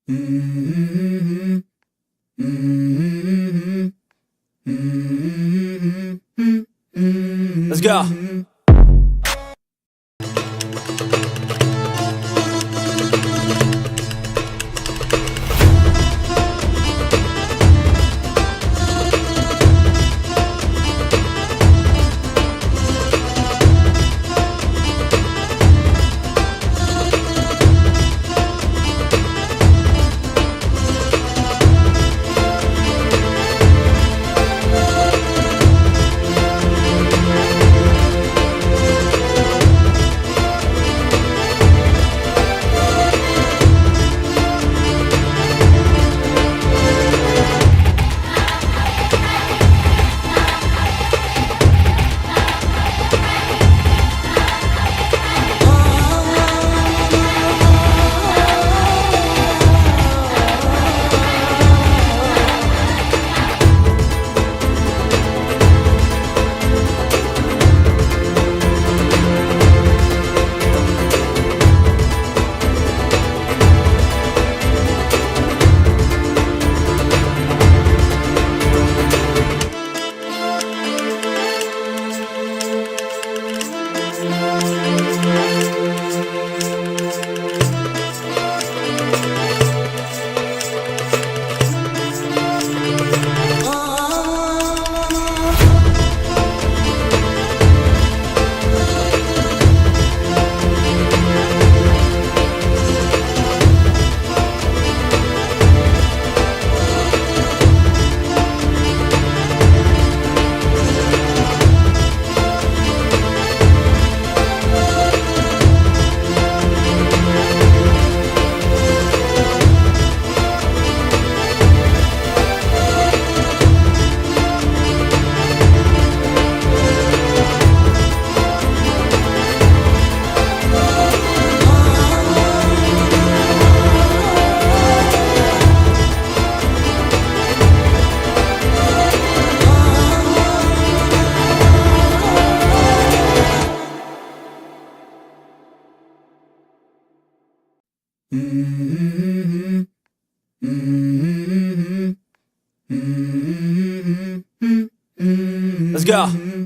Let's go. Let's go.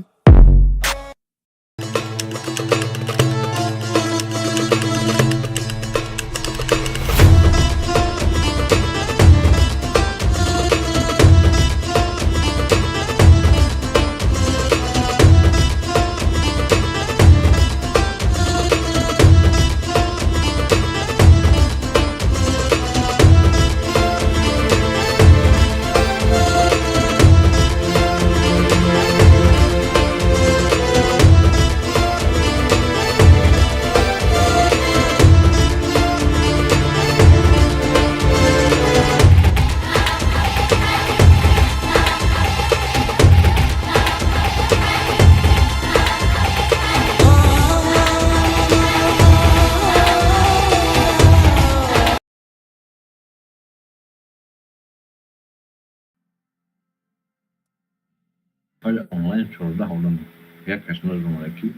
Hala online soruda aldım. Yaklaşma numaraki.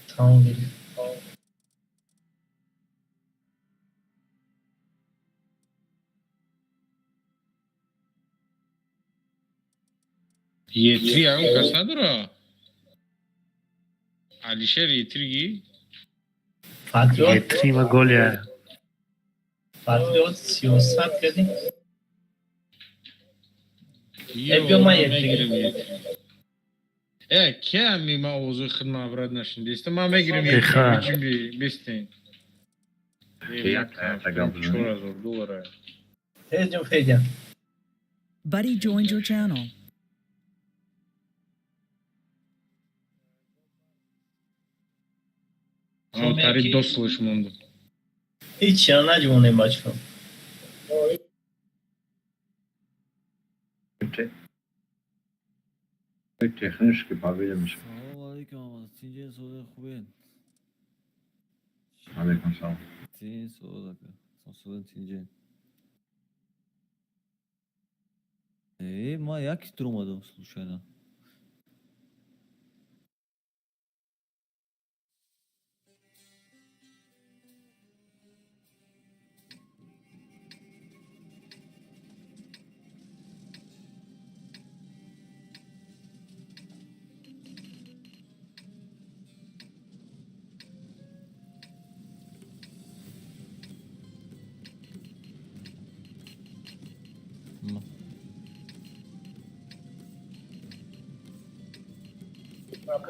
Tamam geliyor. Yetri ya kasadır o. Alişer Yetrigi. Patriot. و گل ya. Patriot 37 dedik. Hep Yo, yoma ma Yetri. megrim Yetri. Kemi ma ozu khidma avrad nashin deste ma megrim Yetri. Dekha. Biçim bir besteyn. Çora zor duvara. Heyecan heyecan. Buddy joined your channel. Tari dost слышмонду. Hiç yanına cumhuriyet başkanı. Технически повелимся. Assalamualaikum. Since soda خوبه. Алейкум салам. Since soda. Soda since. Ma jak durmadım случайно.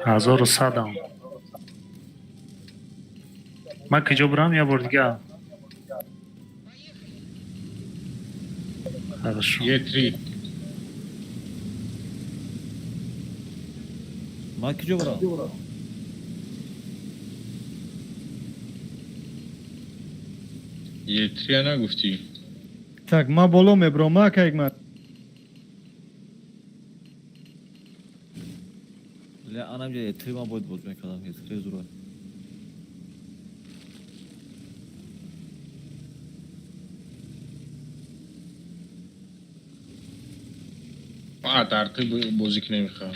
1100 من کجا برم یه بار دیگه хорошо Є 3. من کجا برم؟ Є 3 نگفتی. Так, ма боло мебром, ма кайк ма. ля анамҷа етри ман бояд боз мекардам етри зура ترتیب بازی که نمیخوام.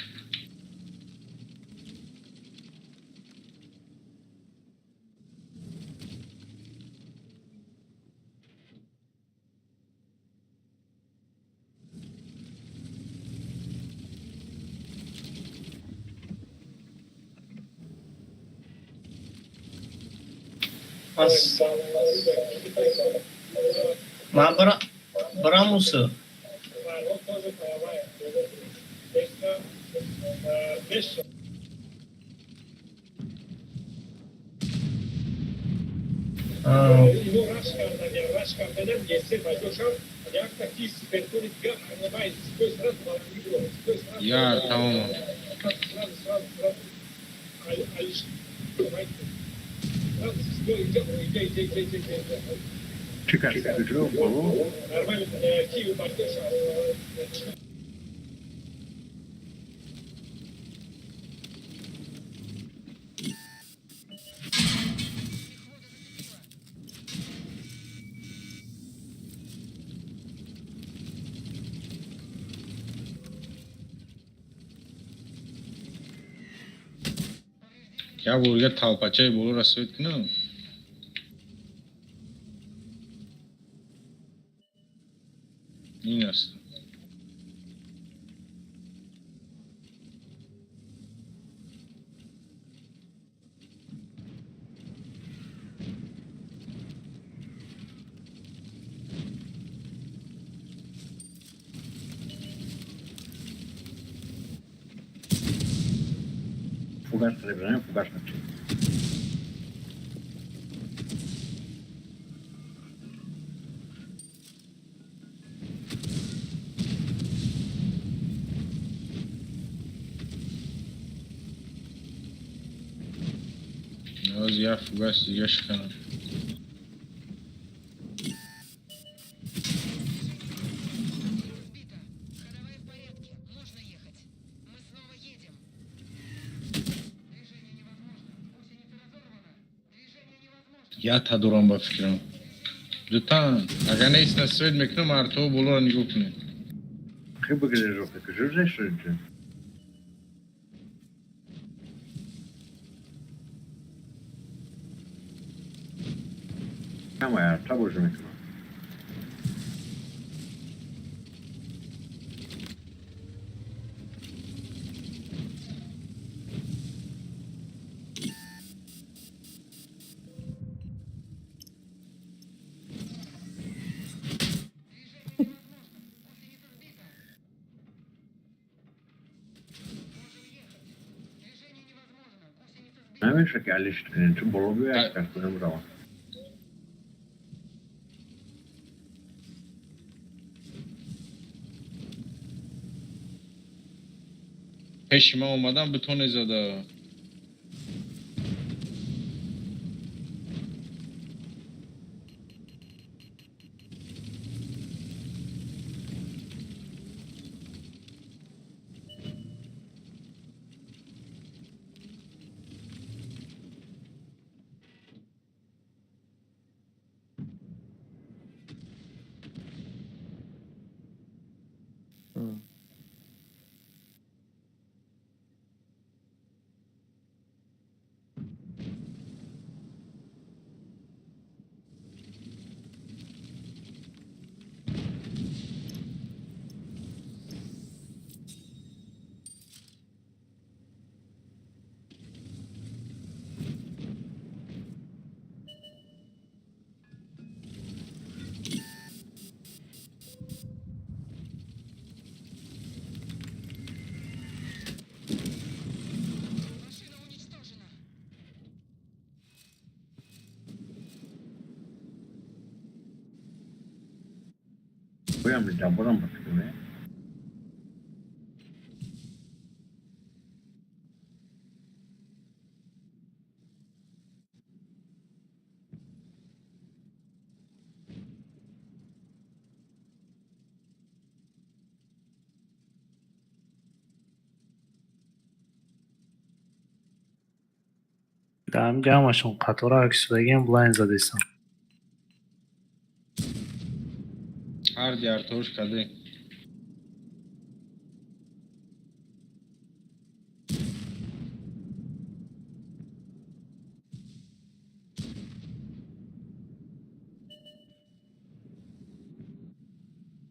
Mas... Ma Bramusu. Я tamam. Çıkar. Gücü kolu. Я бурга талпачай болу расоид кино. این است. Fugaç srebrne, fugaç mači. Аз я фугас دیگه کنم. Я та дурам ба фикрам. Дутан, агар нест на свет мекунам, арто боло нигоҳ кунед. Chyba gdzieś żółty, że szybciej. Ama ya, tabu że mikro. Ne wiesz, jak ja liczę, czy bolowy, jak tak powiem, brała. пеши ман омадан бутоне зада. بگم جبارم بکنه. Dám ďalšom, ktorá ak sú igen blind zadesam. Hard yartoş kadı.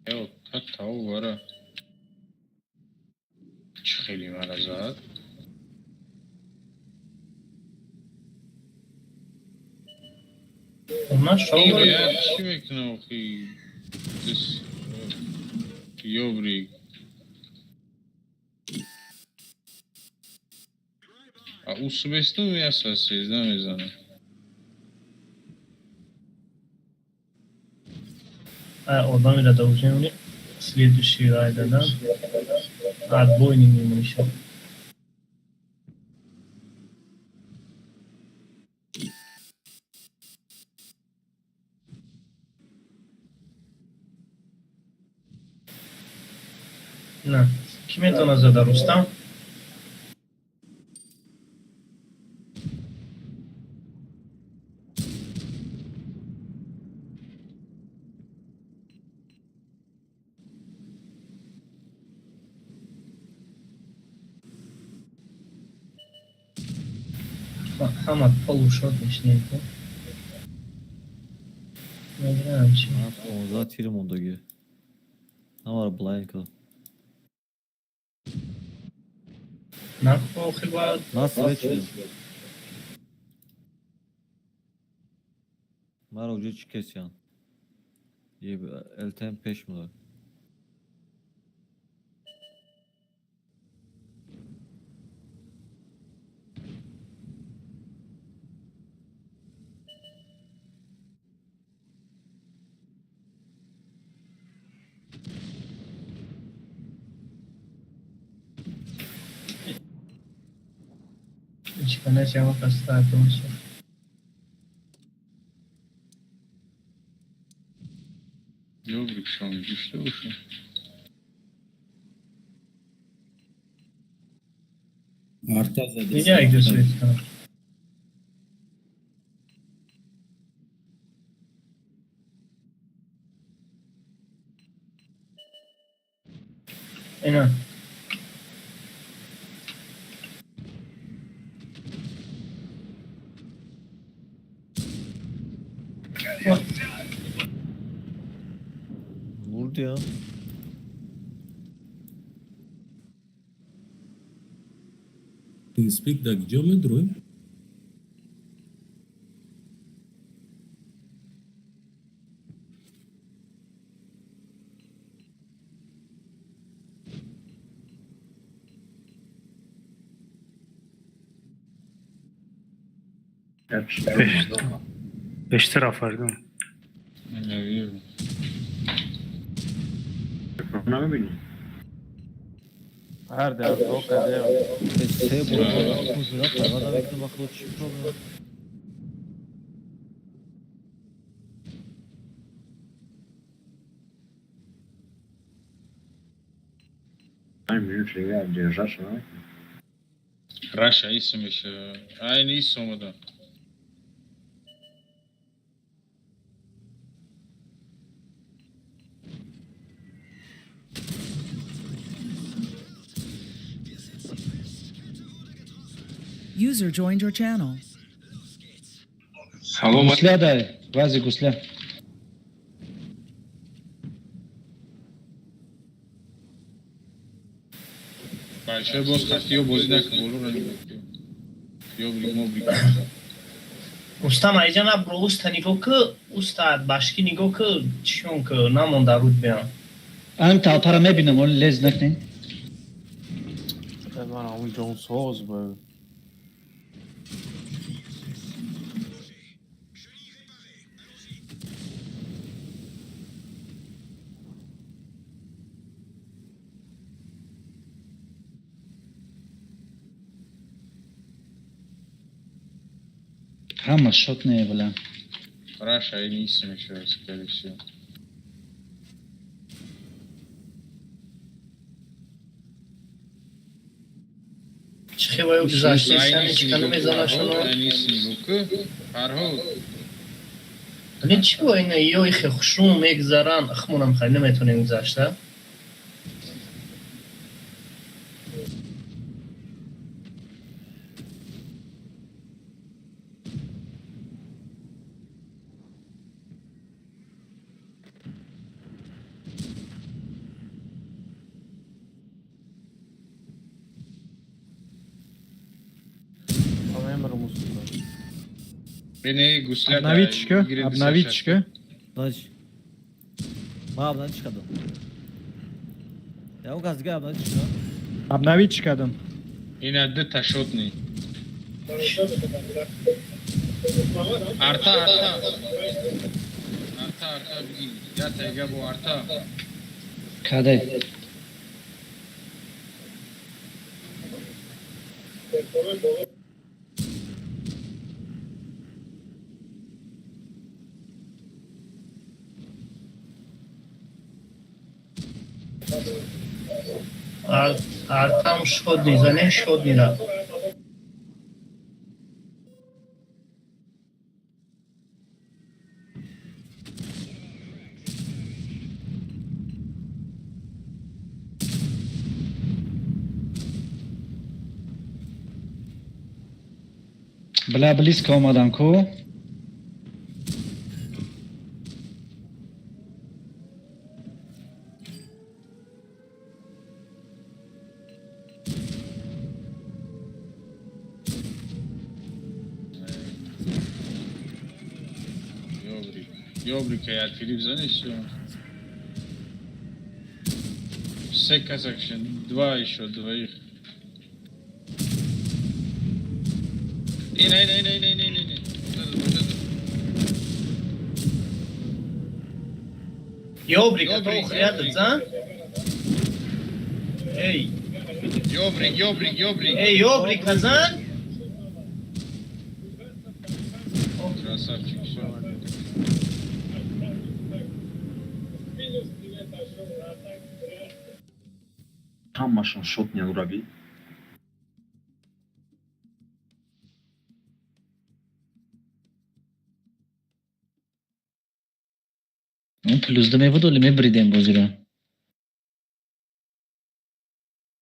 Evo, ta o vara. خیلی مرزاد اونا شما یا چی میکنه خیلی دس یوبری او سبستو یا سازده میزنه oradan bile davulcun onu следующий райдердан отбойный мимо еще. Na, kime to nazada Rustam? Hamad полушот нечнейко. نمیدونم چی. من 15 تیر موندگی. همه بلایند کن. نکو خیلی باید Nasıl geçti? Mara ucu çıkesyan. İyi bir elten peş mi var? çıkana cevap hasta arkadaşlar. یوبری شام گوشته باشم Nereye gidiyorsun Etkan? İnan. Vurdu ya. Speak da gdzie my drój? Beş taraf var değil mi? نمیدونم نه ببینیم هر در تو کده Sey bunu bakmış ya. Adam ekran bakıyor çiğ problem. این میون شده держать نه Раша اسمش aynı isim o da User joined your channel. سلام گوسله داره وضع گوسله بچه باز خطی و بازی نکن بولو رو نگاه یوبری موبری Ustam aycan ab ro usta nigo ki ustad başki nigo ki çiyon ki namon darud beyan. ام تا پرا میبینم اون لز نکنین من اون جون سوز بود Hamma shotney bilan. Раша иниссимо еще раз, скорее всего. چخوای گذاشتی سنش کنم میزنه شنو Иниссимо, فرهود. ولی چی با اینه یا ایخ خشوم میگذارن اخمونم خیلی نمیتونیم گذاشته Tamam Ramus'un. Beni guslet. Обновить-чка. Значит. Mağabadan çıkalım. Ya o gaz gel abdan çıkalım. Обновить чкадам. In adı taşotni. Arta. Arta bileyim. Ya tega bu arta. Kade. артам шод мизане шод мира Бля, близко омадам ку. Ёбрика, я Филипп занесу. Все казахшин, два еще, двоих. Не. ёбрик а то ухрядат за эй Ёбрик. эй ёбрик казан Красавчик, все. Hammasını şotnyan urabi. Плюс да ме водоли ме бридем бозира.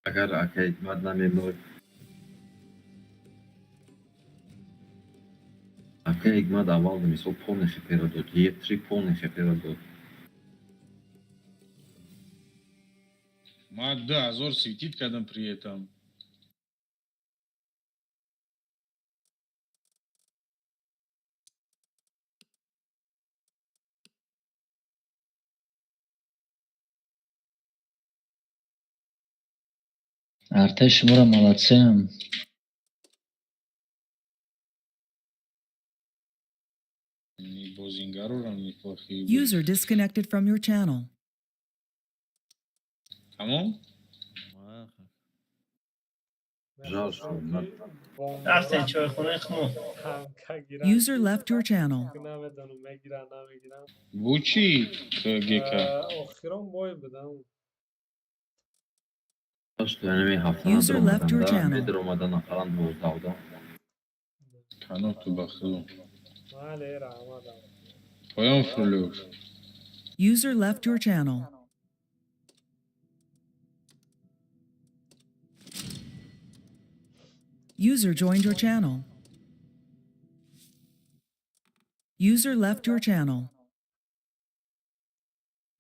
Agar akay madna memnun. Akay igmad avaldım iso polne xeperadot. 3 polne xeperadot. Да, Азор светит, когда при этом. Артай шумора молодцем. Ни Бозингаруром, неплохие. User disconnected from your channel. Кому? Жал что onlar. رفتن چای خونه خمو User left your channel. Бучи, ГК. Что yani bir haftadan User left your Roma'dan da channel. bir Roma'dan falan Bozdağ'da. Каноту бахлу. Твоем фрулюш. User left your channel. User joined your channel. User left your channel.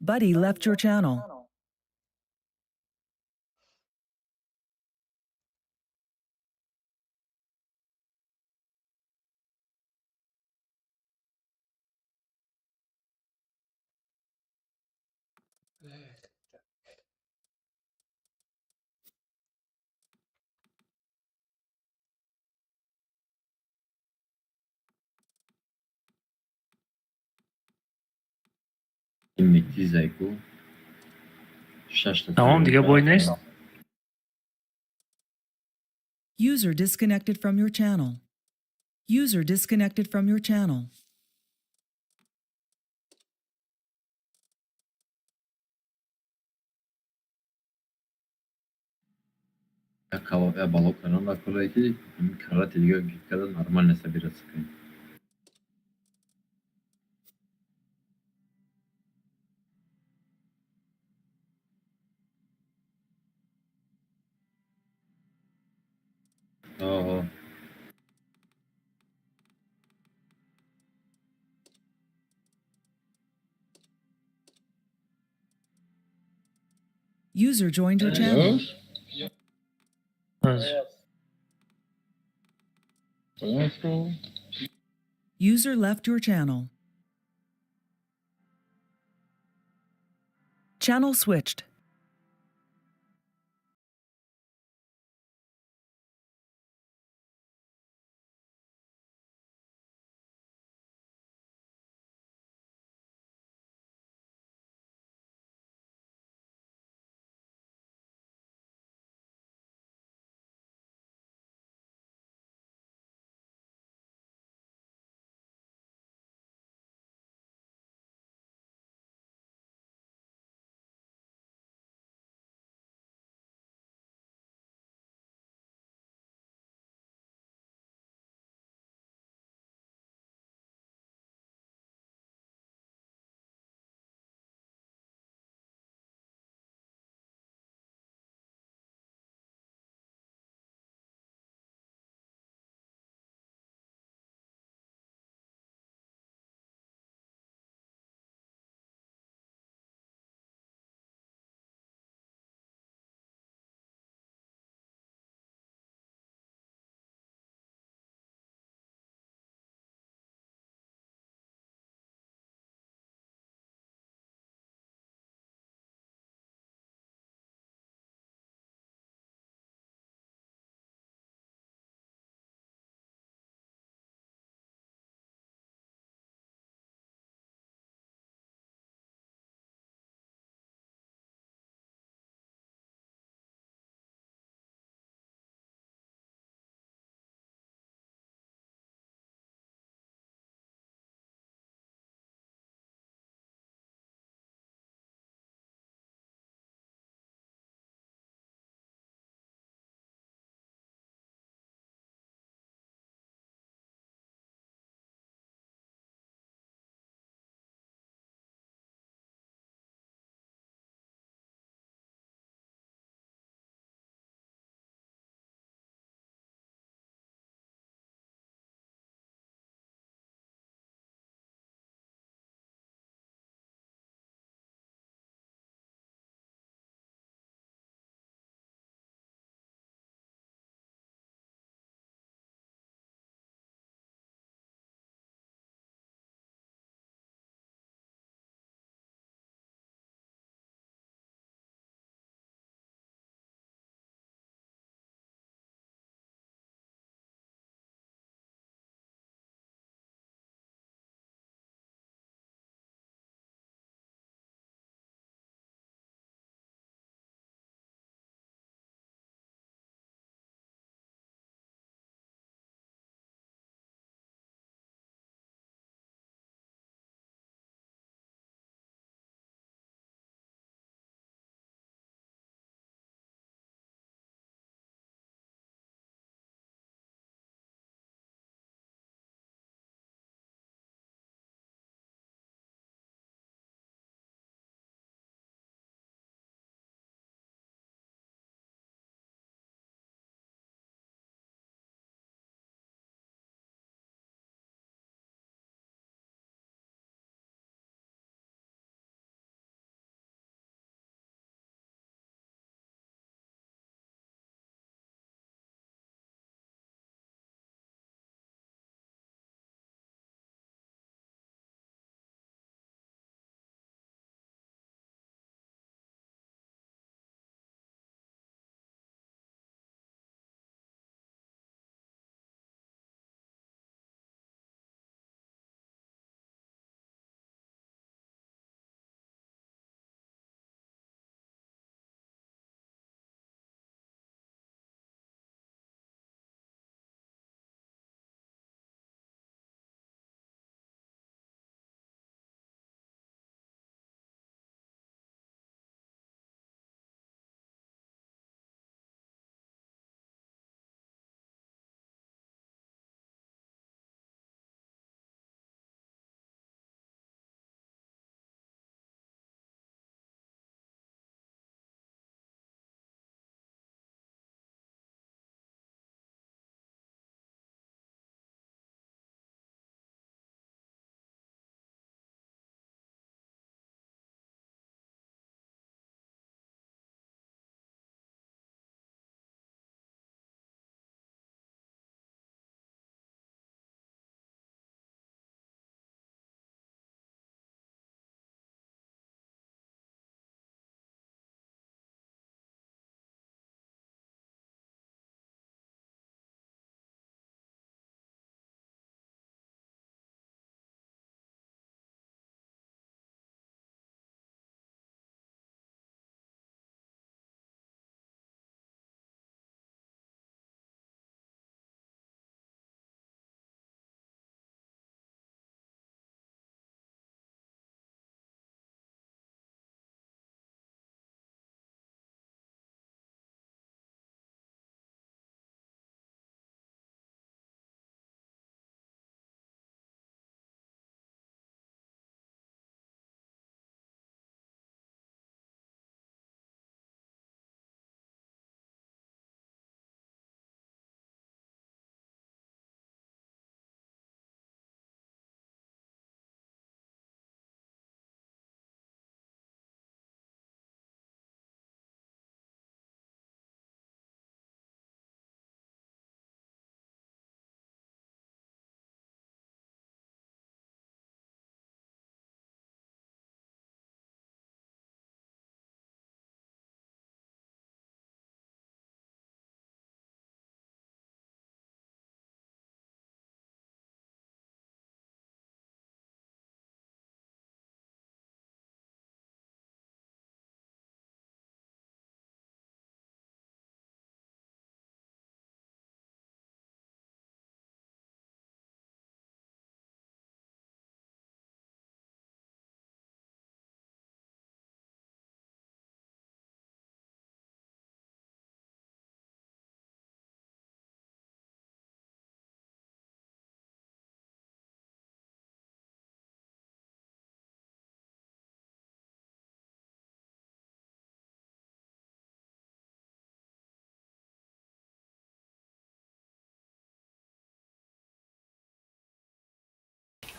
Buddy left your channel. İmmikti Zayko. Şaştı. Tamam, دیگه boy نیست. User disconnected from your channel. User disconnected from your channel. Я балокlarına da kuraydı. Karate diyor ki kadar normal nese biraz sıkıntı. Oo. User joined your channel. Az. User left your channel. Channel switched.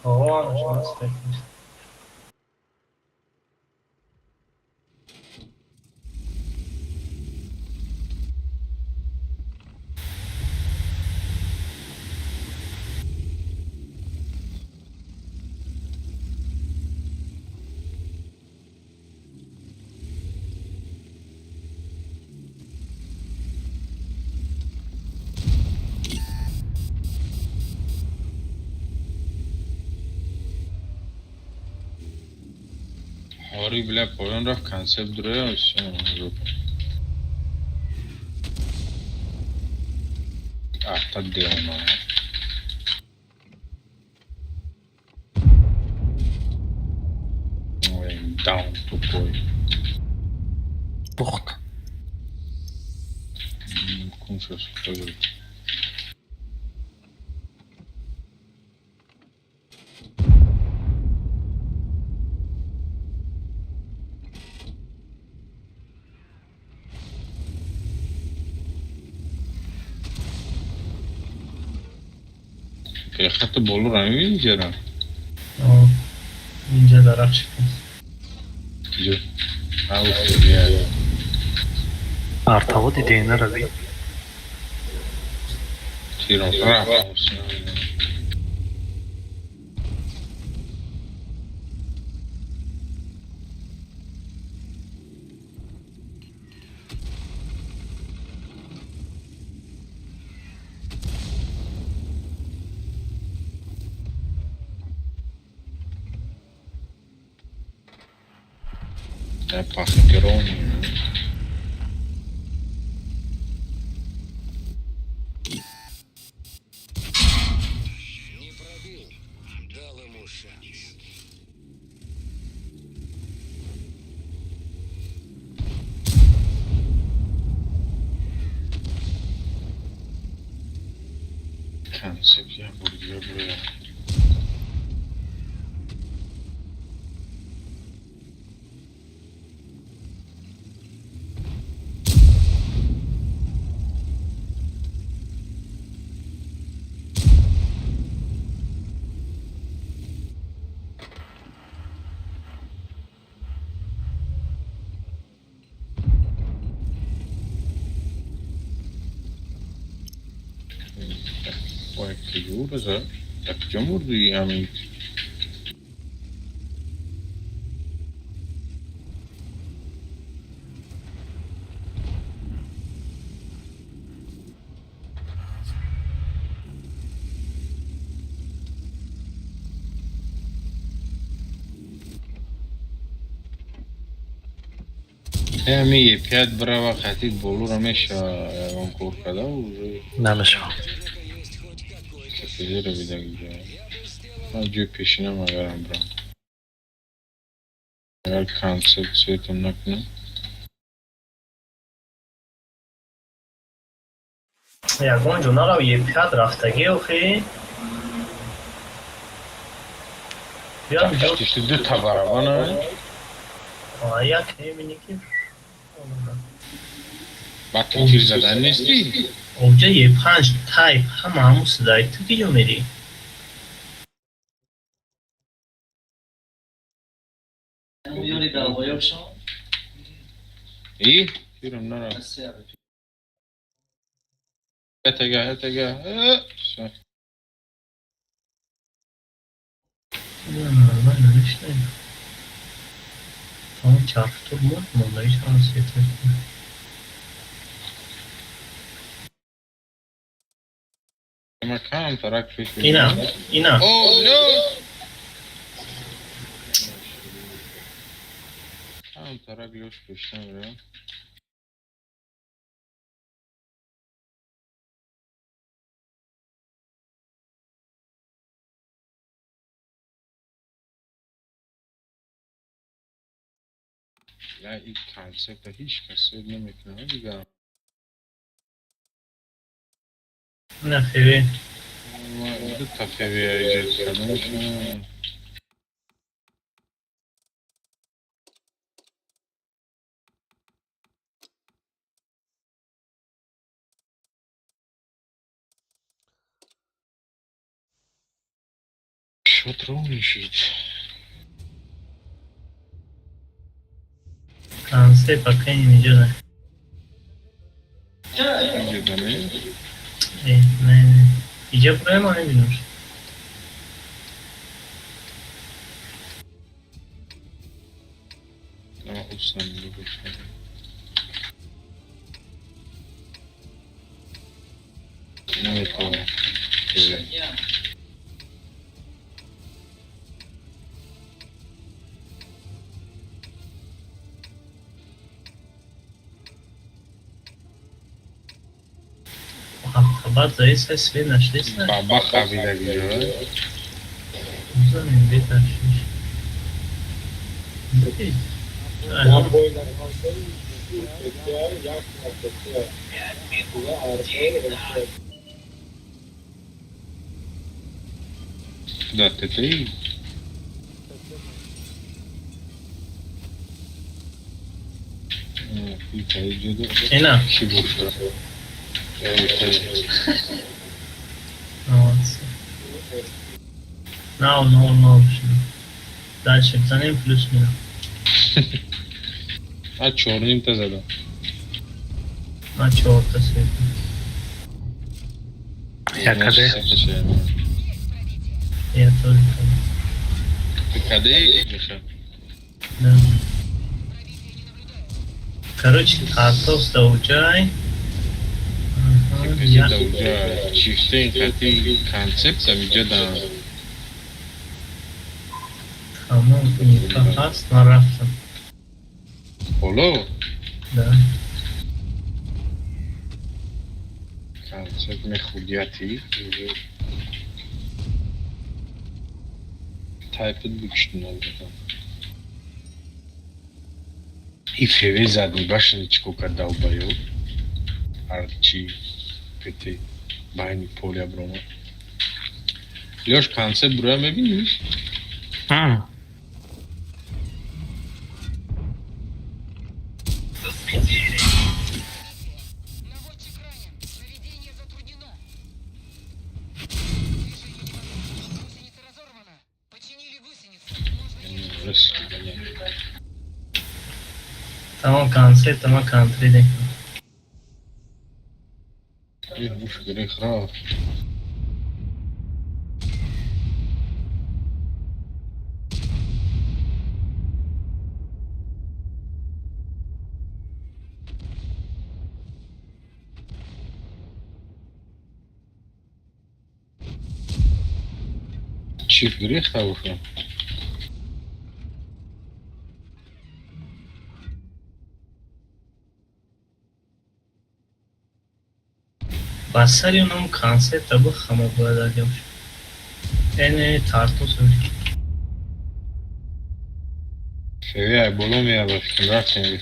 آقا شما فکر نیست. آری بله پایان رفت کنسل داره احتا دیونا داون تو کوی پخت. کنسوس کوی که خط بالو رو نمیبینی جرا اینجا درخش کنست. جو اوه دیگه ارتباط دیگه رو بی. تیران رفت é pachikeroni کنسل یا بودیه بوده باید که جو بذار tak جمهور دیگه همین همین یه پیاد برای وقتی بولو رو میشه اون کور کده و نمیشه. کسی رو بیده گیجه من جو پیشینم اگرم برم اگر کنسل سویتم نکنم یگان جونا رو یه پیاد رفتگی اوخی بیا اینجا تفتیش دو تا برابانه یک نمی‌بینی که بعد تو تیر زدن نیستی اونجا یه 5 تایپ همون صدای تو که جو میری ای؟ تیرم نرم هتگه من نمیشنیم اون چرف tur mult mundai şansiyeti. مكان تراك فيش اینا اوه نو كان تراك لوش بيشتغل لا این کانسپت هیچ کسی نمیتونه دیگه نه خیلی دو تا فیوی ایجاد کردن که Патрон ищет. Kanse bakayım ince de. Где-то, не? Ne. İyice buraya mı ne bilmiyorum. Ama ustam bu. Ну это... Хабар за это свет нашли. Баба хавида видео. Uzanın bir taş. Да, ты. Ena. Kişi boşver. Evet. No. Дальше, за ним плюс-минус. А черным-то задал. На черта света. Я КД. Я тоже. Ты КД или Да. Короче, Артос Дауджай. где-то уже частенько ты концептом идет да. Tamam, Nifahas Narafta. Поло? Да. Концепт мехудияти. Тайпет бучтun oldu. И феве задни башничку когда убаю. Арчи, пяти, байни поля брома. Лёш, концепт броя мы видишь? Tamam kanser, tamam country de. Уж греха. Чиф греха уже. Basari unam kanser tabi xamo boyad adyam. Yani tartos öyle. Феве, боломия башкин рафтин.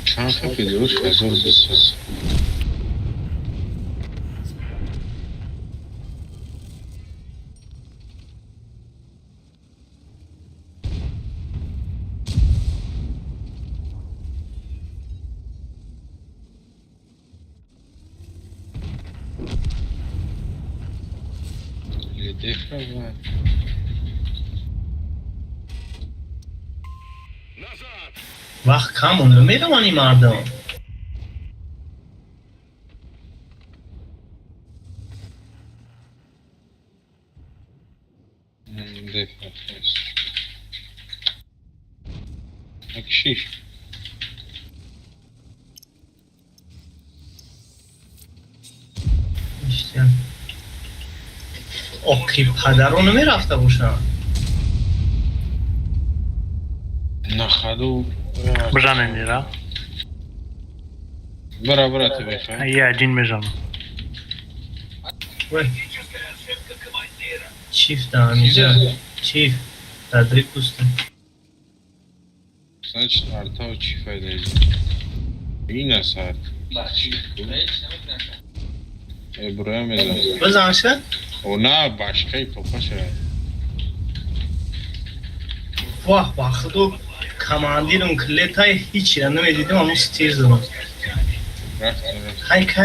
Чанс опидешь, азор бисас. Дефрава. Vaqt kam undu میروانی مردم. Дефрава. Акшиш. İşte. Okey, پدرانو میرفته باشم. На ходу. بجانه نیرا برا ты беха. یه عجین بجانه Vay. Çift amca. Çift. Tadrik usta. Значит, арта чифайдайdı. İyi nasar. Buraya mı yazalım? Bızanşı? Ona başka ipopaşa. Vah vakit o kamandirin kletay hiç yanım edildim ama stil zaman. Bırak. Hay. Ha,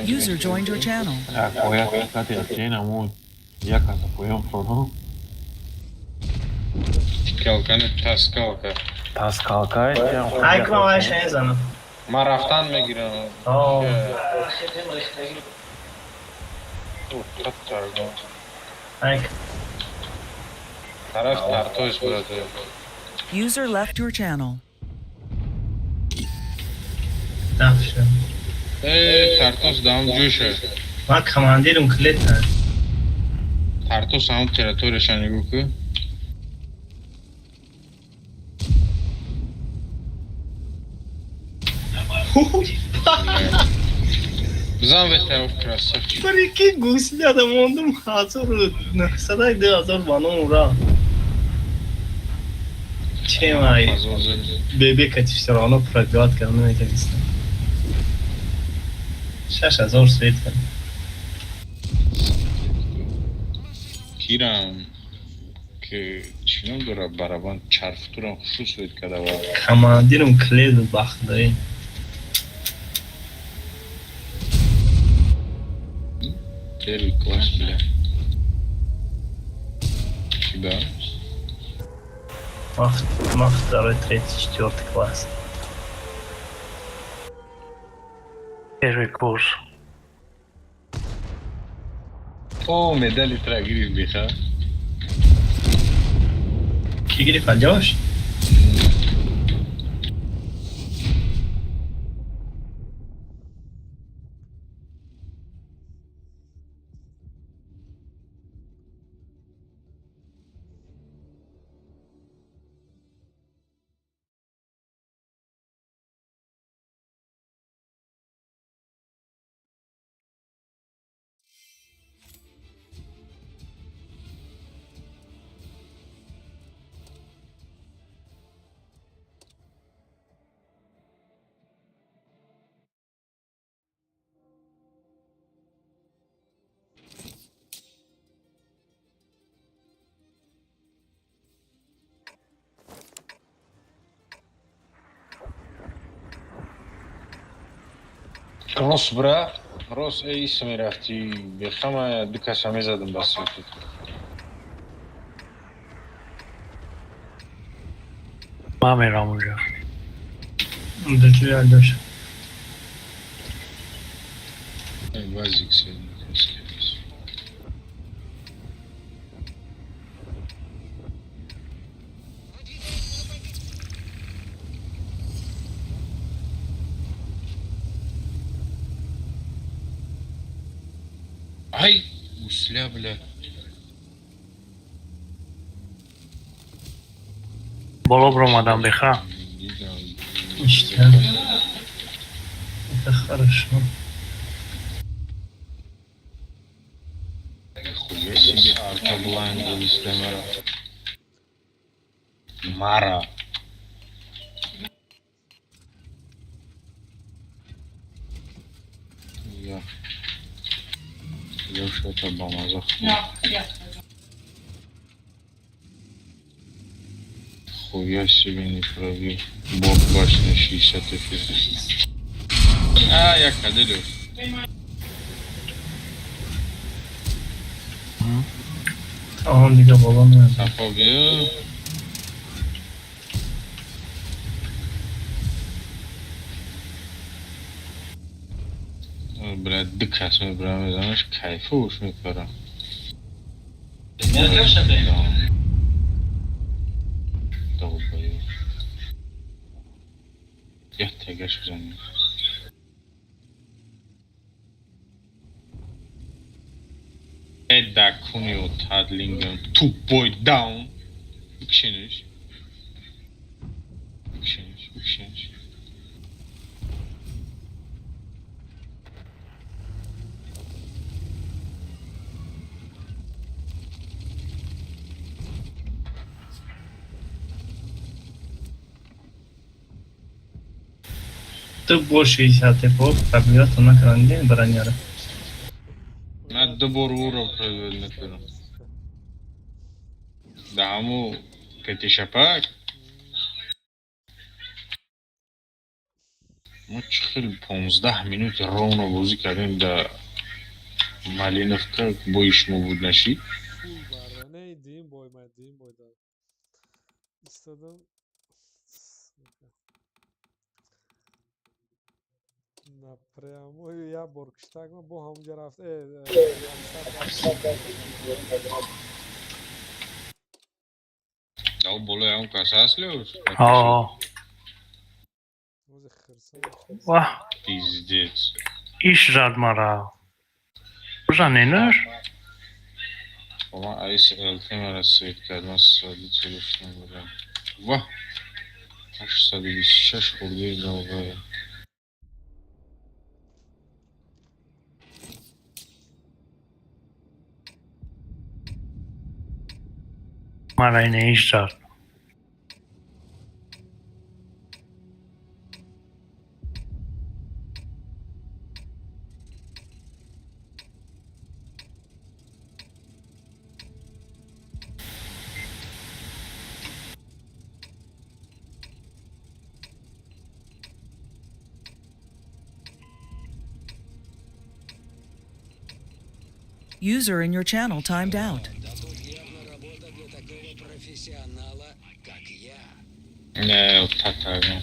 User joined your channel. Apoia a cena muito. Já casa apoiam pro کلکن تست کلکن Tas kalkay. های کنم هایش نزنم من رفتن میگیرم آه های طرف ترتوش براده User left your channel. نفشه ترتوش دام جوشه من کماندیرم کلیت هست ترتوش هم تراتورش نگو که بزن به طرف کراسه برای که گوسلی آدم موندم حاضر صدای 2000 بانم را چه مایی بیبی کتیشتر آنو پرگات کردم نمیتونستم 6000 سوید کردم کیرم که چینم داره برابان چرف تورم خصوص بید کده و کماندیرم کلید بخت دایی تیری کلاس بله چی با؟ Mach второй, третий, четвертый класс. Первый курс. О, медали трагири биха. Игорь, пойдешь? Рос, бра. Рос, ای سمی رفتی بخمه دو کسمی زدم بس یکی من میرم اونجا. Дочери Альдоша. ای وزیک سیدیم کسکیز ای گوسله بله بالا برو اومدم بخواه. Ништяк. Это хорошо. خوبه سیدی آرکا بلایند بلیسته مرا مرا یا یا شده با مزه خوبه سیبینی پروی باب باشنه شیشه تفیده یک کده Tamam دیگه بابام نزد. صفا بیا برای دو کسمه برای میزنش کیفه اوش میکارم دو بایو یه تگش بزنیم Edda Kunio Tadlingen 2 boy down بکشنش Ты больше 60 по пробьет на кране броняра. من دو بار او را پرگل نکنم ده همو پتی شپک ما چه خیلی 15 minut رونو بازی کردیم در مالینوفکا بویش مو بود نشید. Pul barda. Neydi? Boymadığım boyda. İstedim. Напрямую я Боргштаг bu hamca rafta او بولو هم کاساس لیوز. آه O'zi xirson. واه پیزدیت. ایش زد مرا بزن اینر اما ایس التی مرا سوید کردم سادی چلوشتم بودم. واه 826 خورده زوبه. مرا اینه ایش زد. User in your channel timed out. نه تترگم.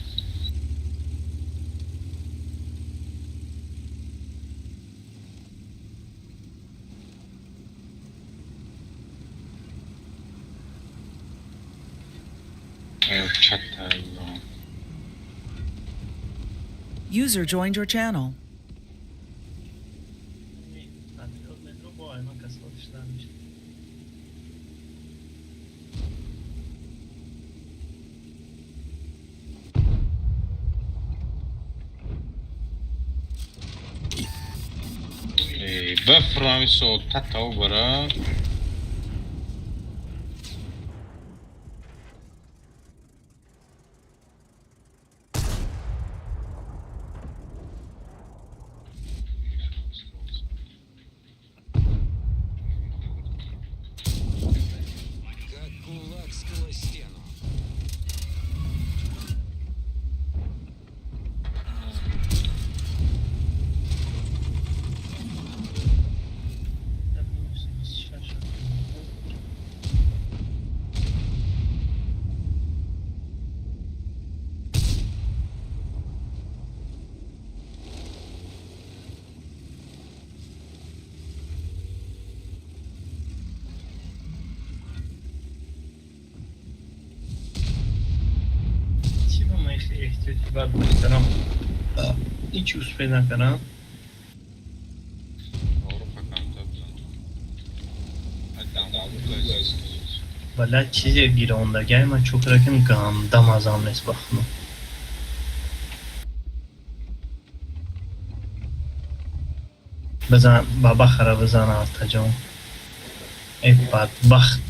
تترگم. User joined your channel. بفرمی صوت تتاو برا. احتیاجی باید باشترم هیچ اوز پیدا کنم ولی چیزی گیره اوندگه من چوکرکم گندم از هم نیست بخونم بزن بابا خرا بزن آتا جان ای بدبخت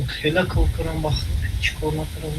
خیلی کار کنم بخت چیکار نکنم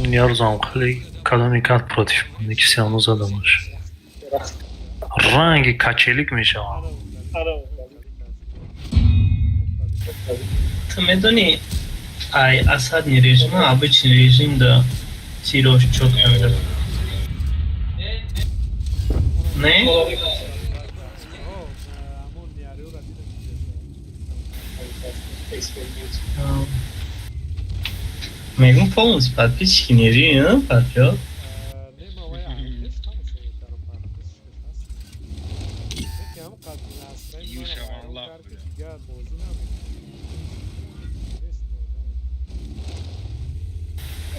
نیارزم خیلی کلامی کرد پروتیف بود کسی همون زده باشه رنگ کچلیک میشه تو میدونی ای اسد رژیم обычный режим да сирош четко میده نه میگم فونس подписчики не режим папёк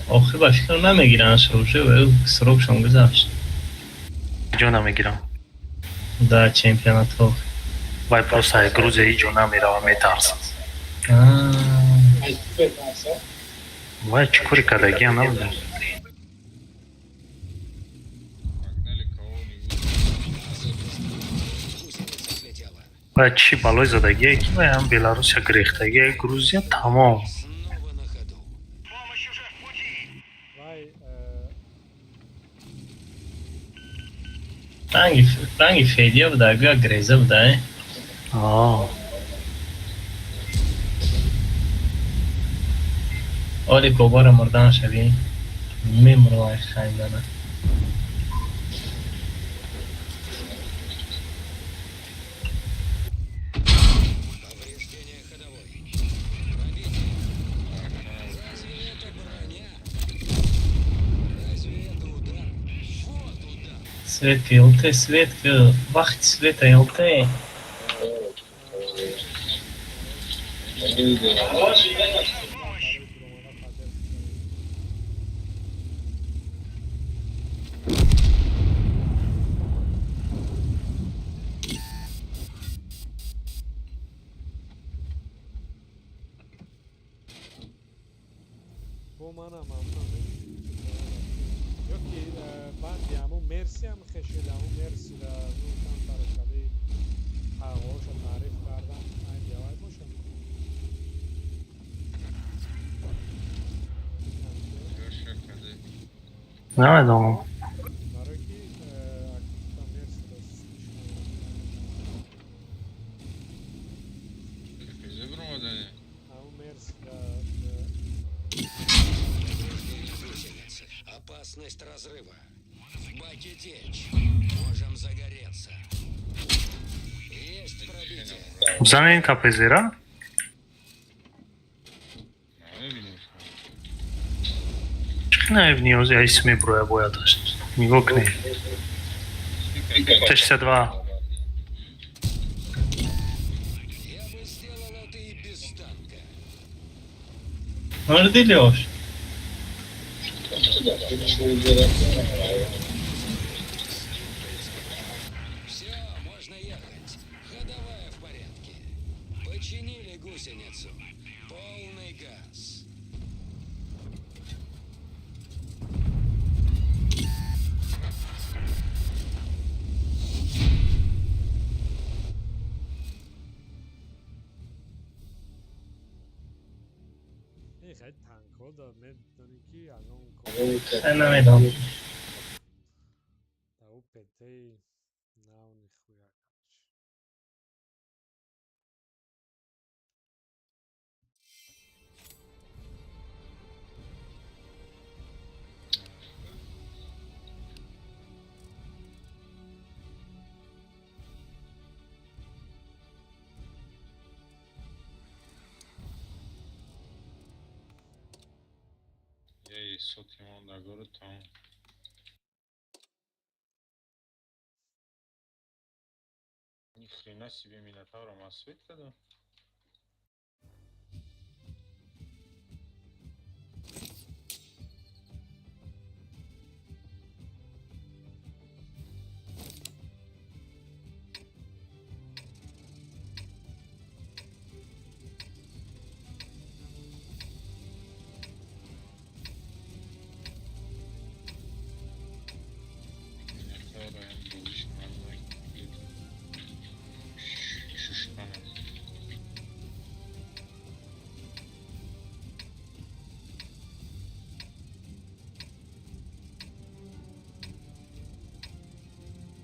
آخه با فکر نمیگیرن سروشه و سروبشان گذاشت اینجا نمیگیرم در چمپیونات ها. وای پروسای گروزه اینجا نمیره و میترسم وای چکوری کدگی هم نمیدونم وای چی بالای زدگی که وای هم بیلاروسیا گریختگی گروزیا تمام وای رنگی فیدیه بوده گویا گریزه بوده آلی کوبار مردان شدی میمروای خیندانه Svet يلطي سويت وقت سويت يلطي با منم ممنون یکی بند همون مرسی هم خشیده همون مرسی و نوشتم پرشالی حقاش رو تعریف کردم این بیاوی باشم نمیدونم برای که اکتا مرسی دست همون مرسی Опасность разрыва. В баке течь. Можем загореться. Есть пробитие. بزنه این کپیزیره چخی نایب نیازی اسمی بروی باید داشت میگو کنی تشت два Я бы сделал это и без танка. مردی لیوش Все, можно ехать. Ходовая в порядке. Починили гусеницу. Полный газ. این خیلی تنکا داد میدونی که الان خیلی نمیدونم او پته ناونی خویا Ей, соти имам да горе таму. Ни хрена себе Минотавра Масвет когда?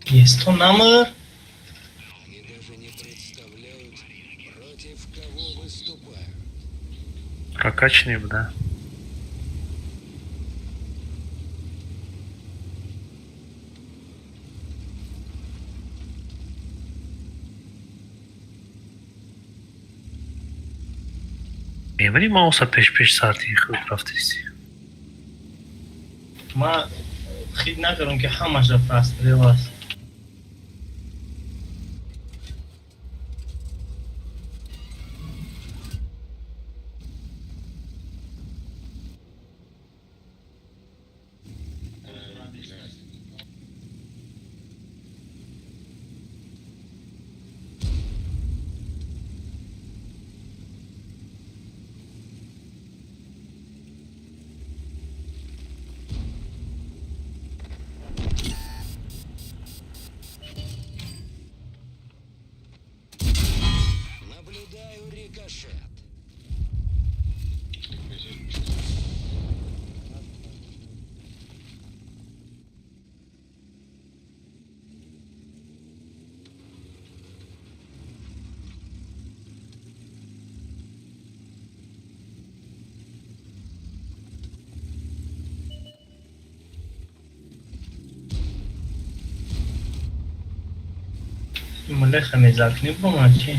Есть то номер? И даже не представляют, против кого выступают. прокачанный да میبری ماوسا پیش ساعتی خود رفتیستی ما خیلی نکردم که همش را پس بریواست ملخ میزاکنی با من چی؟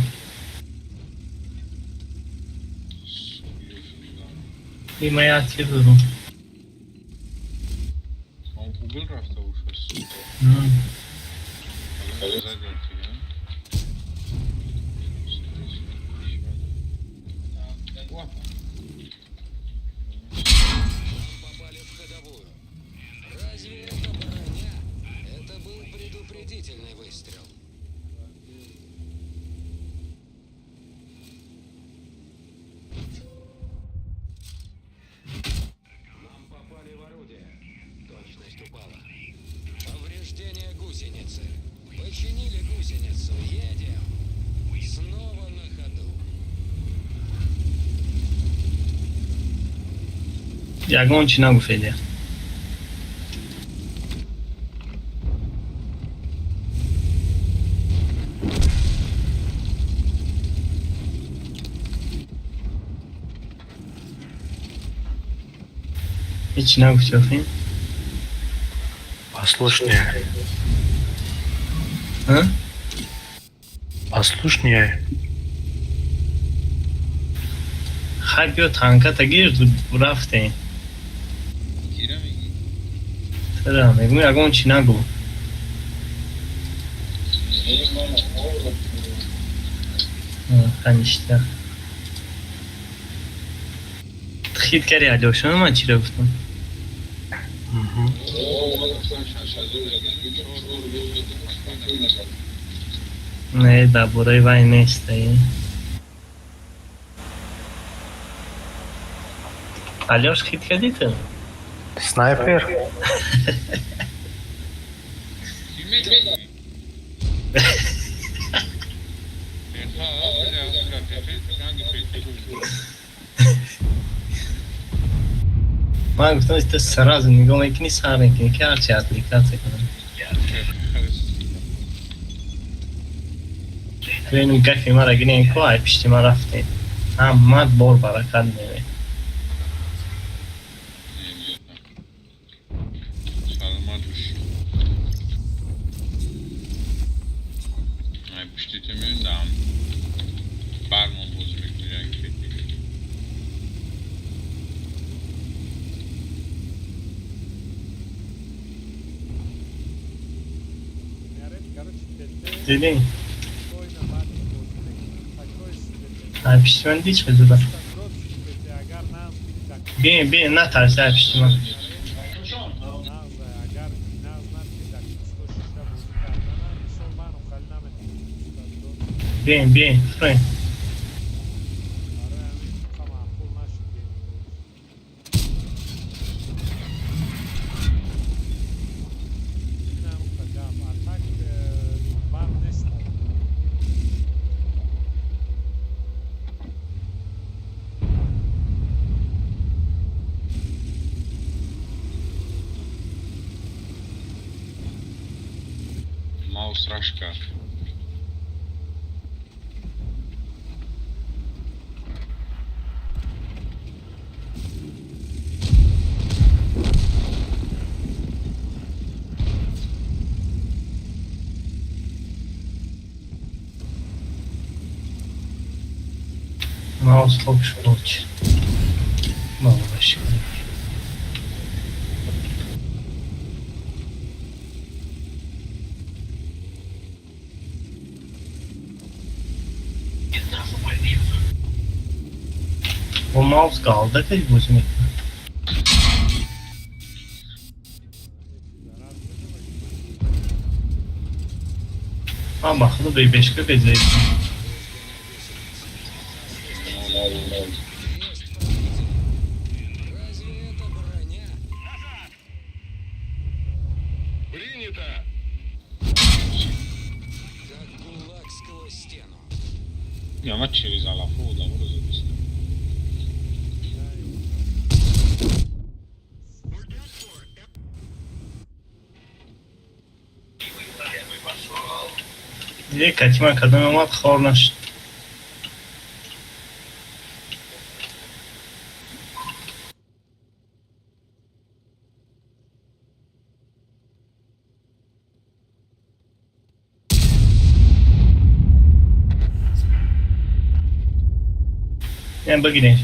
حمایتی برو. خوبل رفته باشه. Попали в ходовую. Разве это броня? Это был предупредительный выстрел. Нам попали в орудие. Точность упала. Повреждение гусеницы. Починили гусеницу. Едем. Снова на ходу. یگان چی نگو فعلی. هیچی نگو چوفین؟ Послушнее. ها؟ Послушнее. خیلی بیا تانکت گیر رفته. گیره میگی؟ ترا میگم یگان چی نگو. خنیشته. خیلی کاری علیوشان من چی رو گفتم؟ نه درباره وای نیست ای. علیوش خیلی کردی تو؟ Снайпер. من گفتم است سراز نگاه میکنی سر میکنی که هرچی اپلیکاسیون کنم. ببینم کفی ما را گیریم که پیشتی ما رفتیم. هم بار برکت میده. دیدی؟ پیشتی من دیچ بزرگ. بین نه ترسه پیشتی من. بین فرین. Маус рашка. Маус лучше получше. Мало вообще. O mouse kaldı ki gözüme. Ha bakalım bir başka bezeyim. Разве это броня? Принято! Как кулак сквозь стену. Я мать через Алафу удалось записать. یک کتیما کدام اومد خور نشد. بگیرینش.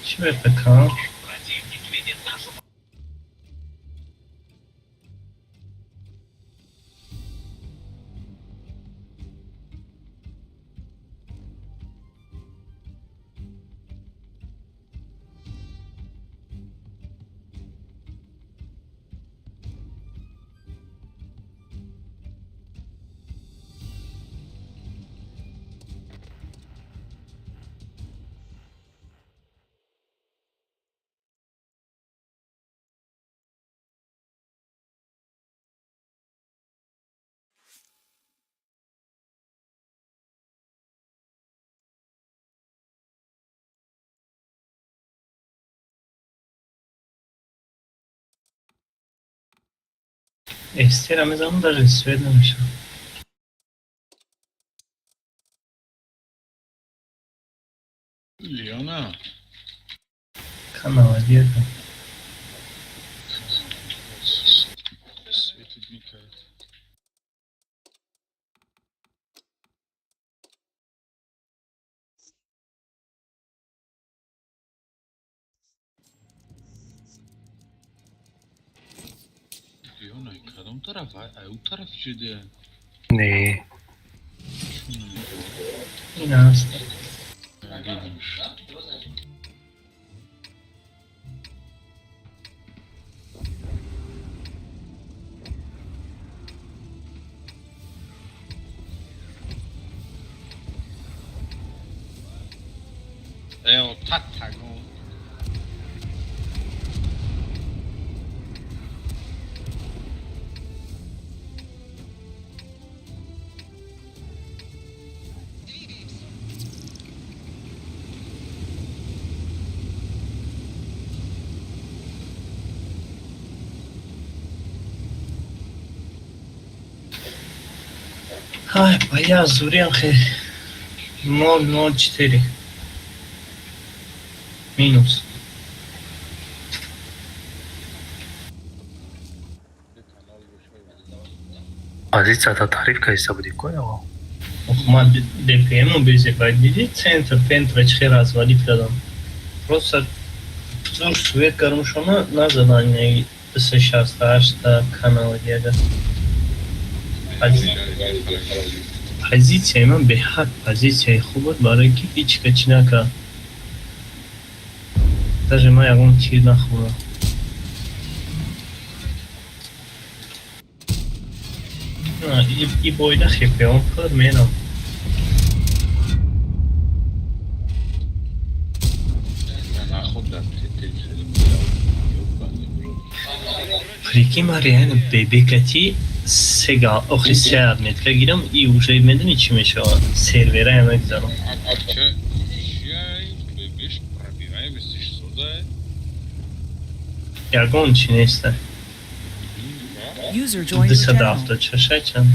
چی باید بکنم؟ استرا میزنم در رسوید نمیشه. لیانا کانال دیگه. سویتت میکرد. لیانا کدام طرف؟ او طرف شده؟ نه این هست. دیدمش. Evo, tatago. های باید زوری هم خیلی 0.04 مینوس. عادی چطور تعریف که حساب دیگه یا من دی پی ام رو بیزی باید دیدی سنتر پنتر چه خیر از ولی دادم. просто زور سویت کردم شما نزدن نگی 268 کانال دیگه. позиция من به حد позиция خوب بود برای که هیچ کچی نکرد. даже من یکم تیر نخورم. ای بایده خیپه هم کرد مینم. Прикинь, Мариан, бебекати сега охри сяд метка гирам и уже медани чи меша сервера я мегзарам. Ягон чи неста? User joined your channel. 270 чаша чан.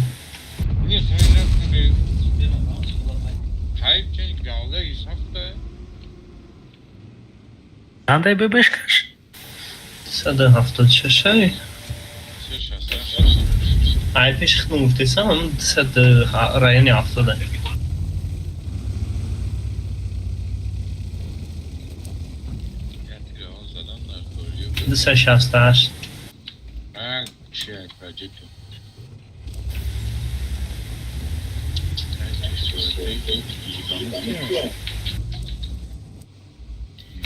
نده ببش کش 270 чаша. ай пеш хтам гуфтесам ам 200 райони 70. 268.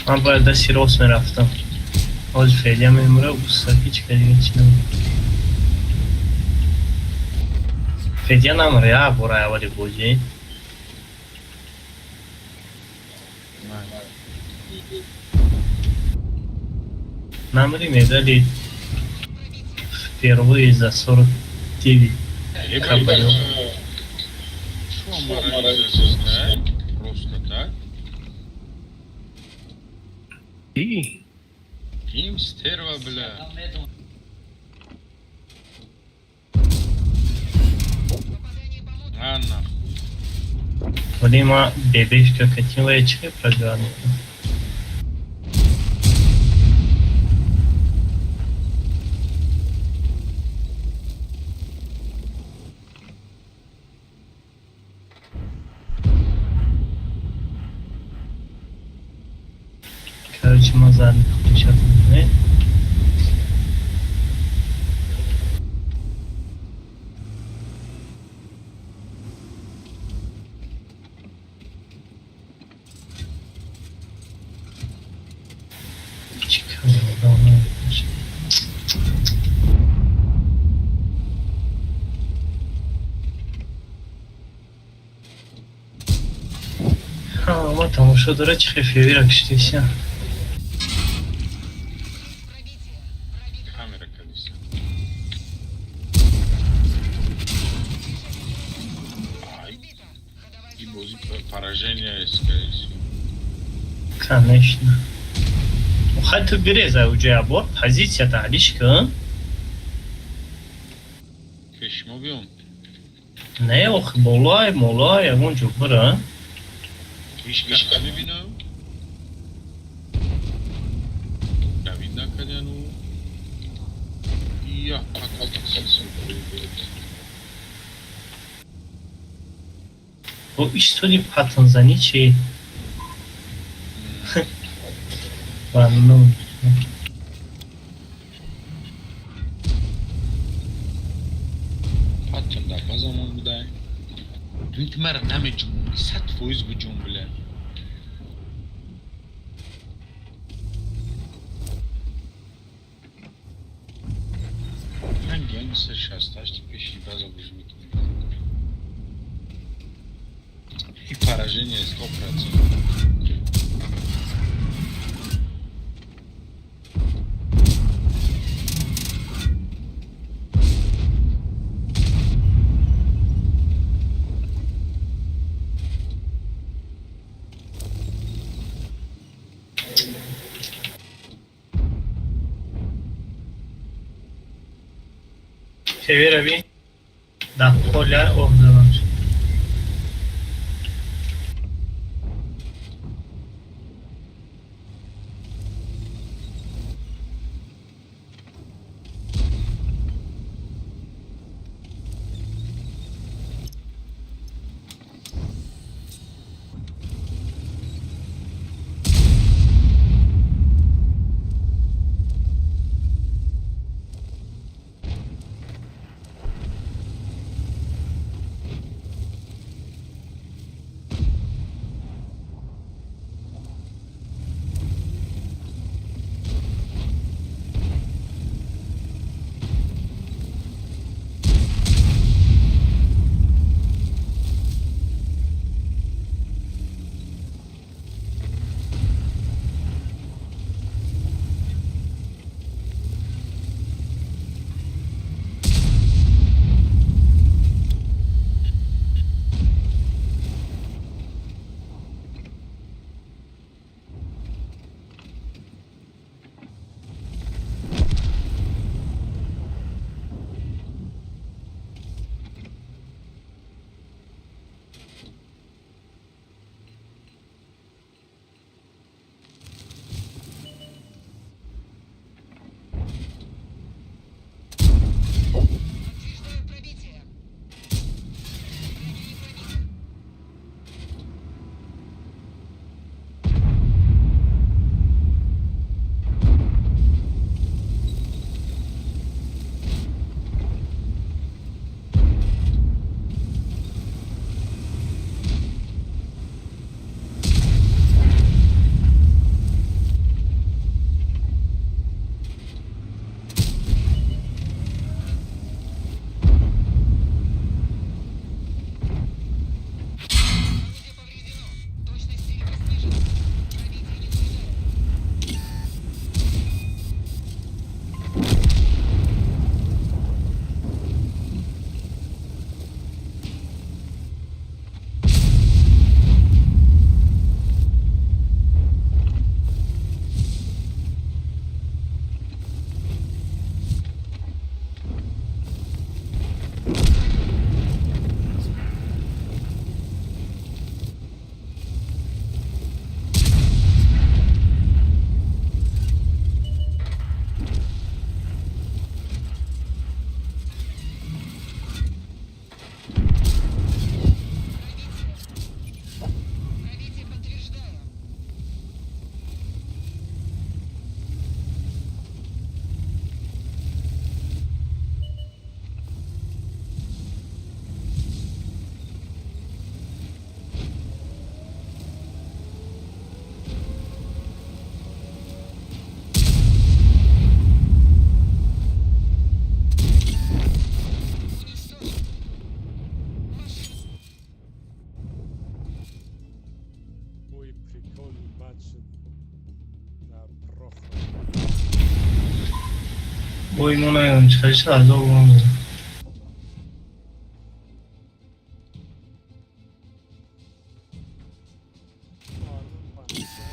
من باید دستی راست میرفتم. آج فعلی هم امره اوستا هیچ که دیگه چی نمید. فعلی هم ریا برای اولی بوجی. نمری میدالی первые за 49 капаю. Что знает? Просто так? ای Ким стерва, бля. А нахуй. ولی ما ببیش که کتیم و چه پرگرام میکنم. mazarlik qilishyapti. Ama tomoshalara chiqib yuraverishdi. Камера колись. Ай. И будет поражение, скорее всего. Конечно. Хоть береза уже аборт, позиция талишка. Кешмобион. Не ох, молай, вон жубра. Вишка мебинам. Давидна кадяну. Я пакалдаксан. Bu istediği patın zani şey. Anladım. Patım da bazamon buday. Dün tmer name cumhur. 100% bu cumhurlar. Hangi hangisi şastaştı peşi baza buzmuk. И поражение 100%. Sever abi. Da pola orada var. Boyunma çıkarışı az olmalı. Ordun panese.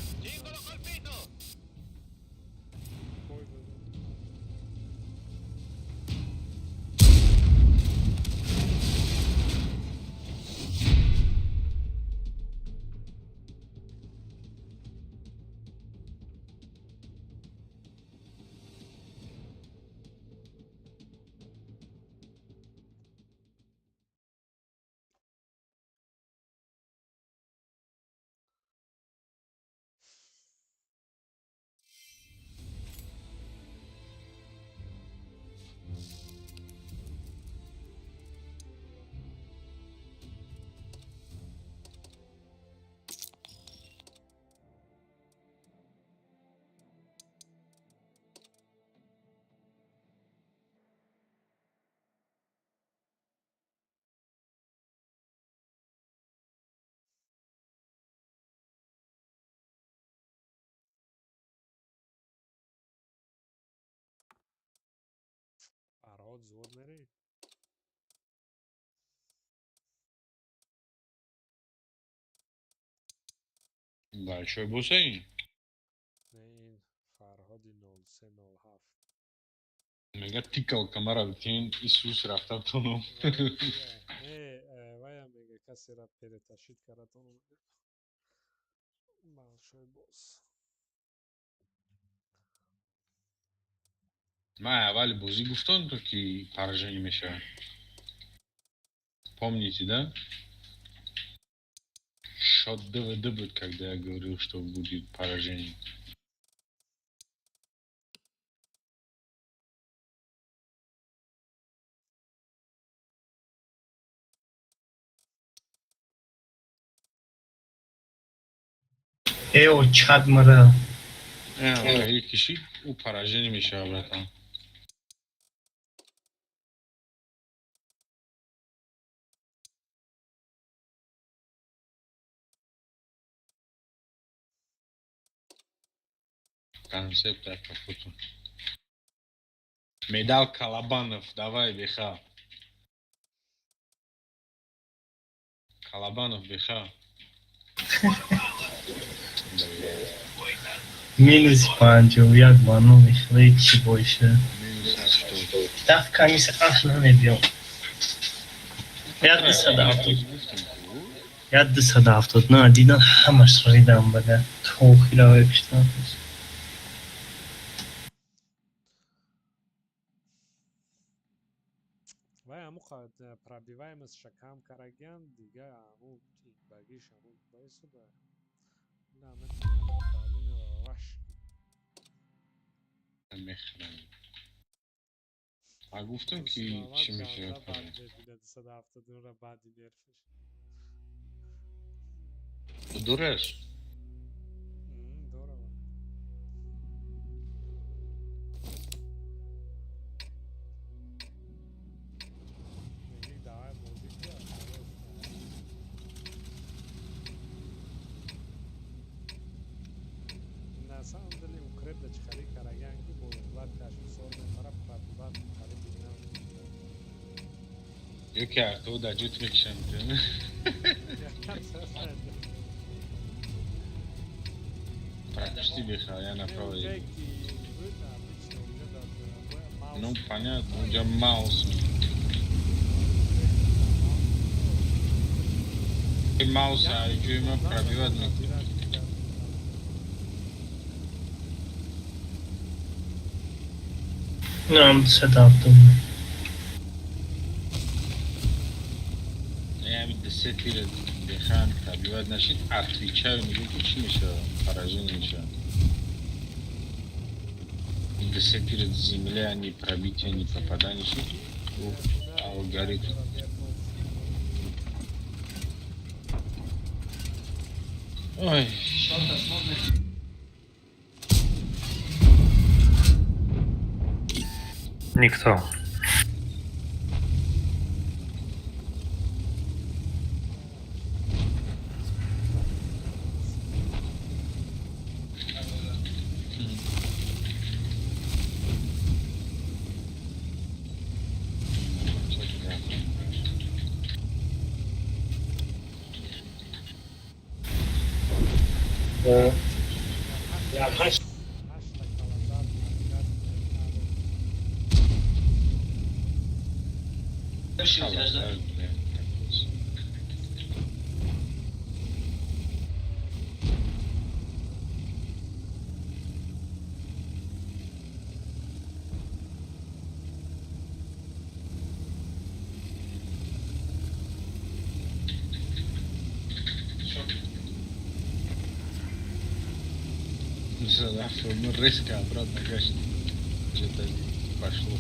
Koy böyle. فرهاد زود نری. Большой бусей. نه این فرهاد 0307. Мега тикал камара битин Исус рафта тону. وای میگه کسی را پیره تشید کردتون اومده. Большой босс. Ма аввали бозӣ гуфтон то ки поражение мешавад. Помните, да? Шот ДВД будет, когда я говорил, что будет поражение. او чад мара. Или киши, у поражение мешавад, братан. Концепт это фото. Медал Калабанов, давай, Беха. Калабанов, Беха. Минус 5, як бану михлей чи больше. Минус что? Так камиса ахна не бьем. Я десада автод на دیدن همش ریدم بده توخی را بکشتم. وای همو пробиваем с Шакам Карагян دیگه همو багиш همو байсу да. نه مثلا واش. Мехран. А гуфтам ки чи мешавад поражение. 270 را بعد نرفش. Дураш? دوره. میگی دعای بازی کرد. ناسا اندلی اوکرد چخری کارگانگی بود بعد کاشف سور می‌خوره بعد خرید دیگه. Yok ya, o da cütmek şampiyon. Пропусти, Беха, я направо еду. Ну, понятно, у тебя маус. Маус, а еще ему пробивать никто. Нам десада автод. Я ведь 10 лет Бехан пробивать, значит, отвечаю, не буду, чем еще поражение еще. 10 лет земля, ни пробития, ни попадания, алгоритм. Ой. Никто. هشت کلندر Ну, резко обратно гасит. Что-то пошло.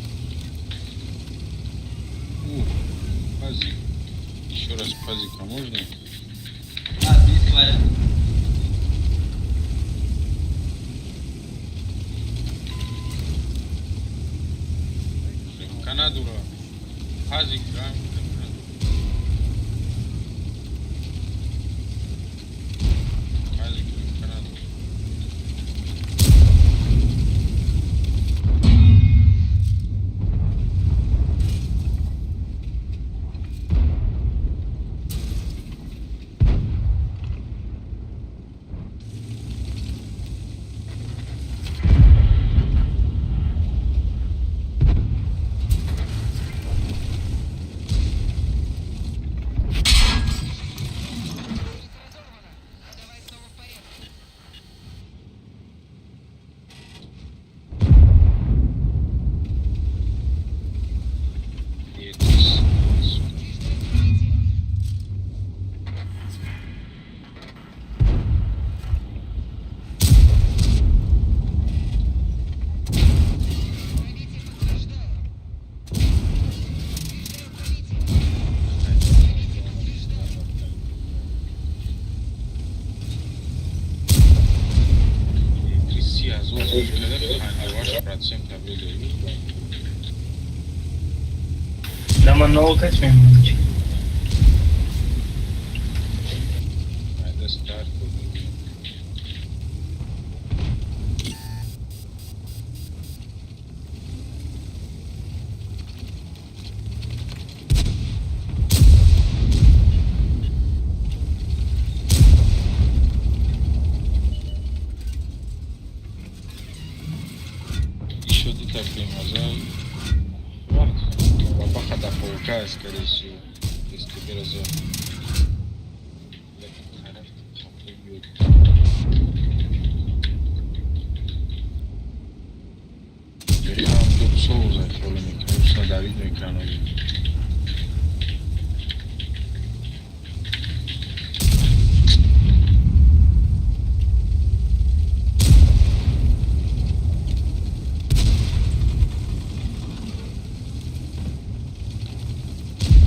Пазик. Еще раз пазика можно? Канадура. Пазик, рам. Пазик, Канадура. Да, много качаем. Еще где-то примазал. Бабаха до паука, скорее всего. Если ты разок. Перехам тут соуза, колами, конечно, давить на экрану.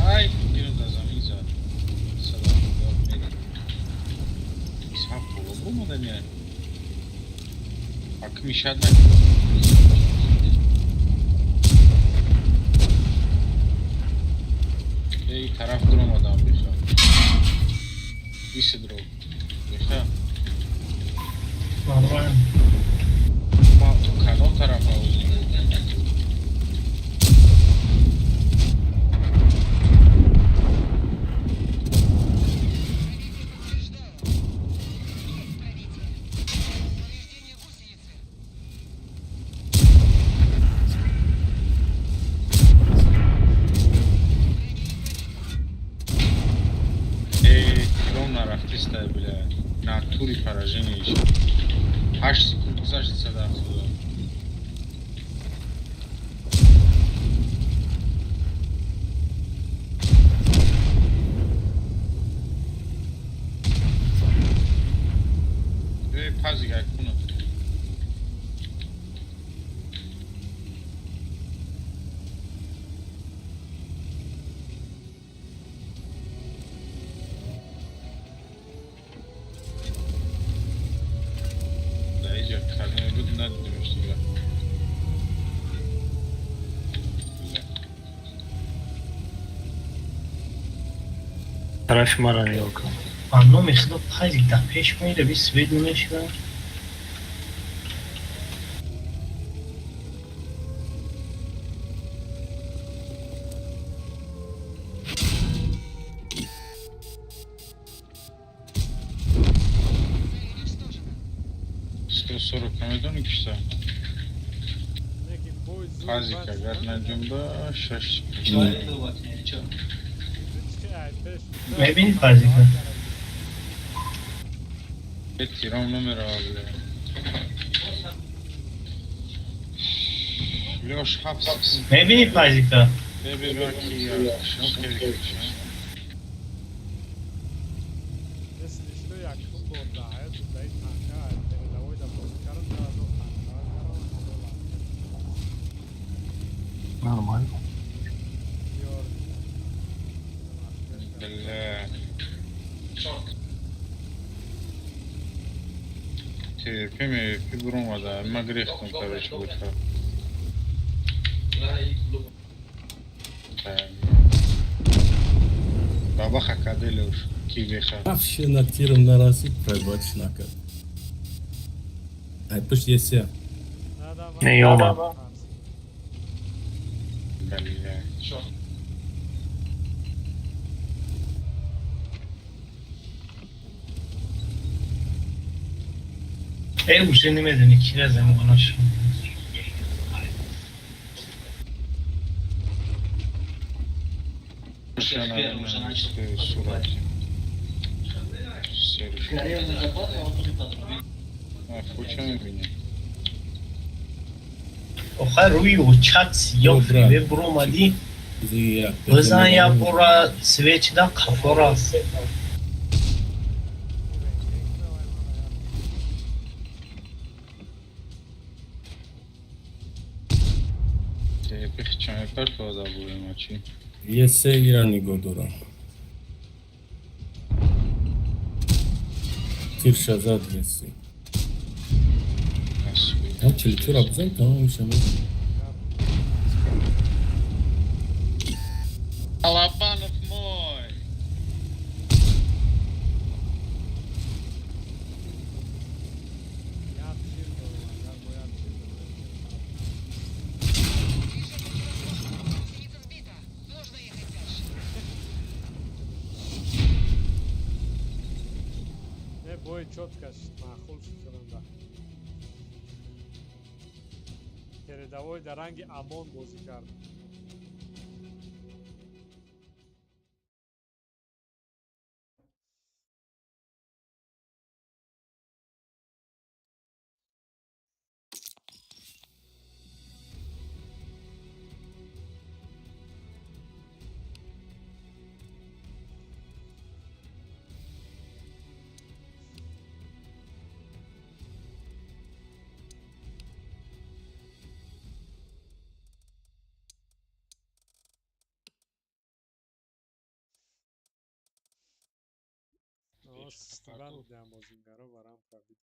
Ai, Deus das amizades. Sapo, como da minha? Akmışada. Ey taraf duramadan bir şey. İsi drog. Deha. Normal. Ma kanal tarafa uzun. Артиста, бля, на туре поражение еще. Аж секунду зажится до отсюда. Пази как куна. طرف ما را نگاه کن. آنو میخواد پایزی دپش میره بیس بدونش را. 40 میدونی کشته Neki boy zul قاضی bas. که اگر نجنبه 6 میبینید بازی کن. به تیرام نمیره آبله لیوش حبس میبینید بازی کن. ببی باکی شنو خیلی کشن Işte yakın borda hayat dayı kanka teredavi da bozkarın da o kanka Normal. diyor. بالله في بروما ده ما قريختم كارش بوتها بابا خكادي لوش كي بيخا Вообще над тиром на раз и пробовать шнака. А пусть есть я. Ne yoma. بالله Już nie میدونی کی را زمانش صورتي فوچه میبینی آخه روی او چت سیاه فریوه برو اومدی بزن یا برو سویچ دا کفا را بخچانه پر تودا بوده ما چی Є се Ірані Годора. Тир Шазад єси. А чилчур абзан тамам шама. Алабанов мой! Бой четко, махул шутаранда. Передовой до ранги Амон бозӣ кард. Студент будем бозигаро барам правид.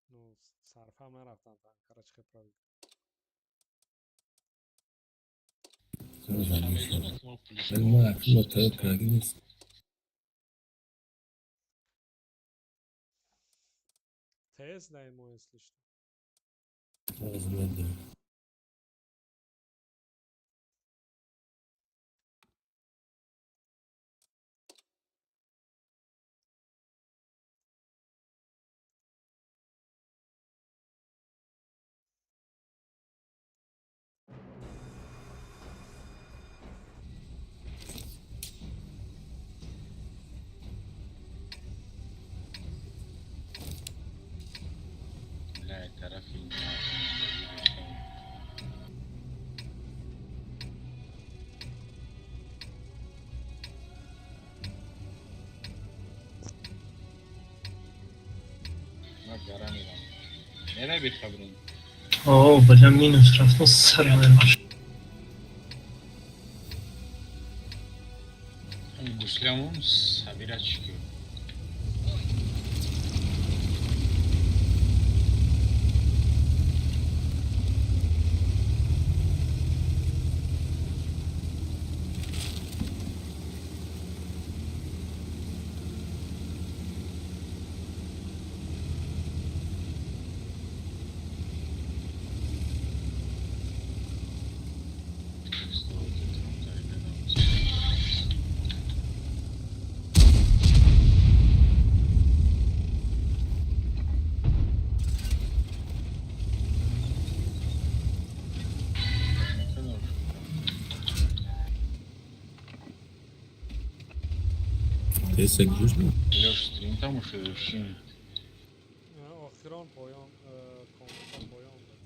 Ну, сарфам нарафтам танкара чиқи правид. Elma aklıma tayo kaginiz. ТС дай ему, если что. Razmedim. لا طرفي ما قراني لا بيخبرون اوه بلا مینوس رفت سر من Gusliamon sabira çıkıyor. Esse aqui justo. Леш, стрим там уж вообще. آخران پایان کاملا پایان داد.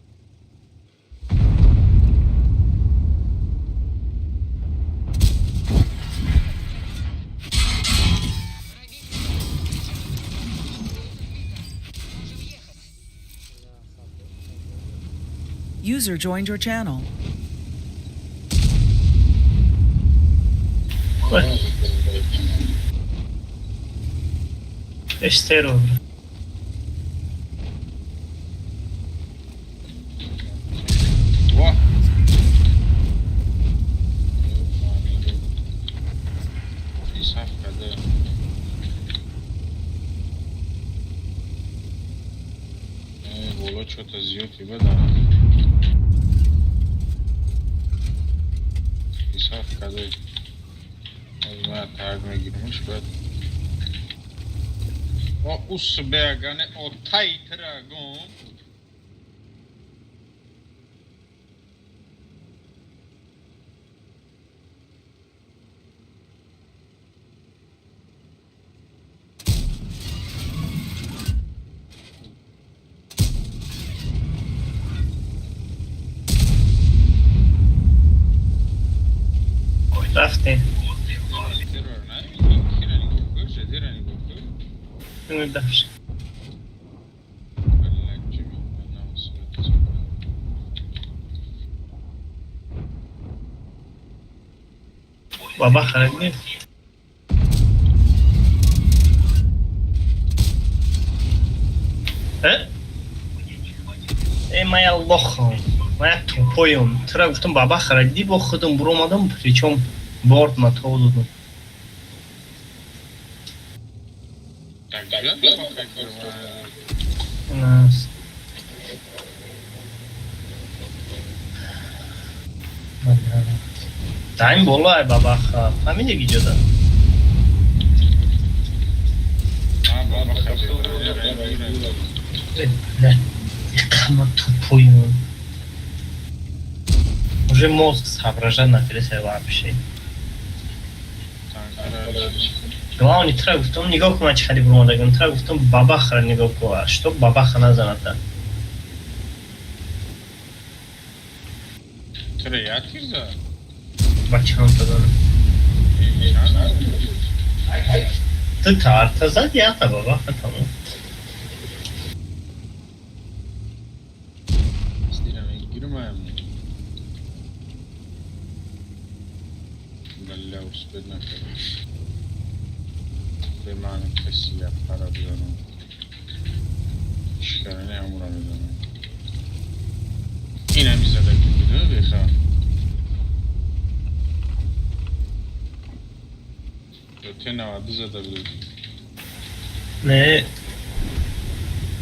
User joined your channel. اشترو Во! Исавка, да. Было что-то зьет и вода. Исавка, да. ما تاگ میگیرمش باید اوس بیاگانه او تای تراگون رفتیم ترور نه کیرانی گفت جدیرانی گفت اینو داشت بابا خرد نیست من یه لخم من یه توپایم ترا گفتم بابا خردی با خودم برو آمدم پریچم بارد ما تا دادم Nas. Time bola baba kha. Hamine videoda. Ne? Kama тупую. Уже мозг соображает на телефоне вообще. Главное, не трогай, в том нигого к матчу ходи брома, не трогай, в том бабахара нигого, что бабаха назаната. Триятиза? Бачан-то да. Ты тарта задята бабаха там. Стирами гирмаем. Далля успеть наконец. به من کسی فرا بیانم شکرانه امورا میدانم این همی زده بوده بخواه دوته 90 زده بود نه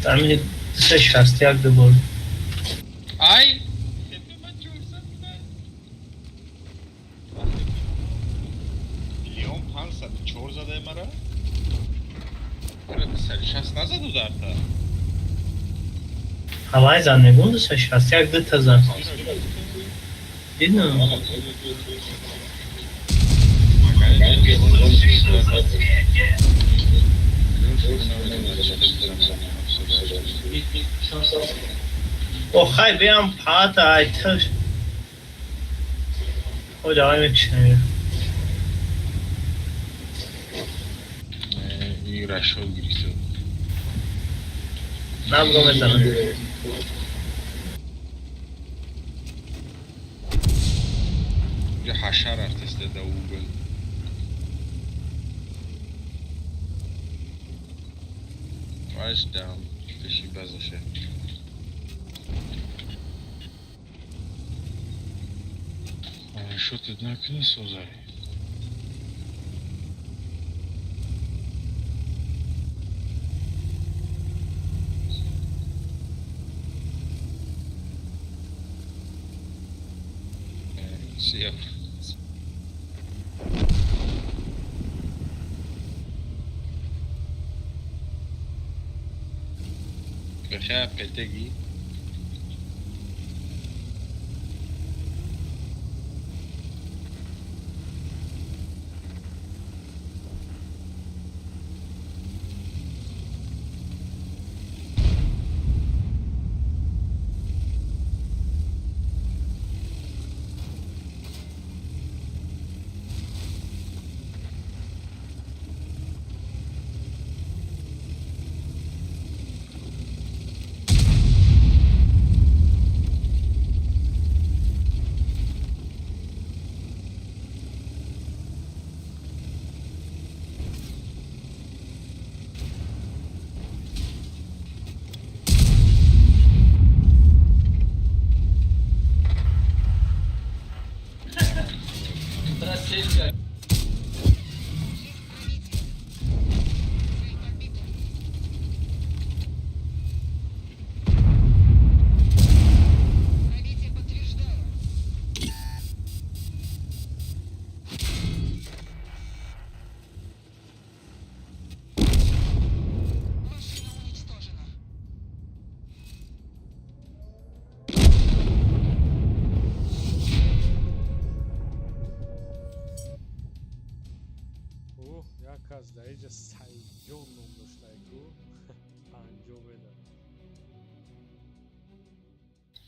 تامین سه شخصی یک دو بود ای میلیون 504 زده مرا سرشست نزد و زرده همه زنگون دو سه شخصی یک دو تزن دیدنم او خیلی بیام پاتا ایتر او جوایی میکشنم این رشاد گریسته نبگو بزنم یه حشر ارتسته ده او بل وایش دام بشی بزشه شوتت نکنی سوزایی Сев. بخیر پتگی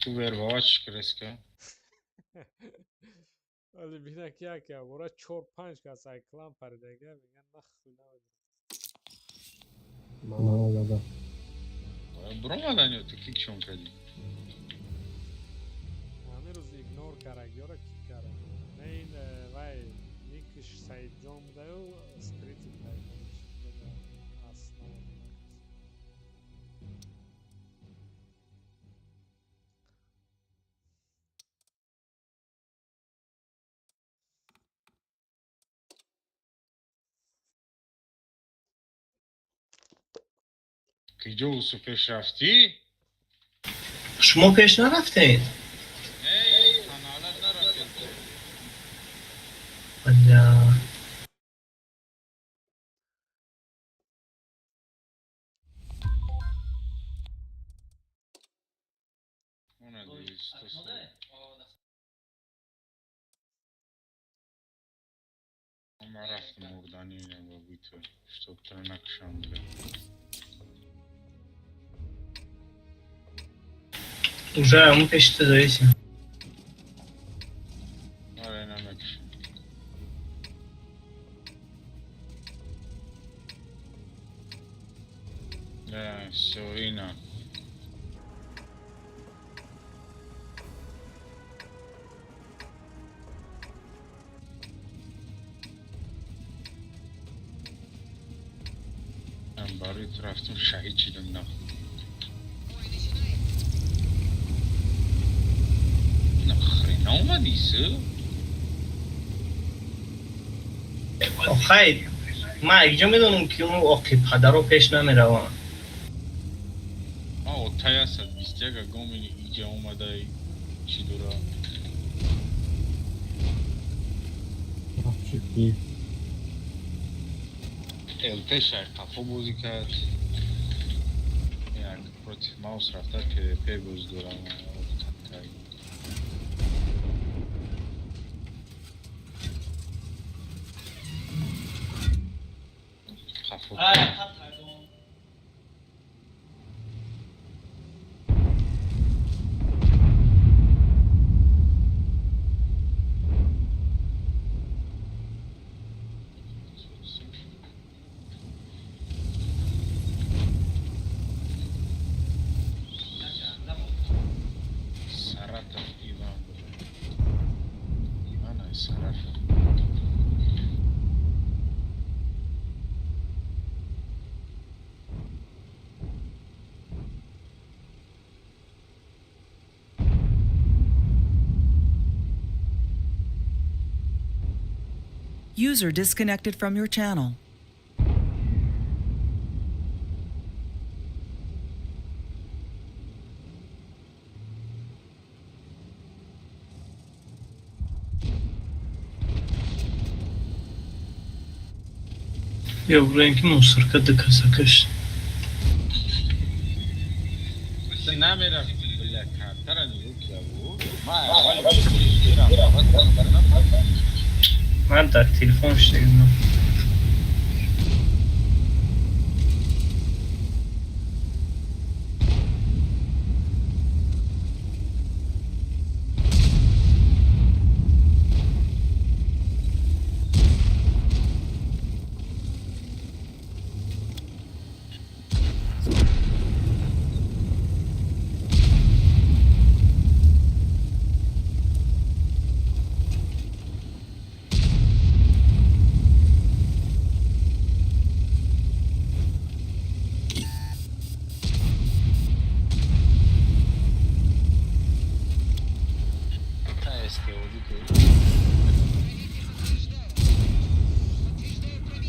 Tu verbaç kreska. ولی بینه که برای 4-5 کس کلام پردگه میگن نخوی نبودم Bromadan yok tek şon kadi. همه روز ایگنور کرد یا را کی کرد نه این وای نیکش سعید جان بوده و اسپریتی بوده اصلا Kıcı usu peş rafti. شما پیش نرفتین؟ Hey, kanalar nerede? یا Ona değil istiyorsan. Ama raftim oradan yine bu bitti. Чтоб трен akşam bile. уже همون پیش داداییم. Öğrenemek için. Ya, Sorina. Ben bari taraftan şahit çiğdim ne? نخرین اومدیسه؟ خیر من اینجا میدونم که اون آقی پدر رو پیش نمیروم. او تایی هستد 21 گامین اینجا اومده چی دورا؟ الته شاید قفا بازی کرد یعنی پروتی ماوس رفته که پی باز دورم User disconnected from your channel. یا برای اینکه موسرکه دکسکش مثل نمیرفت بله کارتر نیو که بود من در تلفن شدیم.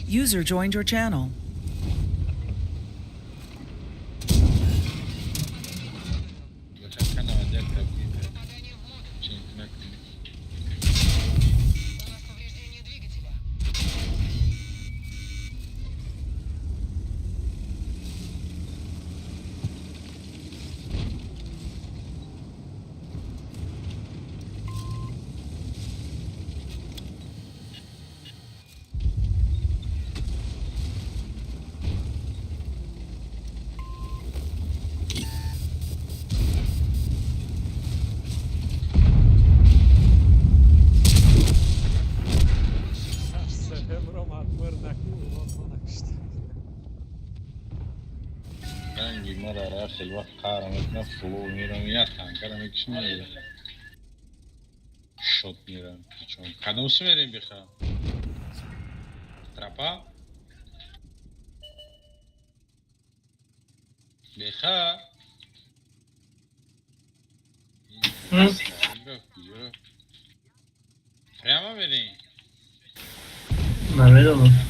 User joined your channel. وقت قهرم میکنه فلو میرم یا تنکرم میکشم میرم شد میرم چون کدوم سو میریم بخواه ترپا بخواه پریاما بریم نمیدونم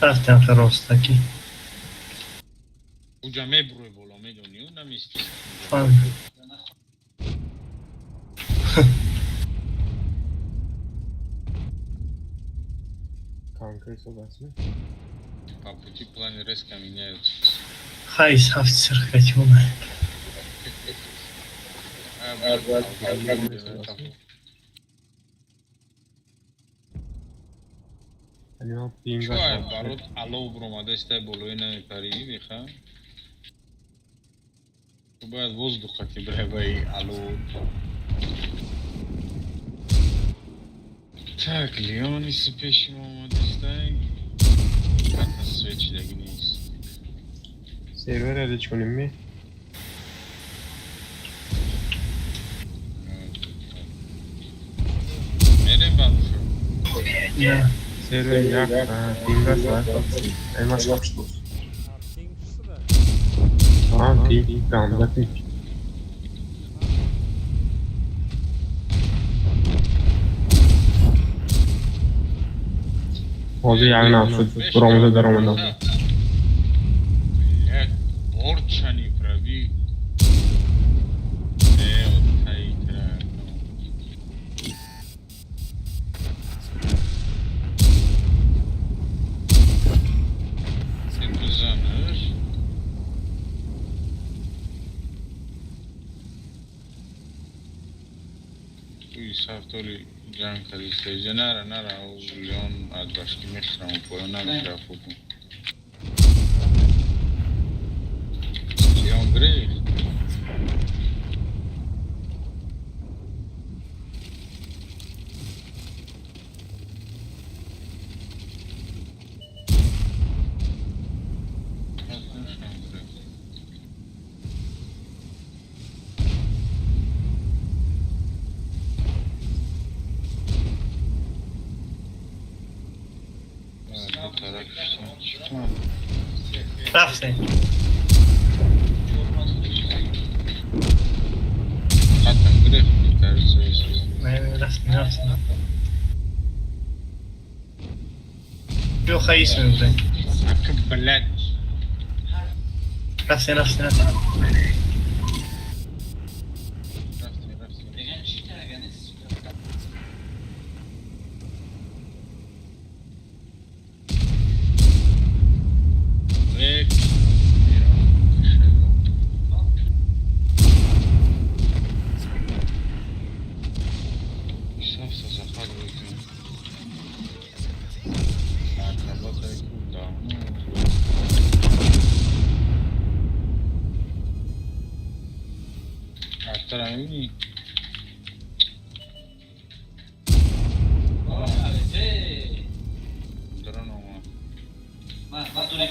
رفتم خراستکی اونجا میبروی بالا میدونی اون نمیستی فهم Papuchi плане резко меняются. Хайс хафт сырхать умай. Чувай, барот алов бромаде стай болой намепари, биха? Tu باید воздуха ти бребай алов. Так, Леонис пешим омаде стай. Hatta switch'deki neyiz? Server edit کنیم می؟ Nereye bakmışım? نه Server yak, pinga saat elmas başlıyor. Tamam, tamam, ping. Hozir yarim hafta buramizda daromadam. Borchani pravi. Saftoli can kalistece nara o Leon ad başki mekram falan nara fuku. Leon Grey. رفتیم Zaten grafik tersi. نه رفتیم جو خیس میبریم Sakın بلد. رفتیم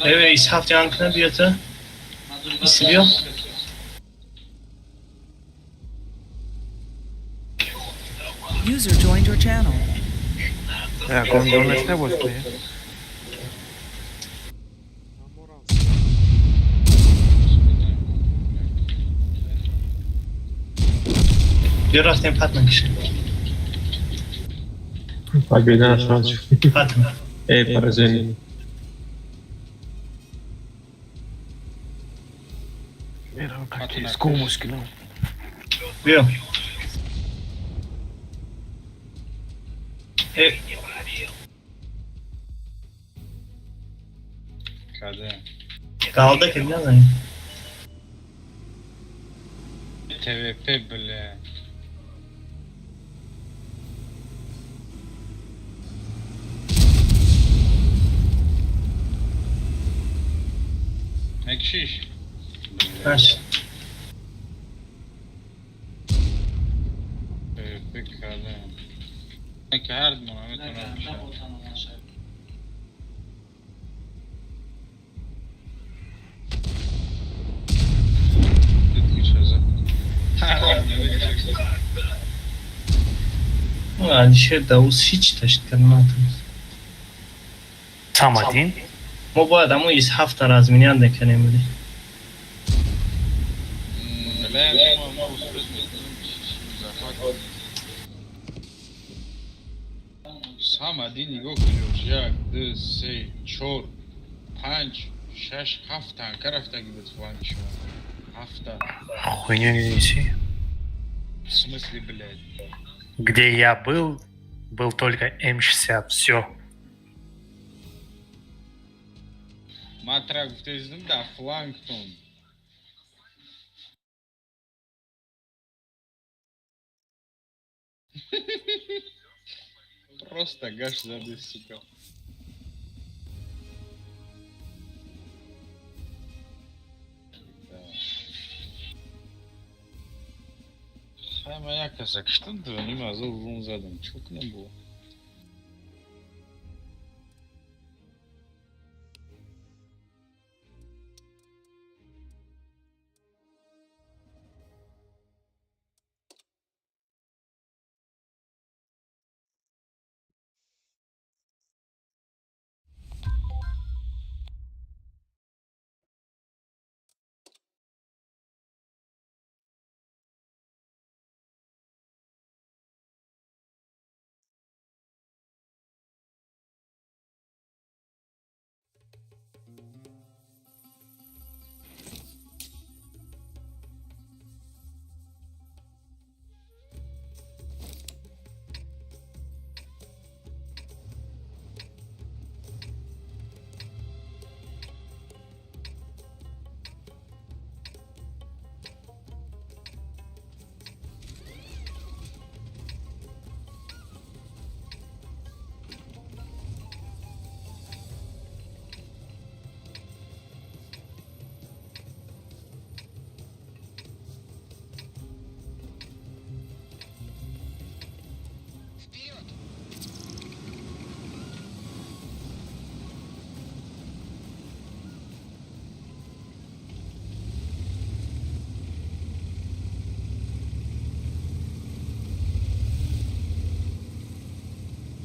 Evet, hafta yankına bir yatı. İstiliyor. User joined your channel. Ya, kontrol ne boşta ya? Bir rastlayın Fatma kişi. Bak birden aşağı çık. Fatma. Parazeni. Buyurun. Kade. Kaldı ki ne lan? TVP bile. Ekşiş. Kaç? TVP kade. Peki her zaman Ahmet ona bir şey. Алишер Даус هیچ داشت کلماتمız. Сам один. ما باید اما از 7 را از مینیان دکنیم بودی. لا ما وصلت مزافات سام один его клюш як 2 3 4 5 6 7 карафта гибет фланг еще 7 Хуйню не неси. в смысле блядь Где я был только М60. Все. матрак в тездин да флангтон просто гаш зады, сука. Ama yakasa kıştın da benim az uzun zaten çok ne bu?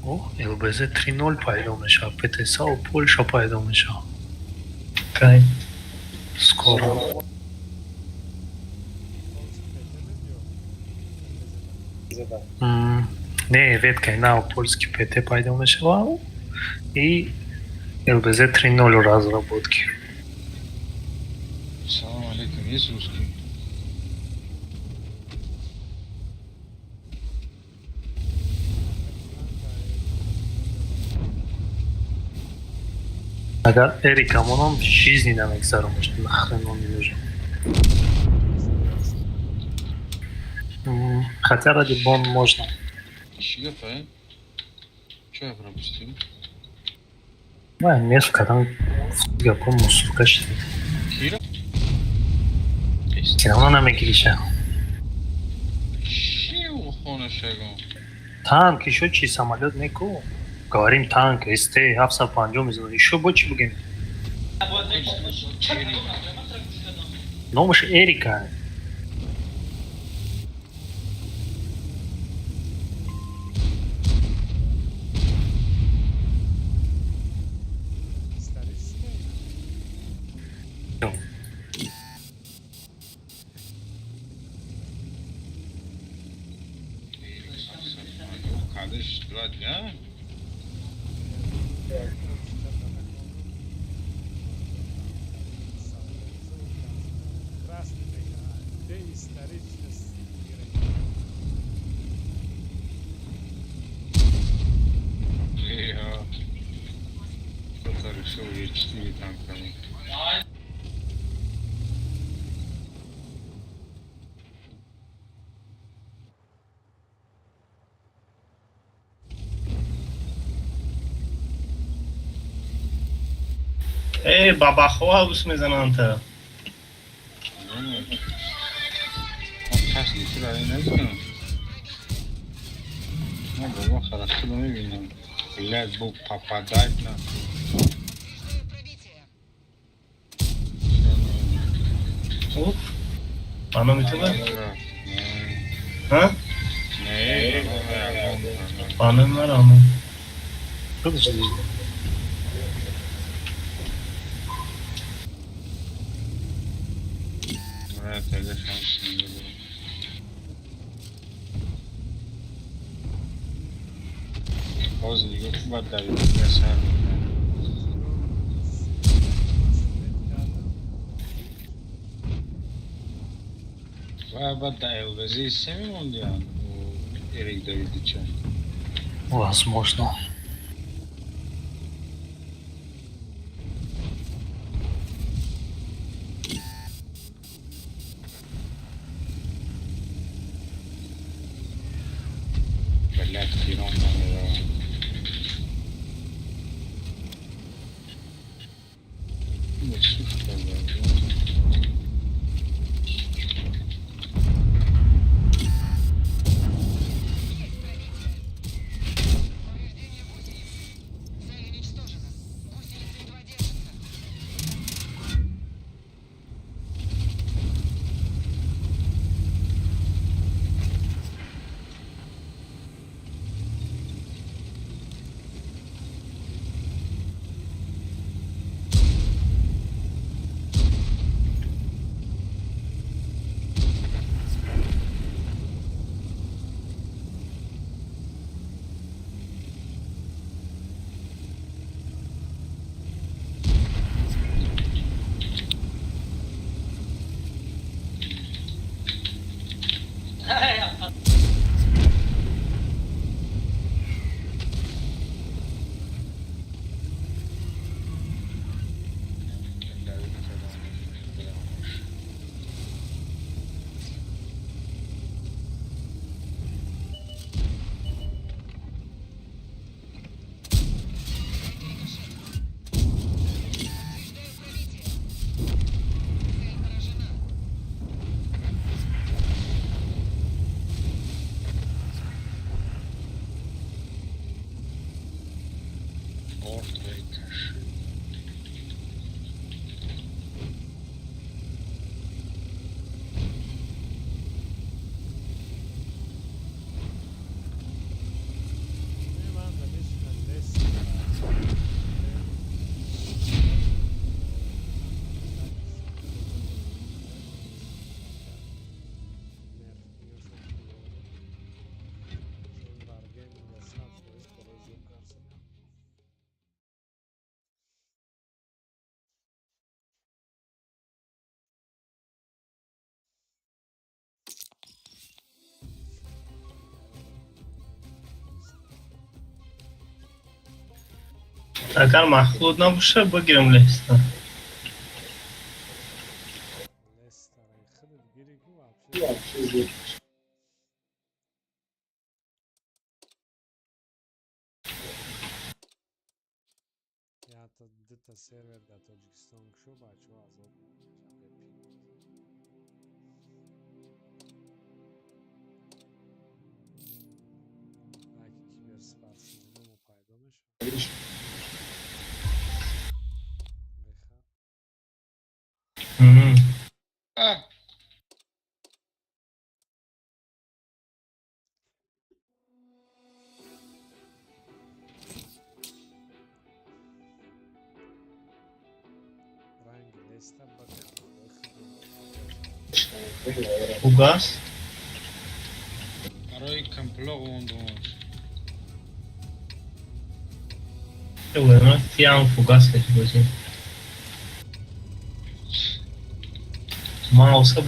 О, ЛБЗ 3-0 пойдем еще. ПТСАУ Польша пойдем еще. Кайф. Скоро. Не, веткой на польский ПТ пойдем еще. И ЛБЗ 3.0 разработки. Салам алейкум, есть русский? Ага, Эрика, он в жизни нам экзаром, что нахрен он не нужен. Хотя ради бон можно. Щигапа, а? Чё я пропустил? Да, несколько там я помню, сука, что Кира? все равно нам игриша. Чего хоношего? Танк, еще чей самолет неко. Говорим танк, СТ, Хавса Панджом, еще больше будем. Но мы же Эрика. Kardeş, bırak ya. Ya. Кто-то решил E4 танками. بابا خواه میزنن تا Kaç litre ayı ne zaman? Ne baba хорошо не видно. Блядь, был попадать на. Оп. Bana mı tüme? Ha? Ne? Панамара. Подожди. Это я шанс не забыл. Возле его отдали, я сам. Бабата Элвези Семеновна, Эрик Давидовича. Возможно. Блядь, Кирон номер. Ну, слушай, Agar Mahmud naboshe بگیرم لستر. Я то где-то сервер до Таджикистан шо бачу азоб. Аки киберспортсмену пайдо мешавад. Fugas. برای کمپلاق موندم. Bueno, tiam fugas que tipo Mouse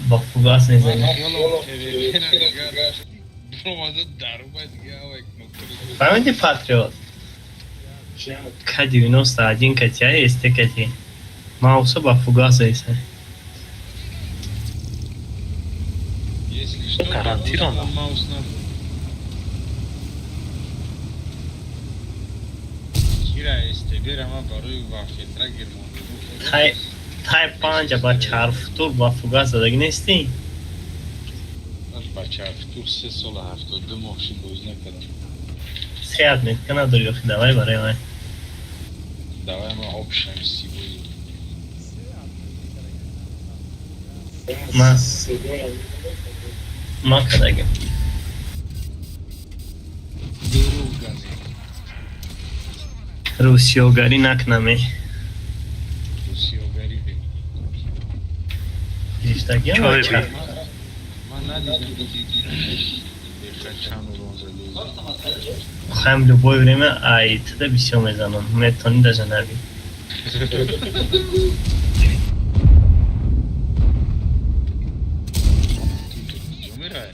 ba fugas نزنی. فهمیدی پاتریوت؟ К-91 котя есть коти. Мауса ба фугаса есть. Если что, гарантированно. Маус на. Кира есть, теперь мы баруй во фитра герман. Type 5 با چرفتور با فوگاس دگنستی؟ با چرفتور 3 سال 72 ماشین بازی نکردم. سیاد میکنه داری بخی دوای برای من. دوای ما آب شمسی بودی. ما کدگم. دور русиёгарӣ накунаме. русиёгарӣ фириштагиам Чой ача. ман надидам бехачану розали Хам любое время ай туда бисёр мезанам. Метони даже наби. умирай.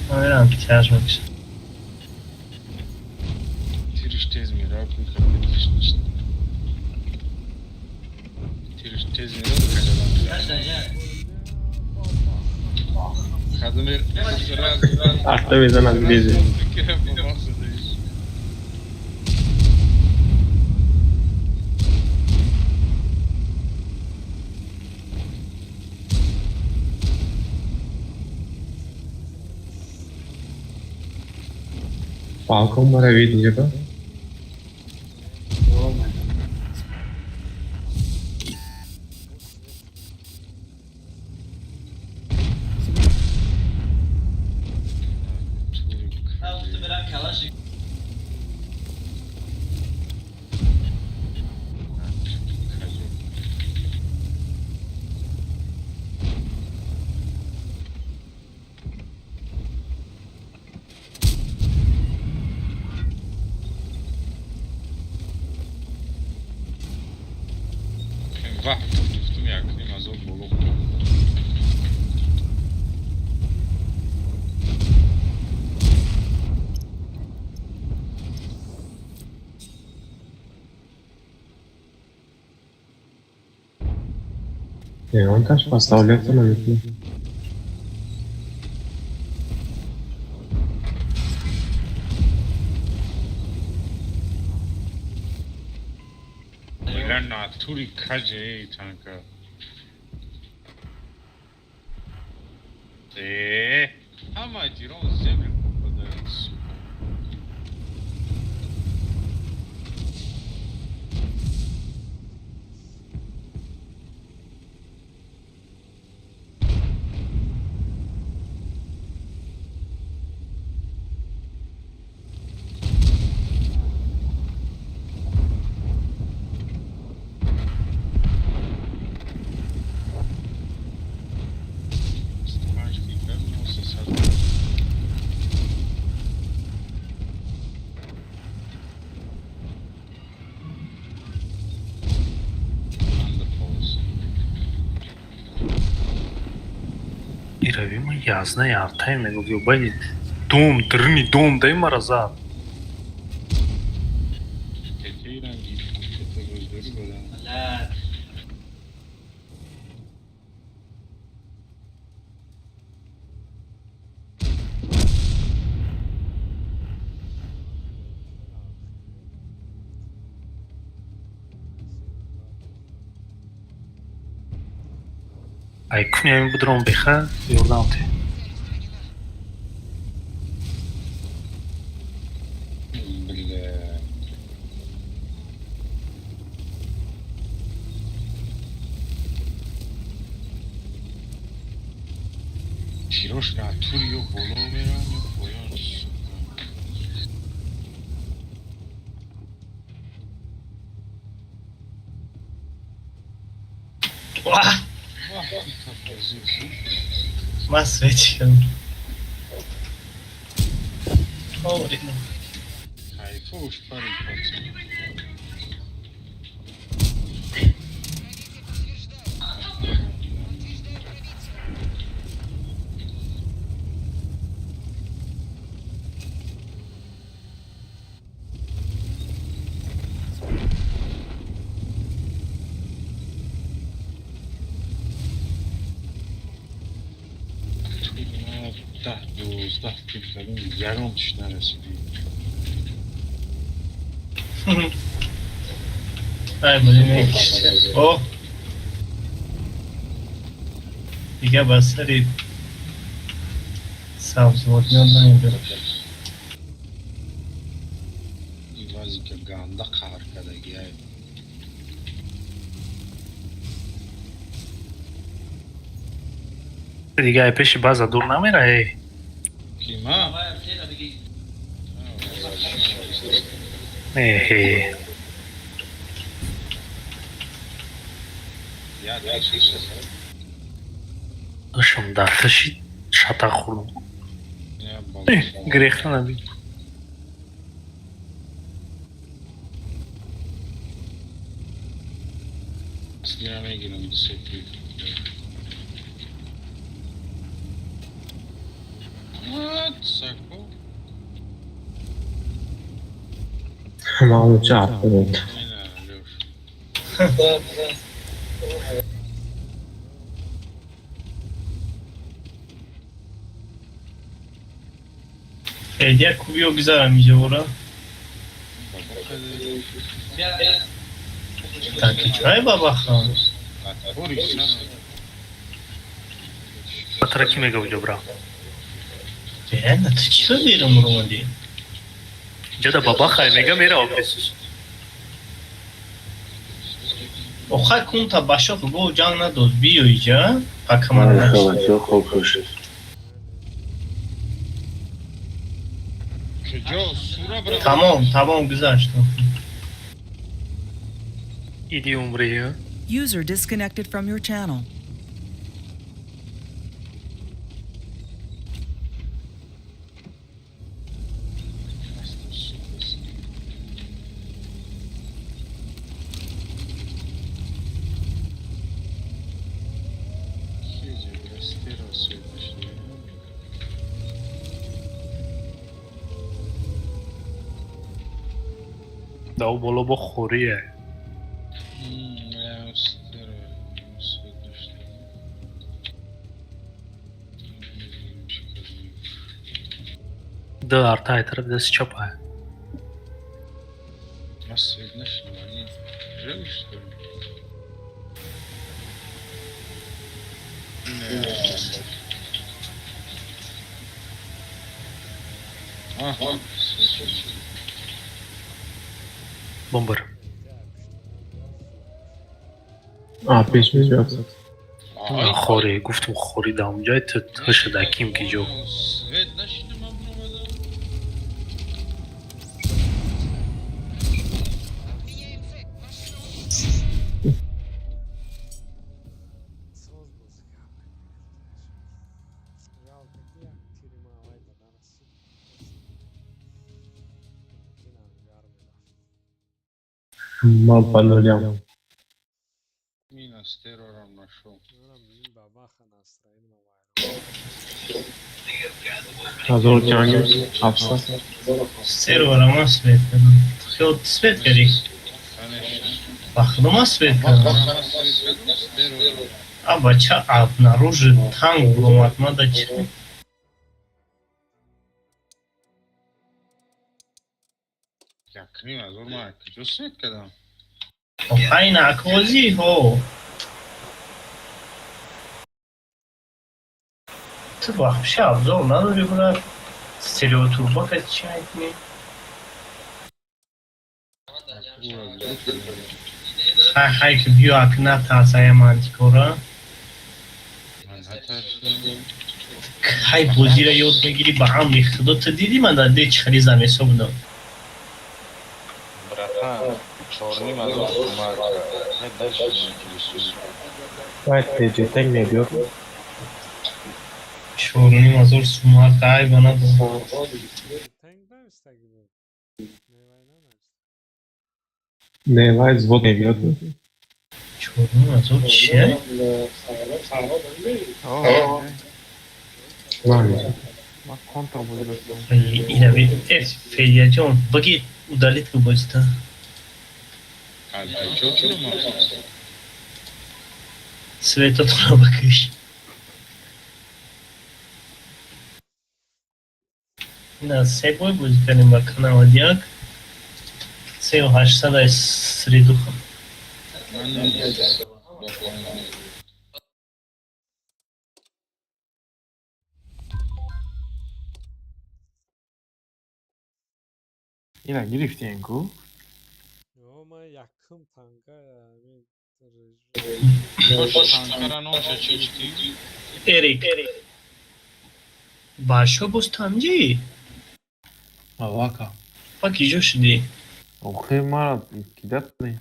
Наверам тяж мекушам. Тириш тез мирав, кука бетиш ништа. Тириш тез мирав, каҷалам мирав. Хадмир раз Авто мезанам лезе. фикрам ба мақсадиш. Палком мара видите, да? вақт гуфтум якним азоб боло Он там поставляется на метро. ила натури каҷе танка ҳамаи тирон земли попадает. Иравим язна яртай мегуги бай дум дрни дум дай мараза. Ай кунями будрон беха ёрдам те. тирош натури ё боло мерам ё поён Mas svetchkan. кайфош пари пацан ده 12 فیلم کردیم یکم توش نرسیدیم Ay böyle işte. O. Diga basari. Sabzavot yoldan gidiyor. این وضعی که گنده قهر کردگی های Дига ай пеши база дур намера эй. کیما؟ Ehe. Я дальше. Ышым дартыши шатахуру. Я Греха наби. Сгира мегинам десятки. Вот, сако. Мало чат, вот. Не надо, Лёш. Hediye kuruyor güzel amca ora. Так, и чай бабаха. Отворишься. Патраки мега убра. Ben de çıksa derim Roma diye. Jada babaxa mega mera ofis. Oxay kunta başa bu canına doz biyoyca. Pakamanlar. Джо, сура, брат. Tamam güzel işte. Иди умри. User disconnected from your channel. Да боло бо хорие. Да, артай тарaf да с чапа. Видишь, они живы, что ли? Ага, Бомбар. پیش میشه خوری گفتم خوری دا اونجای تو هشه دا کیم کی جو. Свет начнем обновлять. Мал по нулям. Мина с террором нашел. Азор тянешь, апса. Серверама свет. Хел свет гори. Конечно. Бахнума свет. Бахана свет с террором. А бача обнаружит танк громадно дать. Я крина, зурма, что свет когда? Айна аквази хо. Ты вообще обзор надо ли брать? Стереотурбо качать мне. Хай که بیو اکنه تاسای مانتیکورا های بازی را یاد میگیری با هم ریخته تو دیدی من در دیچ خریزم حساب دارم Братан, черный мазок бумага. Я дальше не интересуюсь. Давай ты так не бьет. چورنی مزور سومار کای بنا دو Не, лайк звук не бьет. چورنی مزور چیه؟ Ладно. اینه بید فیلیه جان بگید удалит که بازیتا А ты чё можешь? Света тура bakış نه سه بای بازی کنیم با کانال دیاک 3800 سریدو خم Yine giriftiyen ku. Ama yakın tanka yani. Ankara noşa çeşti. Erik باشو بستانجی Avaka. bak iyice şimdi اوخی ما کدت نه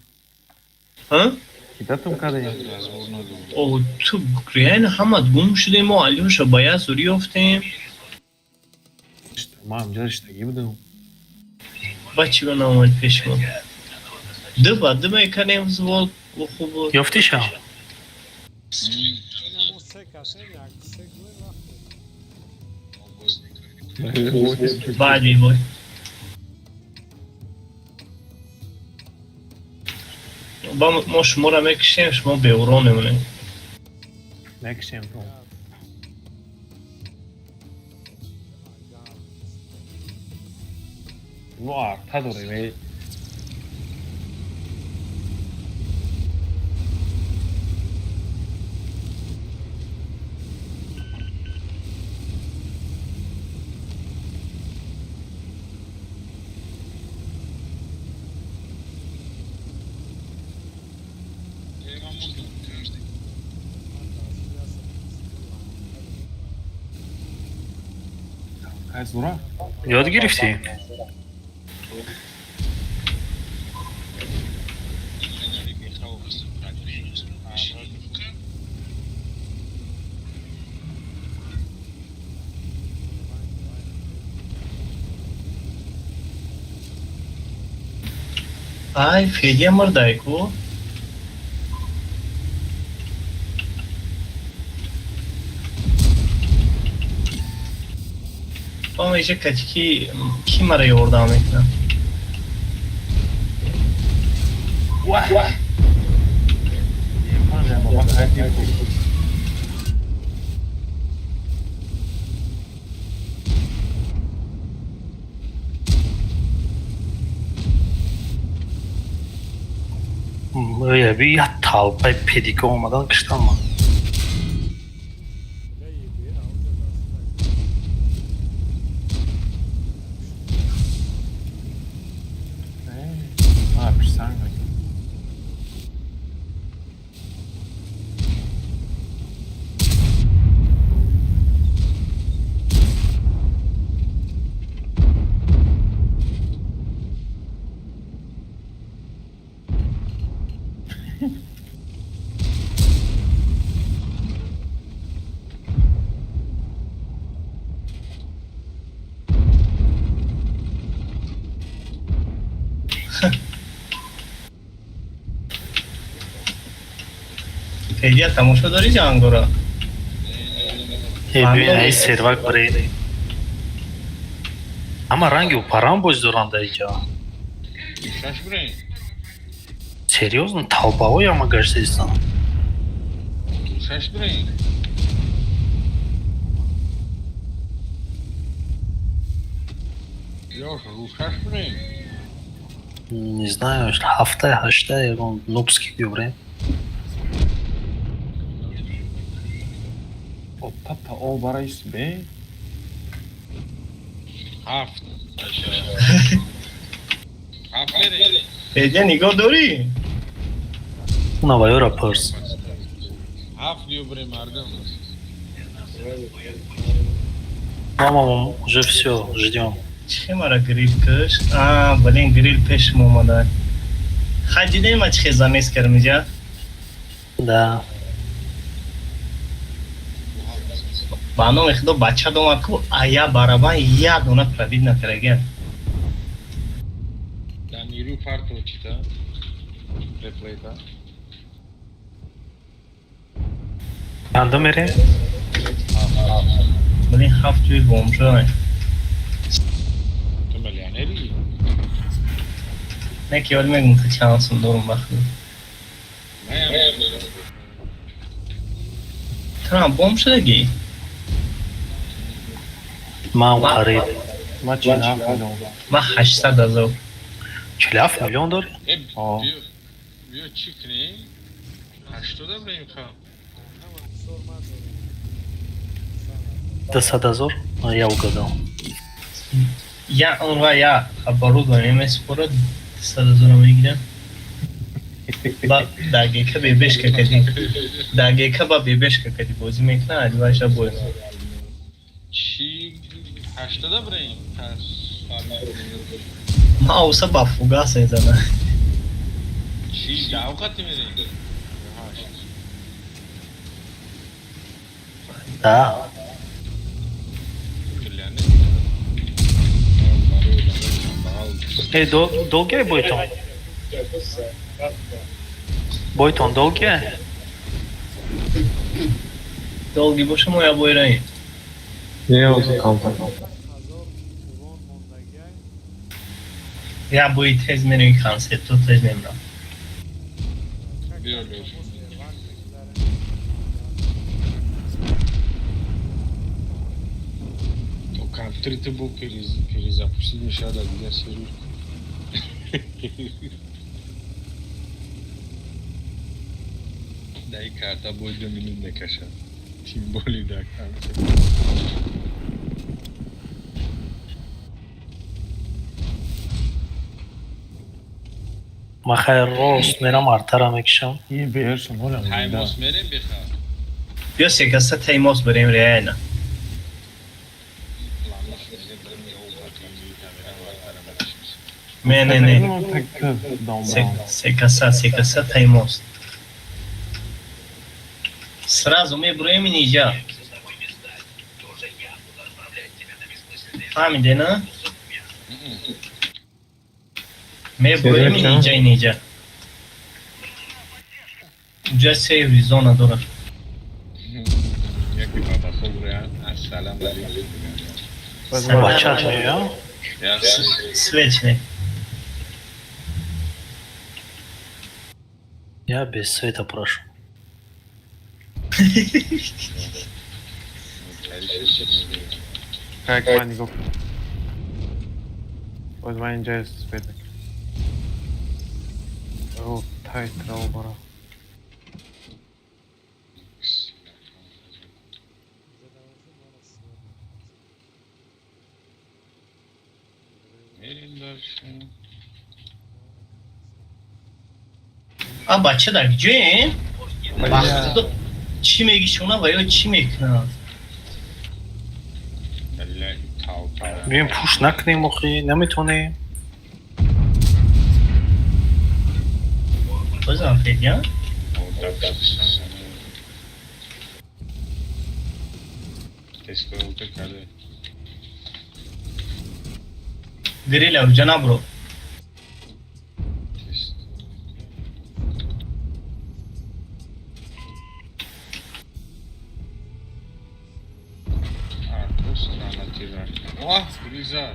ها؟ کدتم کده разговор надо. او تو ریان حمد گم شدیم ما علیوش باید زوری افتیم ما هم جرشتگی بودم بچی رو نامد پیش ما دبا کنیم زوال و خوب بود یافتیشم Imamo seka, senjak, sek, بعد می باید با ما شما را میکشیم شما به اورو نمونه نکشیم تو bu arta duruyor ve از برا یاد گرفتی؟ ай федя мордайку با میشه کچکی کی مرا یوردام میکنم baba hadi Öyle bir talpa pedike olmadan kışlanma. ne yapırsan فدیا تماشا داری جهانگورا ببین ای سروک برای اما رنگی و پرام باز دارن در اینجا Şaş burayı. Серьезно? Толповой ama gerçekten. Şaş burayı. Yok, şaş burayı. Не знаю, hafta он нубский говорит. o tata o barayız be Haft. Haft nereye? فدیا نگاه داری Новая рапорс. Haft diyor buraya mardum. Мама, уже все, ждем. چه مرا گریل کش بلین گریل پیش مومدن خجیده ما چه خیزامیز کرم اینجا Да. بانو اخدو بچه دوما کو آیا بارابان یا دونا پرابید نکرگن Da miru farklı uçta. Replay'da. Yandı mı? بلین هفت توی بومشو Temel yani eli. نه که ولی میگم تا چانسون دورم بخیر Ne yapıyorsun? ترام بوم شدگی Mam خرید. maçı ne yapalım ما 800,000 Çilaf milyon dolar. Hep Aa. diyor çıkni. Kaçta da buraya kal. До зор. Я угадал. یا اونها یا оборудование спорт 100,000 میگیرن با دقیقه به بیش که کدی دقیقه با به بیش که کدی بازی میکنه علی باشه بوی Çi kaçta da buraya? Мауса ба фугас мезана. چی دعوقتی میری؟ Да. Долгий Бойтон? Бойтон долгий? Долгий боша мо я бойраем. Я бой тез мерем концерт, то тез немрам. بیا لوش تو компьютерите был перезапустить, сейчас да, я сервер. Дай карта будет 2 минут накаша. Тем более да, من خیر راست میرم ارتر میکشم. یه بیرشم هولم تایموس میریم بخواه. بیا سکسته تیماس بریم ریاینا. Не. Секаса таймост. Сразу мы броем нельзя. Фамиде, на? Мы броем нельзя. Уже сейв зона дора. Який баба хобре, ассалам алейкум. بچه یا؟ Свечный. Я без света прошу. Как маленький. Вот вайн джаз спеток. О, тайт раубара. Мерим дальше. А бача да где? Бахто چی میگی شما و یا چی میکنن؟ بیم پوش نکنیم مخی نمیتونیم. بازم فیدیم؟ گریل او جناب رو О, гриза.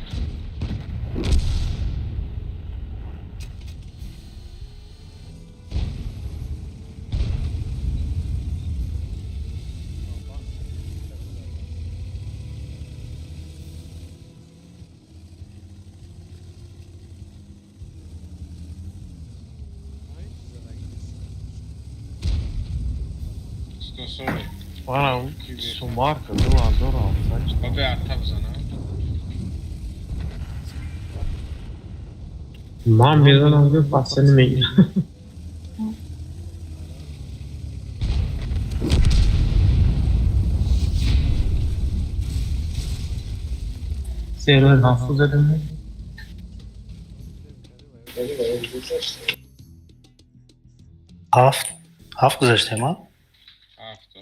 Ana sumarka bila zora saç. Baba arta bzana. Mam birden önce pasını mı? Server nasıl dedim? هفت گذاشتیم ها؟ هفت.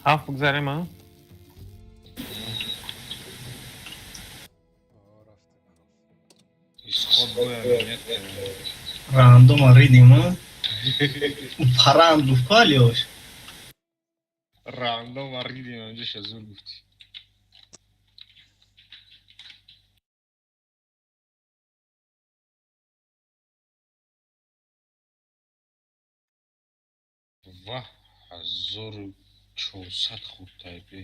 هفت بگذاریم ها؟ Random ریدیم ها؟ پرند پالیوش راندوم ریدیم اونجا شزور گفتی. واه 1400 خود тайпе.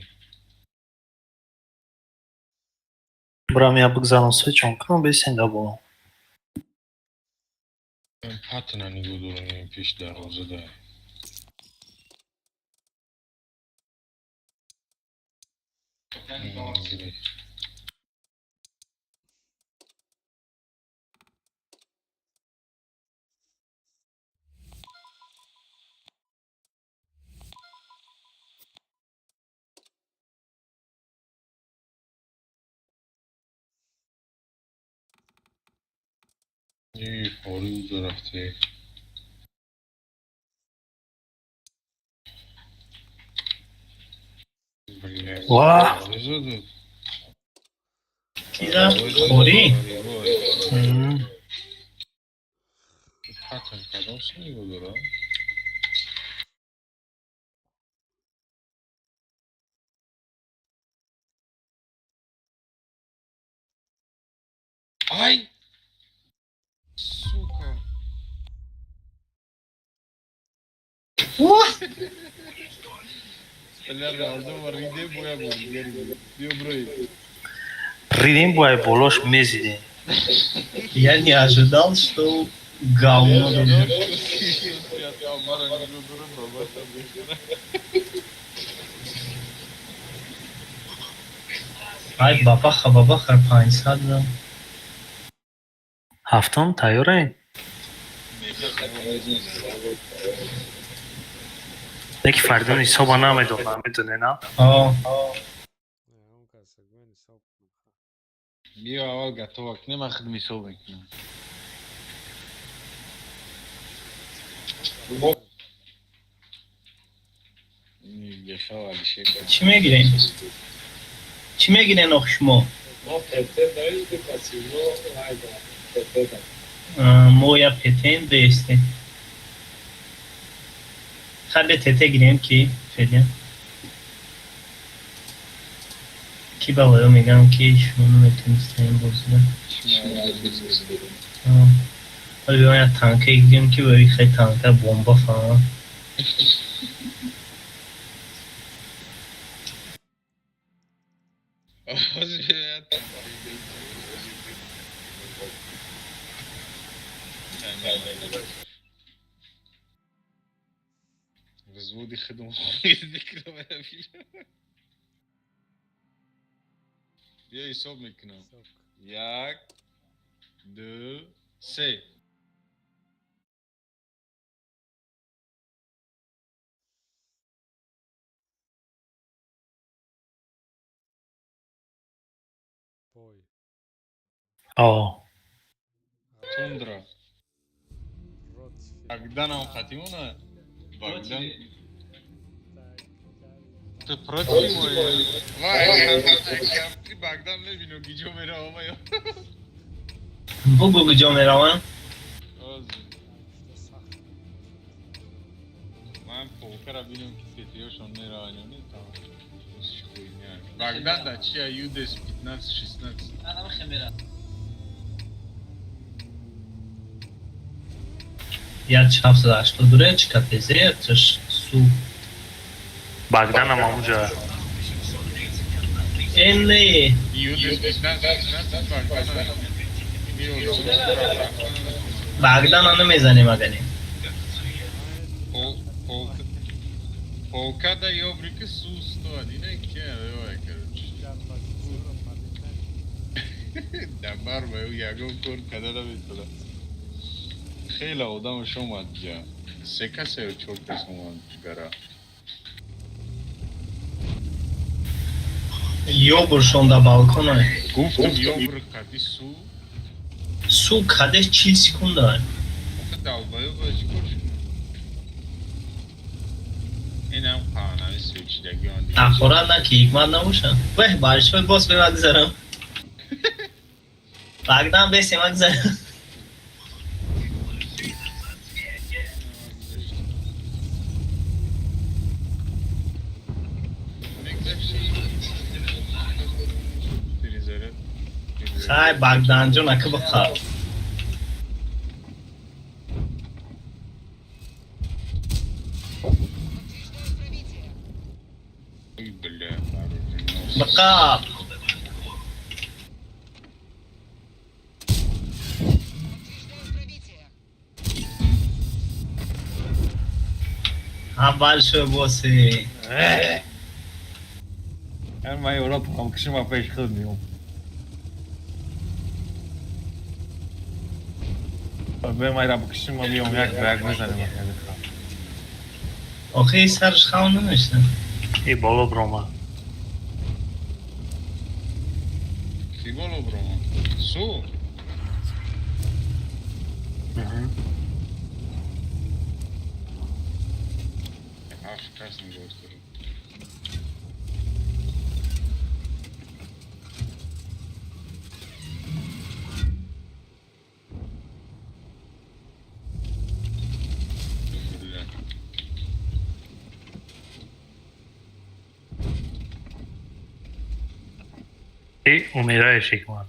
برام я بگذارم سویچون کنم بیسین دابو. پاتنا نیگو دورنیم پیش دروازه ده. فوری بود رفته. واه. کی رفت؟ خوری؟ Hakan kadar şey olur ha. Ay! Сука! Eller aldım var ride boya bu. Diyor burayı. Ридим бой болош мезиде. Я не ожидал, что говно дадут. Ай, бабаха 500 дам. Ҳафтум тайёрен? Яки фардон ҳисоба намедонам, медоне на? Bio aval готовak, nema хидми собек. Yaşa Ali şey. Kime gireyim? Kime giren okşumu? Moya peten değişti. Hadi tete gireyim ki فعلا کی بالا میگم که شونو میتونستیم بازدن حالا بیایم تانکه گیریم که باید خیلی تانکه بمبا falan Разводи خدمة ذكرى ما فيها بیا حساب میکنم 1 2 3 Тундра. Богдан Амхатимовна? Богдан? Ты против моей? Ты Богдан небину, где мы раваем? Богу где мы раваем? Man polkara bilim ki fetiyor şonları ravanyonu tamam. Богдан да чья ЮДС 15-16. Она хемера. Я чапса, что дуречка пезетешь, су. Богданам амуҷа. Энли. ЮДС 15-16 Богдан она мезани магани. Полка да ёбрика су 101 ке, давай, короче. Да барба, я говорю, когда да битла. خیلی آدمش اومد جا 3 کسی و 4 کس اومد گره یوبرشون دا بالکونه گفتم یوبر کدی سو سو کدش 40 سکون داره آخه دلبایو باید چکار شکنم این هم قانوی سوچیدگی آن دیگه اخورا نه که حکمت نباشن وح بارش باید باز به مگذارم بگدم بسی مگذارم خیلی بگدن جو نکه بخواب بقاب اول شو بوسی من Europa هم کشیم و پیش خود میوم به من را بکشیم و میوم یک برگ بزنیم آخه سرش خواهن نمیشتن ای بالا بروما کی بالا بروما سو Мгм. Африкасный город. И умираешь, Игман.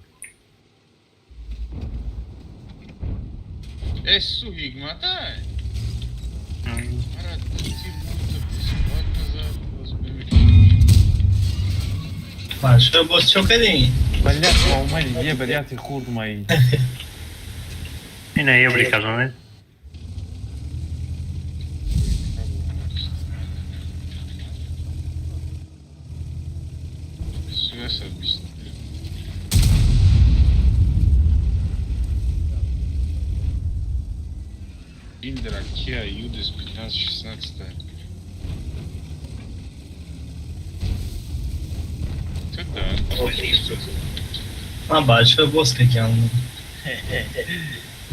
Эссу хигматай. М. Марат, ты вот назад возьми. Большой босс, что кадень? Блядь, умали, ебер, я ты худ мои. Yine Ebri kazanır. Связь объяснили. Индра, Киа, Юдис, 15-16. Когда? А, большой босс, как я умею.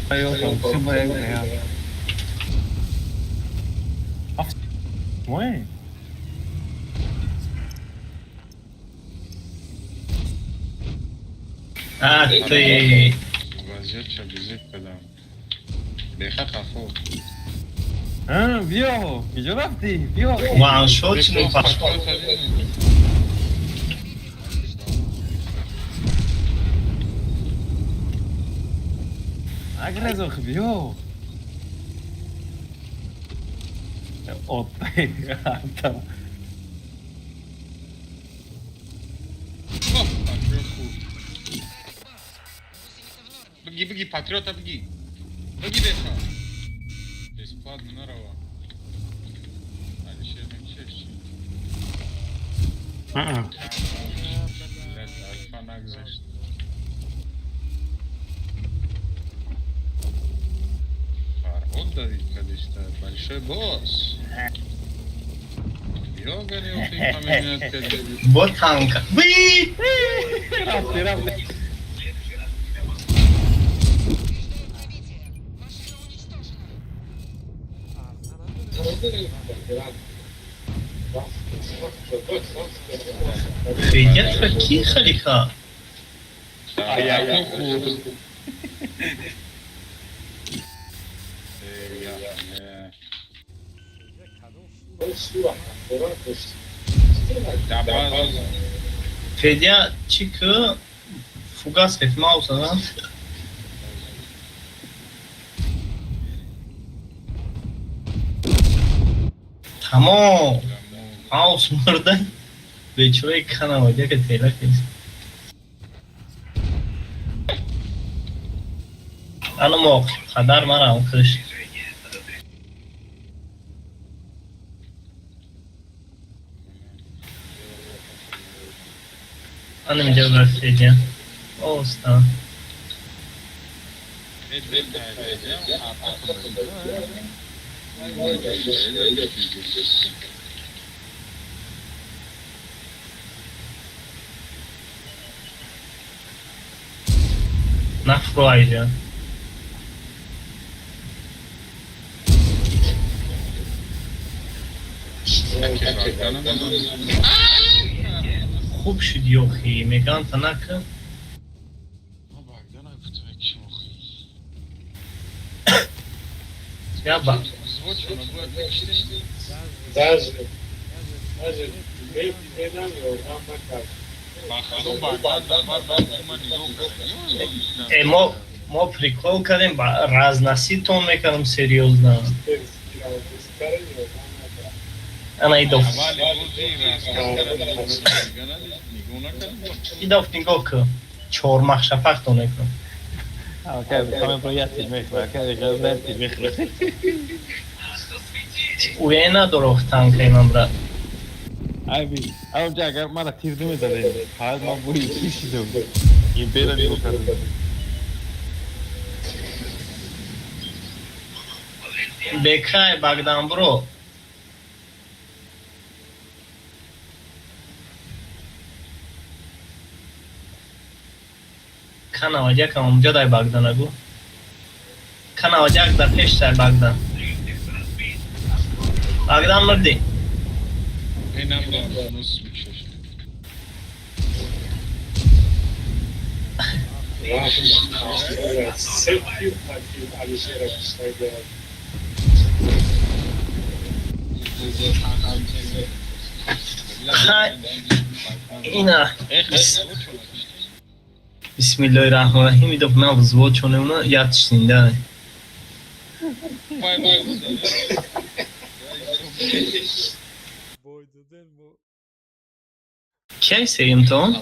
Все моя игра. Мой? А, ты... Вазет, обязет, когда. Деха хафо. А, вьё, видела ты, вьё. Ваншот, ну, пошел. Агрезох, вьё. От, там. Беги, патриота, беги. Беги, Деха. Бесплатно, нарова. Алишер, чаще. М-м. Блядь, альфа нагзашь. Отдали, конечно, большой босс. Ёгали, ты поменять, как Вот танка. Вы! Рафты. Федят какие халиха? А я худ. Fedya çıkı fugas etme olsa Tamam. Маус морда. Бе човек канава, дека телак е. Ана мок, хадар марам кыш. Ана ми делать Федя. Оста. На фрайже. خوب شد یوخی میگن تنکه یا با ما прикол кардем разноси тон мекардем серьезно она идов нигоҳ кун чормах шафақ тон мекунам уе надорох танкаи ман брат Abi, aunque agar mara tirdim ederim. Hayır ben bu iki işidim. İmpera bir kadın. бекай багдам бро канава якам онҷо дай багда нагӯ dakika 90 در پیش در بغداد مردی اینم با نص میکشه اینا بسم الله الرحمن الرحیم ایدو نوز بود چونه اونا یادشتینده کی سیم تون؟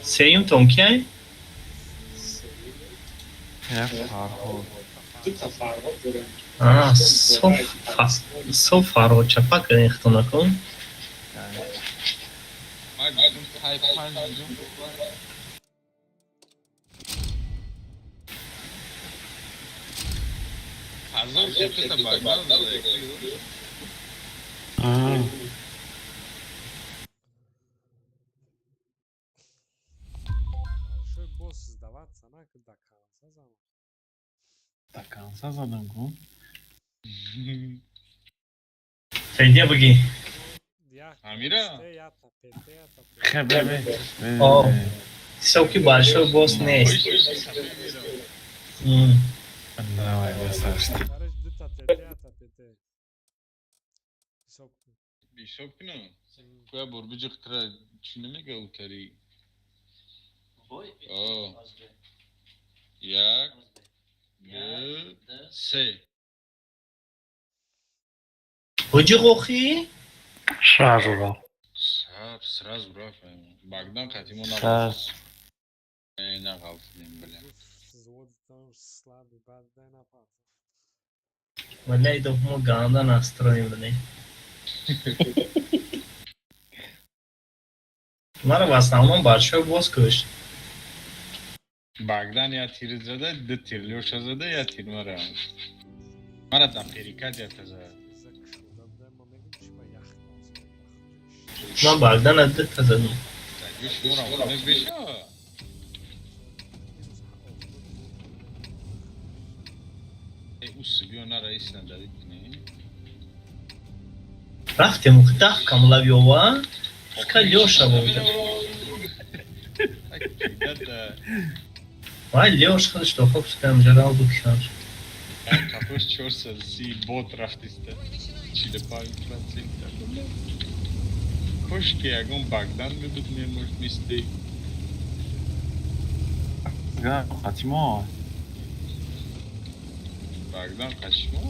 سیم تون کی؟ آه صف فرو چپا کنی اختونه کن هزار کپیت بگداد داده Большой босс сдаваться на до конца замок. До конца задумку. فیدیه بگی Амира? Хебебе. سوکی большой босс نیست Давай, красавчик. بیشاب کنم کویا بربیج اخترا چی نمیگه اوتری یک دو سه بجی خوخی؟ Сразу да. сразу рафаем багдан қатимо Сейчас. нағалтидем бля ولی ایدو ما گانده نسترویم بلی مرا واسنامون большой босс کشت багдан я тир зада ду тир лёша зада я тир мара мара да перикад я таза من بردن عدت تزدم Güç vura vura beş ha. Usi bir ona reis ne dedik ne? رفتیم و دفکم لبیوه که لیوشا بوده وای لیوش خودش تو خوب سکم جرال بکشار Kapış çorsa si bot raftiste. Çile pavitlatsın. Hoş ki agon Bagdan mı bitmeye может мисты. Да, Хатимо. Bagdan kaçma.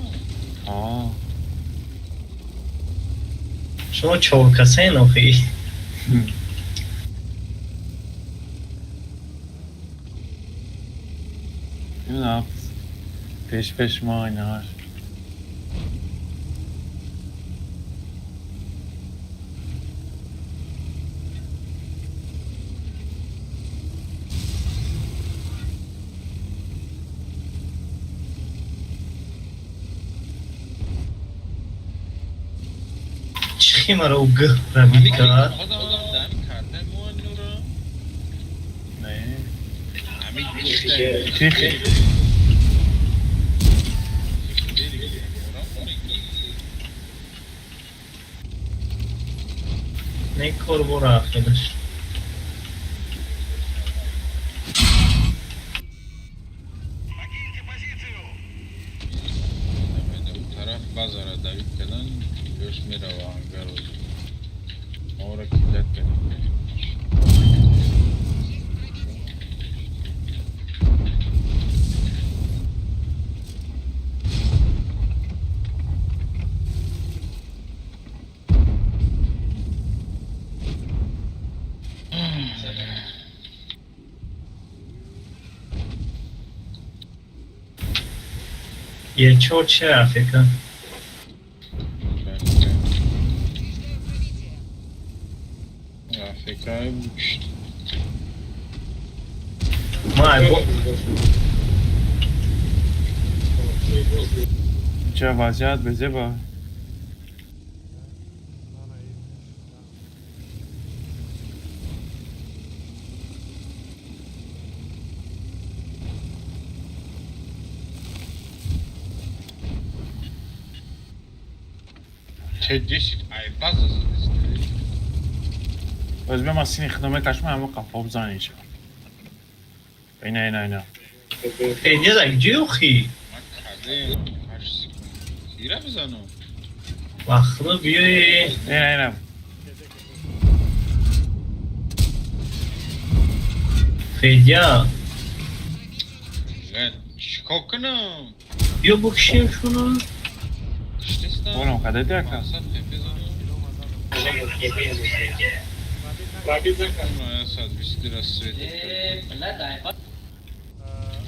شما چوکسه نوخی Ne Peş peş mi oynar? چی مرا او گه رمی کرد خدا دم کرده مو نورا. Ne? Ami işte. Çiğ. نه کار برو اخیرش Bu taraf pazara David kadar göçmere var garoz. Orada kilitlet benim. یه چور چه افکر Afrika'ya uçtu. ما چه وضعیت بزه با T10 ай база задست. Özbek masini xidmət kaçma ama kapı bzani içi. Ayna. فعلیه در اینجا خی من کده هر سیکون. خیره بزنم. وقتا بیایی Ayna. فعلیه Lan şikok کنم. بیا بکشیم شونو کشتستم. Oğlum kadet ya kan. Asad tepe زنم. Ama Asad bir biraz sürekli.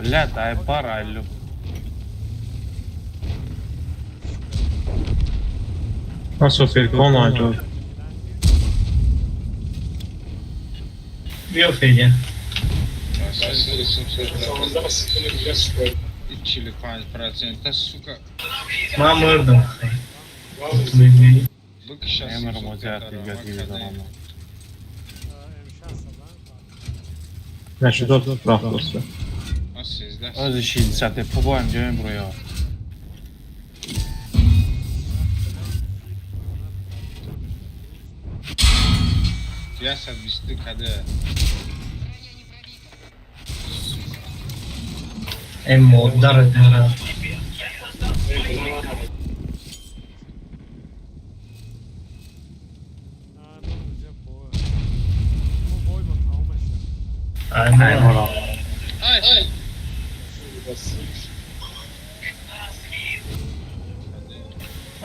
Bля, дай паралю. Nasıl Firkon acaba? بیا فعلیه Чили 5%, сука. من مردم خیلی ببینی Bıkış Emir Mozart ilgili zaman. Ne şu da rahat olsun. Öz işi zaten poboyam diyorum buraya. Piyasa bisti kadı. این مادر داره Aynen. Ay.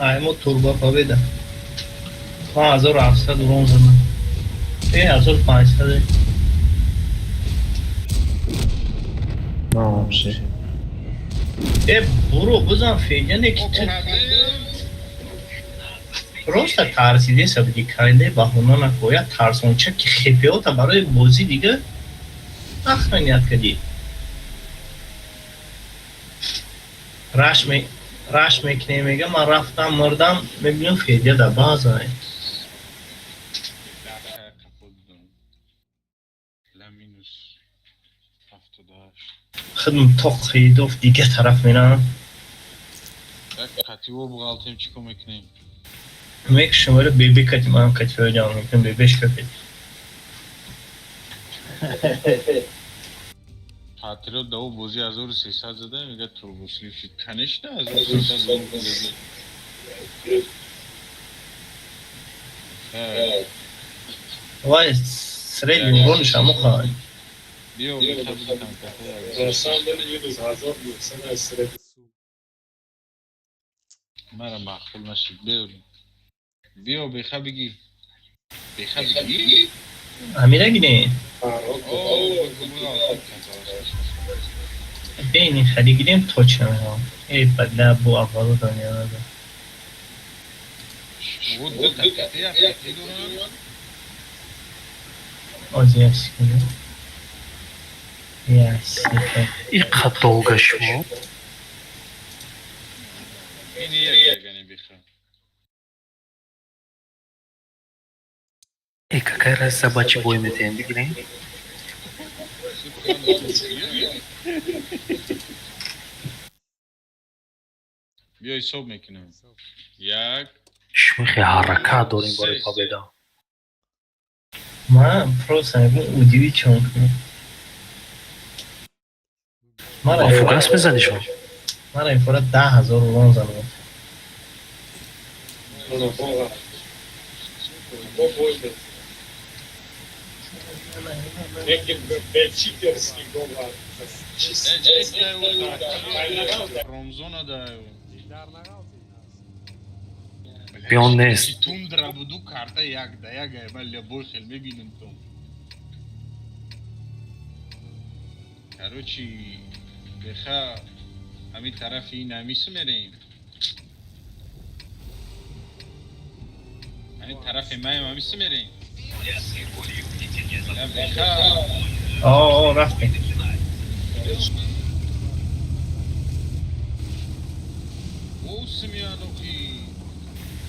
ایمو توربا پا بده 5700 برونز من 1500 Tamam şey. برو بزن فعلیه که تو просто ترسیده سبدی کرده بهونه نکویا ترسونچه که خیپیو تا برای بازی دیگه اخرانیت کدی رش میکنه میگه من رفتم مردم میبینم فعلیه در بازه خدم توق خیدوف دیگه طرف میرم Kativo buğaltayım çıkım ekneyim. میک شماره بیبی کتی من کتی فعلیه میکنم بیبیش کتی Tatile davu bozu 1300 زده میگه توربوسلی فی کنش نه 1300 زده. وای سریع برونش همو خواهی بیا اون تبدیل کنکته مرا مخفول نشید بیا بیخوا بگی امیره گیره بینی خیلی گیریم تو چه هم ای بدله بو اولو دنیا داده آزی هستی کنه И как долго шло? این یه گنی بیخوا И какая раз собачий бой на тебе игре? بیای صبح میکنم یک Шмихи харака дорим барои победа. من просто удиви чон کنم Ба фугас мезани шумо? من این فورا 10,000 رون زنم Ромзона даю. Пионест. Тундра буду карта як да яг вلی больше میبینم تو. Короче, беха همین طرف این همیشه میریم. همین طرف ما همیشه میریم. آه رفتیم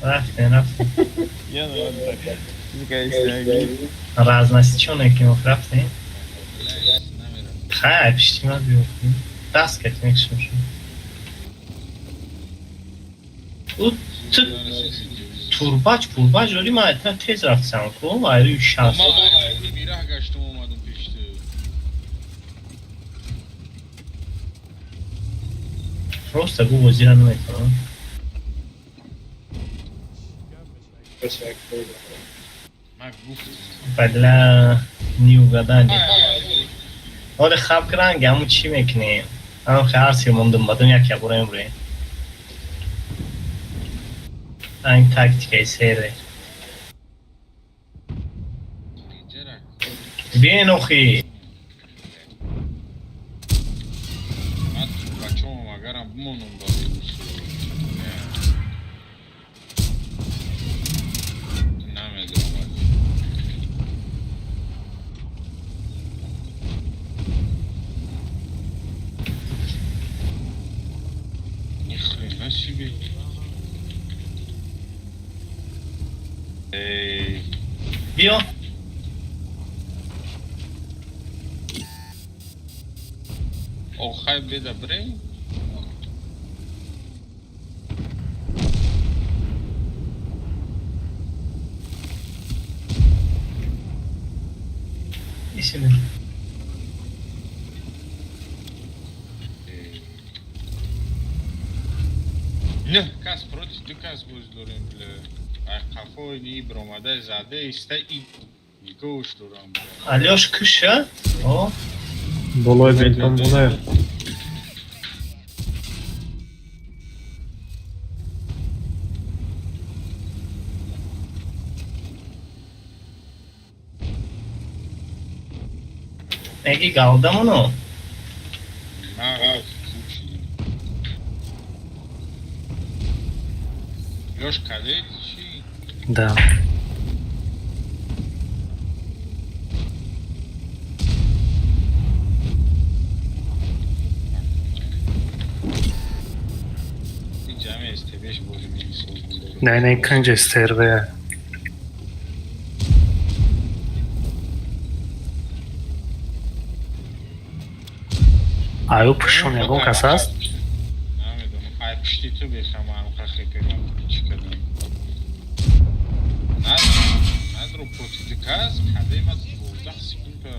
رفتیم رازنسی چونه که رفتیم خیلی پشتیم ها بیفتیم دست کتیم اکشون شد او تو پورباج ولی من اتنا تیز رفتم کنم ولی شانس ما میره گشتم اومدم پیشته راست گو وزیر نمیتونم من گفتم بلا نیو گدن حال خب کرن گمو چی میکنی هم خیار سی موندم بدم یک یبور امروی این تاکتیکای سیره بین اخی من تو بچه هم اگرم بمونم داده نمیدونم نخواه نشیبی بیا آخای بده بریم ایشونه نه کس پروتش دو کس بوز داریم بله قفای نی برامده زده استه ای نگوش دارم Alyosh kışı. O. Dolay bentdan dolay. Peki kaldı mı onu? نه Лёш, кадет, чи? Да. Ти джаме стебеш боже ми солдат. Не, канже стерве. Аю пушон ягон кас аст? Намедонам. Ай пишти ту бехамам хахе пирам чикадам. Надро потиди кас кадема 12 секунда.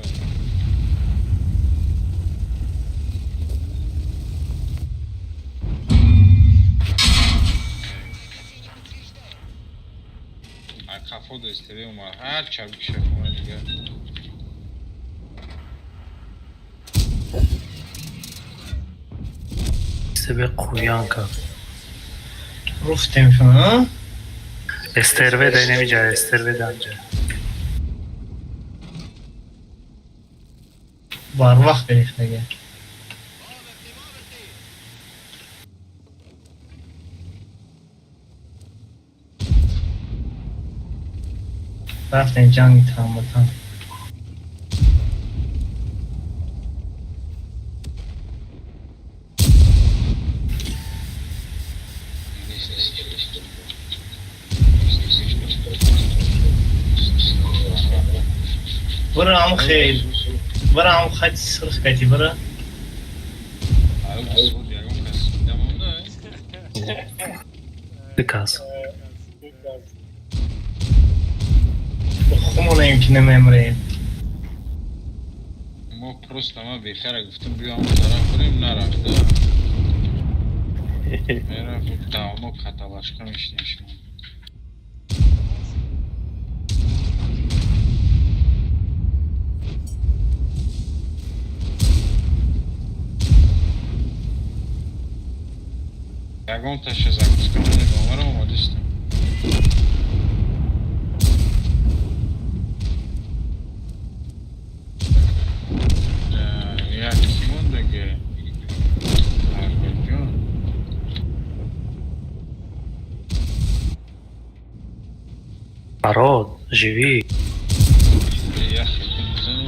Ай кафода истебе умар. Ҳар чабик шакма дига. Себе куянка. Ruftem şunu. Esterve de nemeyeceği, esterve de anca. Var vaxt verişmeye. Raftem can tamam tamam. برا عم خيل برا عم خد صرخ كاتي برا Ай бисуд ягон кас дамонда. Dikaz. خمونا يمكن ممرين ما просто ما بخیر گفتم بیام طرف بریم نرفته. میرفت تمام کتابشکا میشنیشم. یگان تشه زکوز کنونی بامرم اومدستم. یکی مونده که هرگل جان Народ, живи. یخی کنزن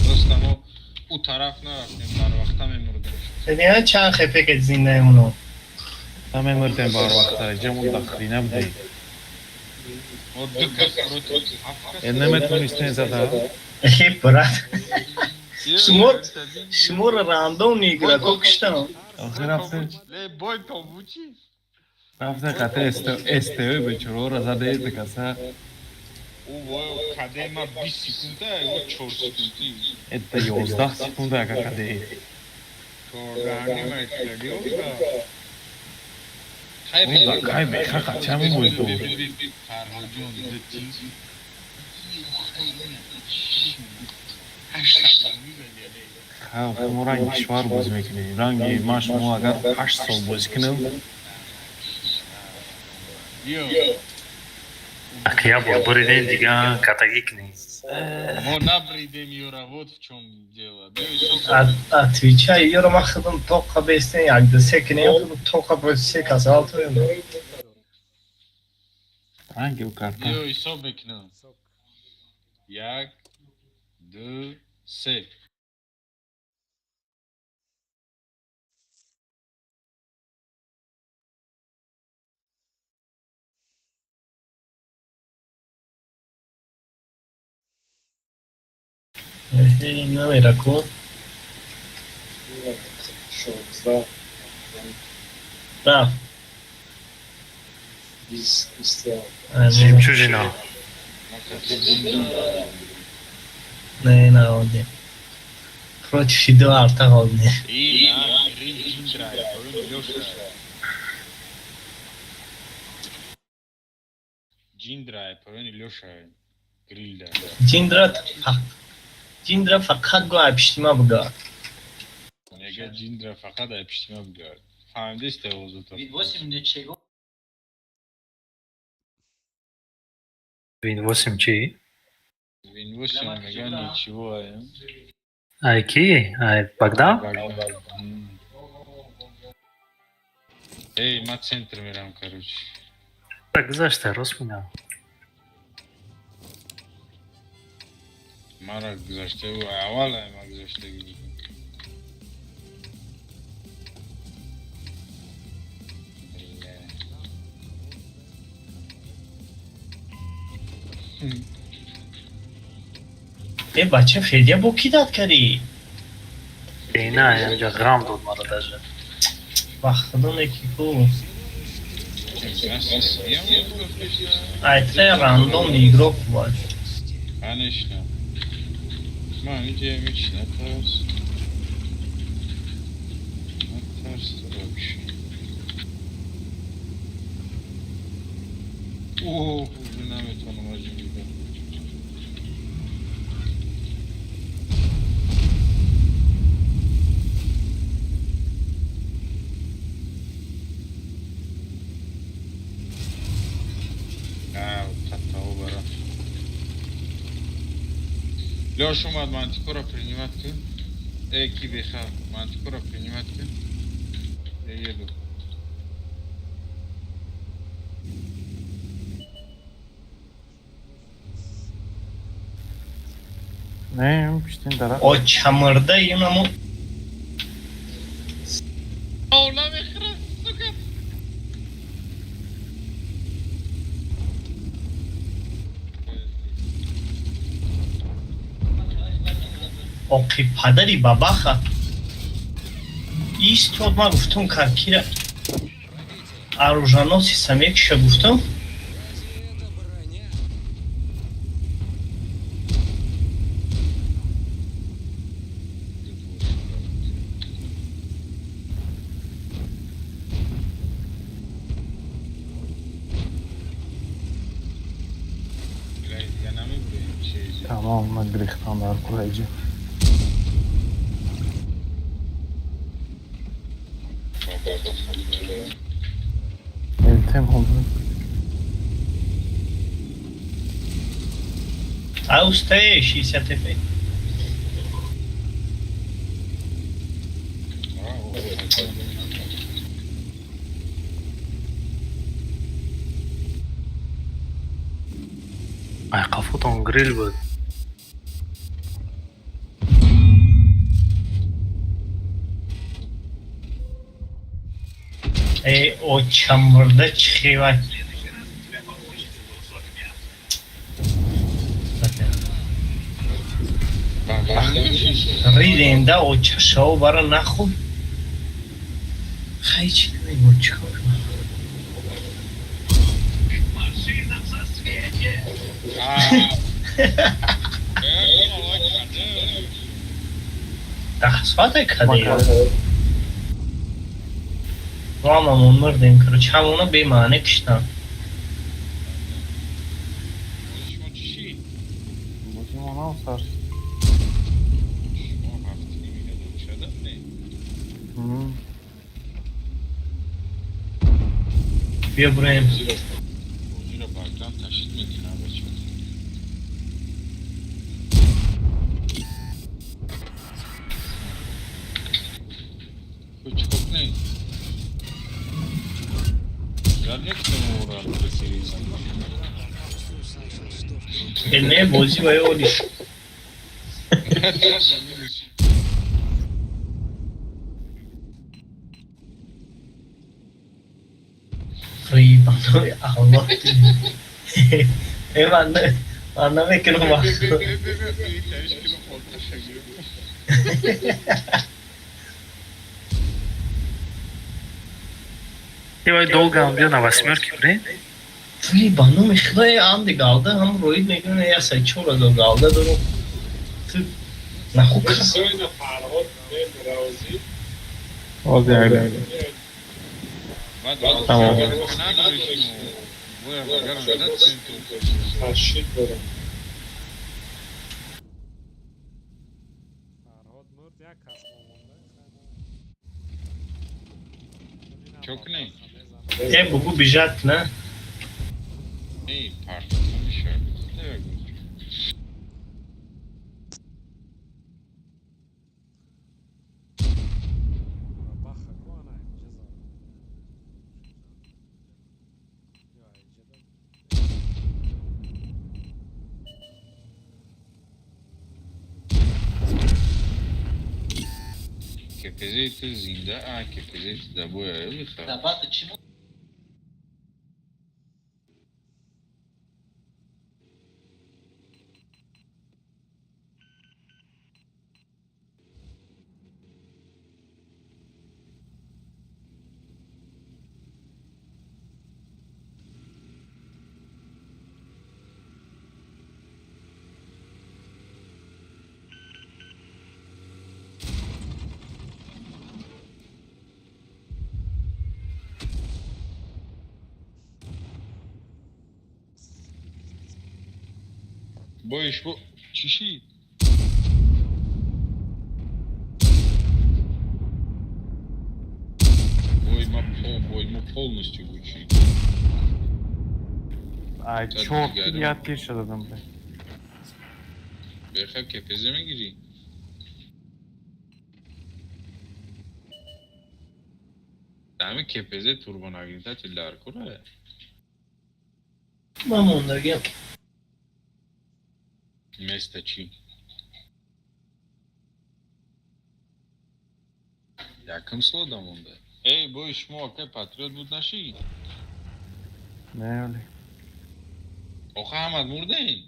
просто ما او طرف نرفتیم در وقتا میمردیم. دیگه چند خپه که زنده اونو همه مردیم بار وقتا جمعون داخلی نبودی Отдыхать против Африки. Энеметунистен зада. брат. Шмур рандом игроков что? Охирафте. Ле бойко бучи. Рафте кате СТО бечора заде декаса. О, кадема 20 секунда, его 4 секунды. Это 11 секунда какаде. Кордани майтлиоса. Кай беха качами бойко. Кароджон дти. Ха, муранги швар бузмекне. Ранги маш мо агар 8 сол бузкнем. Йо. Так я бурбуриден дига катагикни. Монабриде миора, вот в чем дело. Отвечай, Юра Махадан тока бестен ягда секне, тока бестен казал то. Ранги у карта. Йо, и собекна. Як, д, се. Não era com. Tá. Жемчужина. Не, не. Против Эдуарда Голдни. И на Джиндрай, Леша. Джиндрай, Леша. Грильда. Джиндра фақат го апиштима буда. Нега Джиндра фақат апиштима буда. Фаҳмидис тавозуто. Вин 8 чи? Вин 8 мега ничего, а? Ай ки? Ай Багдад? Эй, ма центр мирам, короче. Так зашта росмина. Мара гзаштагу, аввала ма гзаштагу. бача Федя бо ки дад кари? Дейна, янҷа ғам дод мара даже. Вахтадан эки ку. Айтра рандом игрок бач. Конечно. Манги мечта тарс. Вообще. О, жена это на мажи. Леша, мантикора принимать ты? Кибеха, мантикора принимать ты? Я еду. Не, пиштин дара. О чамырда имаму. Ола мехра, сука. Окей, падари бабаха. Истод ма гуфтам каркира. Оружаноси самекша гуфтам. Tamam, mən Grexdanlar qurayıcı. Eltem oldu. Austria 60 TP. Ай қафутон грил буд. О чамырда чихивай. ریدنده آچه ها برای نخود خیلی چی نمیگم چیکار کنم تحصیلات کده ما همون مردیم کرد همونا بیمانه کشتن بودیم اونا سر بیا بریم زیر باگرام تشکیل میدین بچه Küçük ne? Görmekten uğradı bu serisi. نه بازی باید اولی ریبانوی الله من نمیکنم وقت Давай долго он бил на восьмерке, блин. ریبانو میخواه هم دی galdı هم روید میگونه یا سایچور دو galdı دو نخو کس Oldu yani. Tamam. فرهاد مرد یک کس مونده Çok ne? ای بگو بیجت نه İyi partlamış öyle. Evet. بخه کنه جزا یا ایجاد Kepezeydi zinde, kepezeydi de bu ya. Bu iş bu. Çişi. Boyma полностью учи. Ay Tabii çok geldim. iyi at yaşadım ben. Berkay kepeze mi gireyim? Dami kepeze turbana girdi tillar kura. من موندگیم Mesta çi. Yakın sloda munda. Ey bu iş muhakkak patriot bud naşi. Ne öyle? Oha Ahmet murdeyin.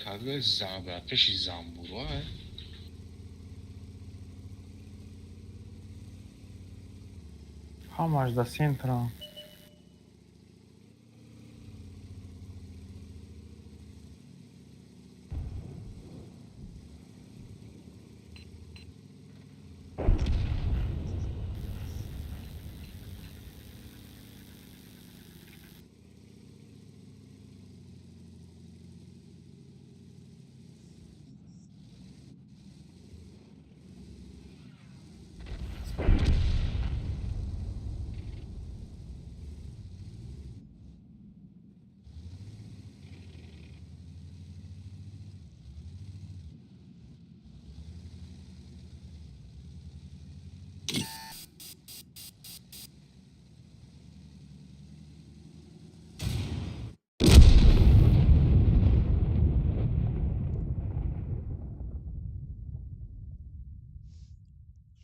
Kadve zabra peşi zamburu ha. Hamaç da Sintra.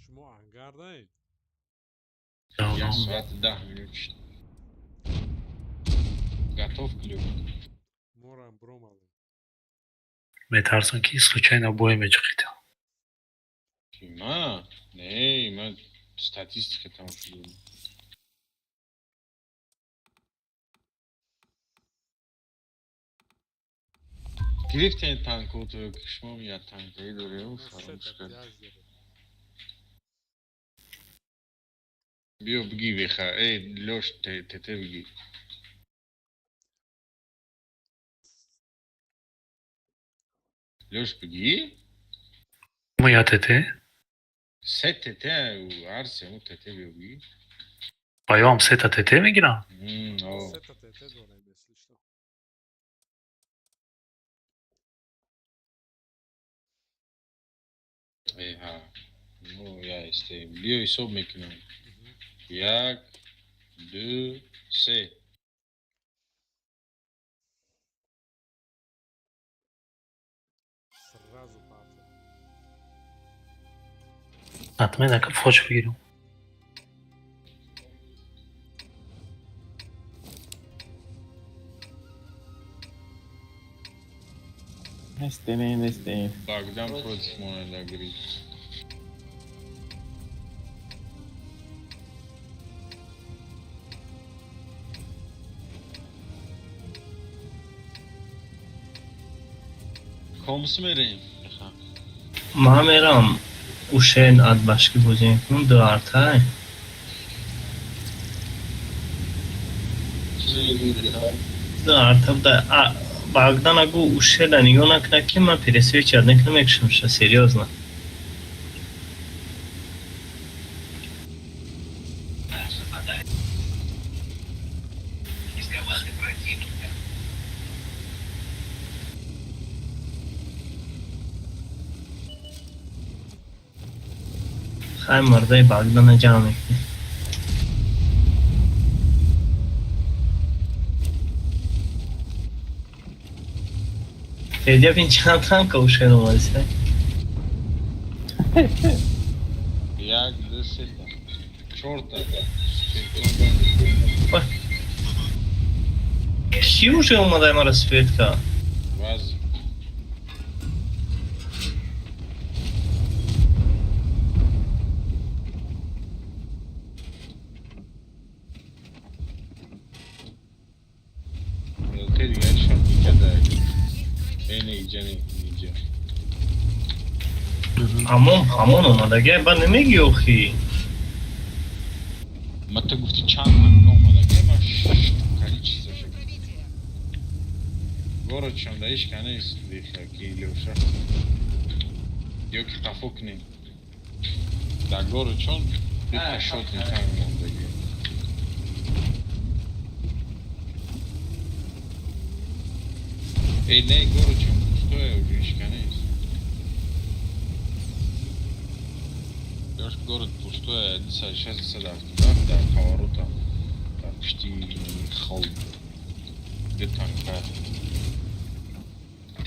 شما انگر دارید Ya saat 10 minut işte. Готов клюв. Морам бромали. Метарсон ки случайно боя мечхител. Ма? Не, ман статистика там шуд. Грифтен танкот шумо я танкай дорем фаромушкар. Био бги виха, Лёш тете бги. Лёш бги? Моя тете? Се тете арсе му тете бги. Байом сета тете мегирам? О. Сета тете дорем, если что. Ха. Ну, я исте. Био исоб мекунам. Як, ду, се. Сразу папа. От мене фоч бигирам. Не стени. Богдан против Монеда Гриф. Komsi mereyim. ما میرم اوشن ادبشکی بازی میکنم دو ارتای دو ارتای да Богдан агу ушеда нигоҳ накунад ки ман пересвечат некунам як шумша серьёзно. хай мардаи Богдана ҷамъ мекунем. Федя бин чанд танка ушен омадиса? Як, ду, сета. Чорта. Ки уже омадай мара светка? Вази. Te diga şan dikada. Ne yiyeceğini. Амон омадаги ба намеги охи. Ма ты гуфти чанд танка омадаги, ма количество шак. Город чанда иш ка нест виха ки Лёша. Ёки тафокни. Да город чон виха шотни танк омадаги. Не город чон пустое уже иш ка нест. Город пустой, сейчас засадавки, да, поворота, почти холм, где танка,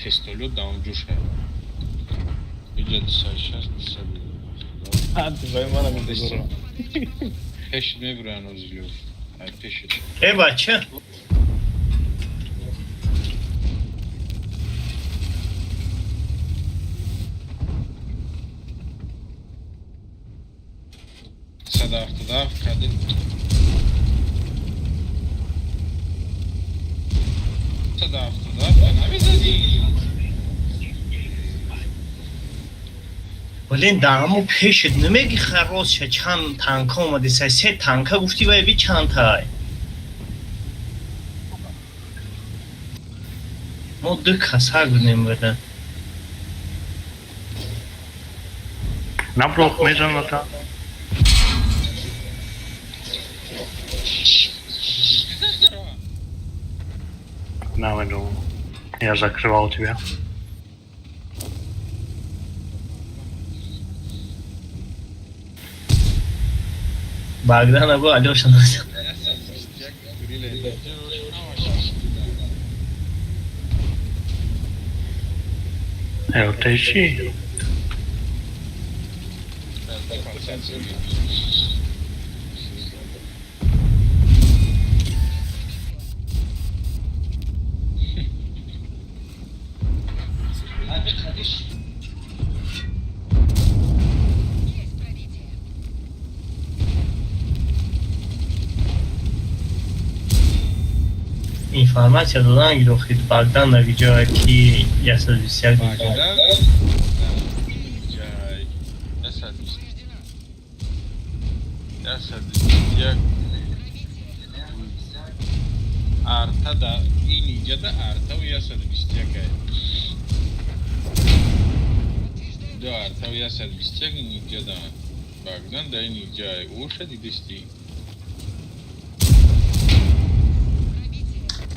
тестолет, да, он джуша, идет сейчас, А, ты поймала меня здорово. пешит не брано злёв, пешит. Бача. Sadaf, kadın. Sadaf, bana bizadi. Блин, да ҳамон пешит намеги харос ша чанд танка омадиса? Се танка гуфти ва яби чандтай? мо ду каса гунем буда. Наброх межаната. Наведу. Я закрывал тебя. Богдан агу Алёша назад. Тащи. информация дала Ангелохид Богдан на видео, какие я созвисяк. Bagdan jay yasadbistyak arta da inijada arta u yasadbistyak do arta u yasadbistyak inijada Bagdan da inijay usha didisti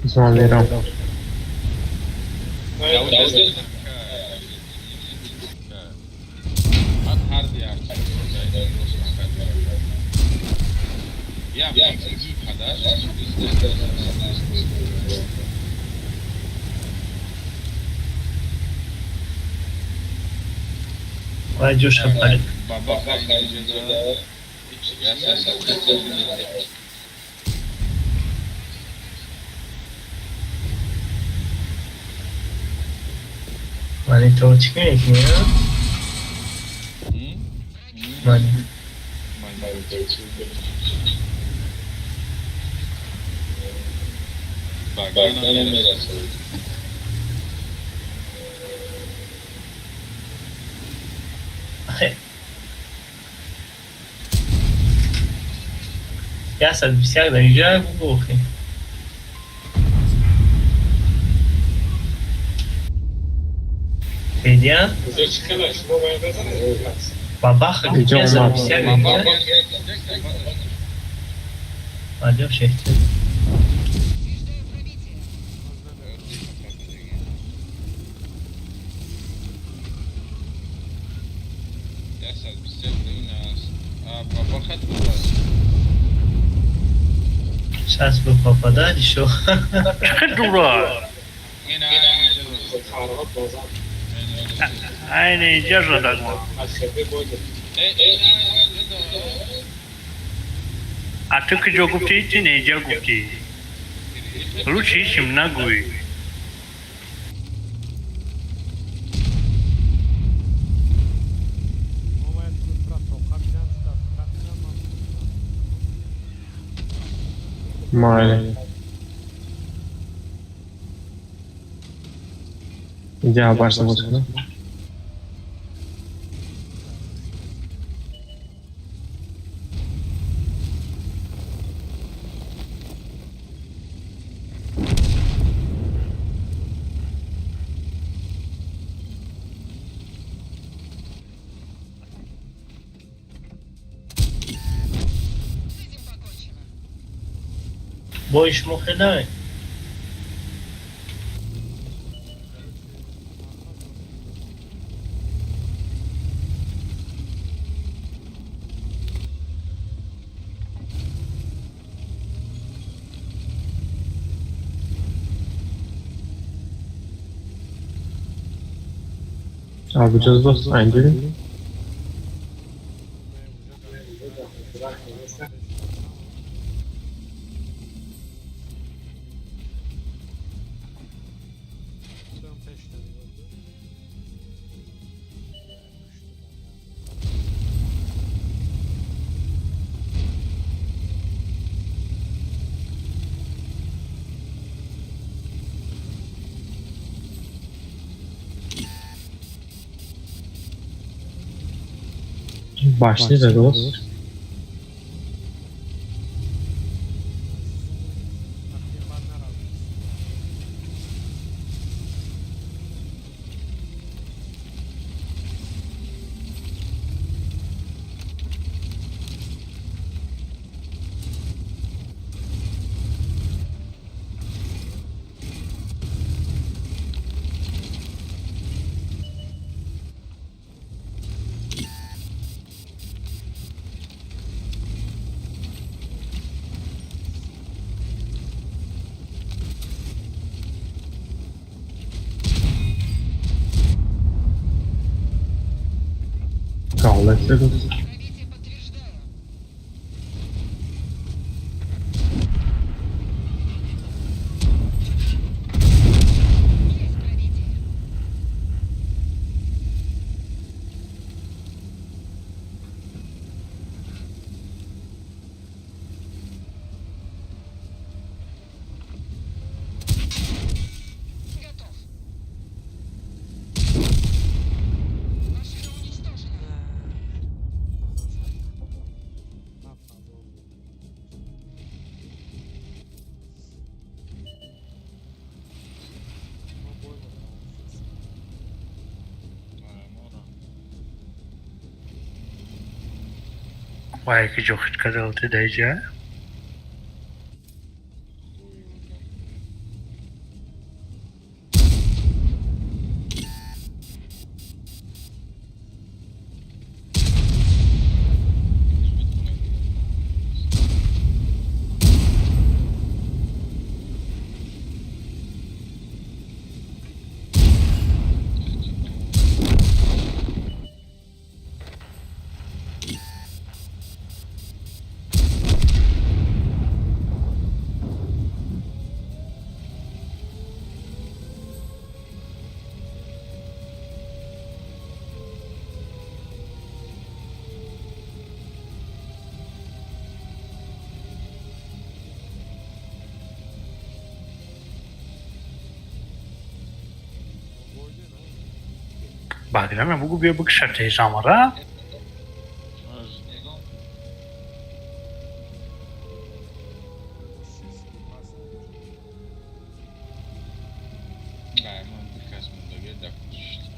Zonliram. Вайдюша парень. Money çıkmıyor ki ya. Money. Я садвисяк да играю в глухи. Федя? Бабаха, где я садвисяк да играю? Пойдем в шехте. Сейчас бы попадать еще. Дура! Ай, не держу так. А ты кто гуфти, ты не держу гуфти. Лучше ищем ногой. Male. Ya başlamış mı? Boiş muhedai. Yapacağız dostum. Aynı değil mi? Başlayacağız dost. Kallaşacağız dost. Vai que jogo de cada outro daí já. Bagla na bugu bir bug şartı zamara. Nej, man prikaz mundaga dakuzishdi.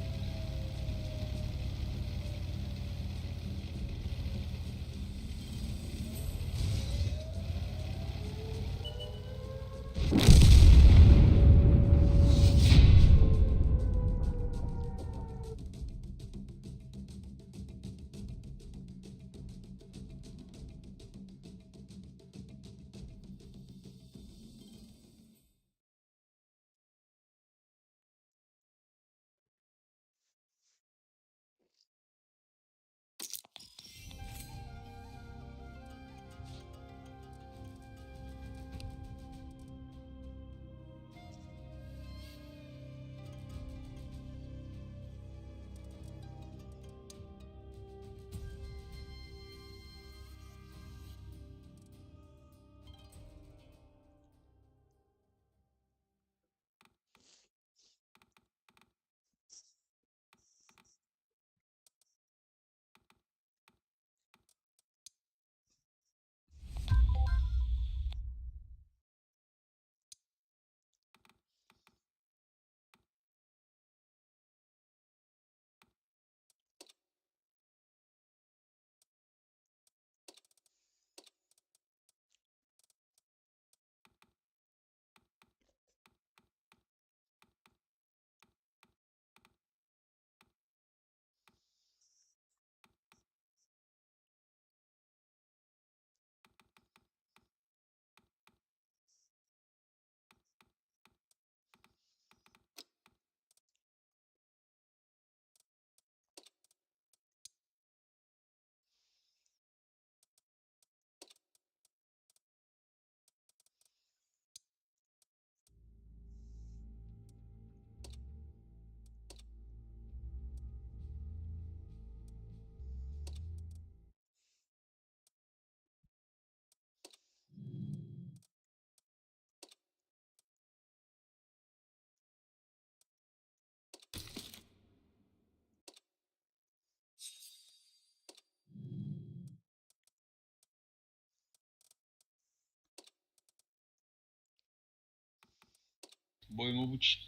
Бой мобуч.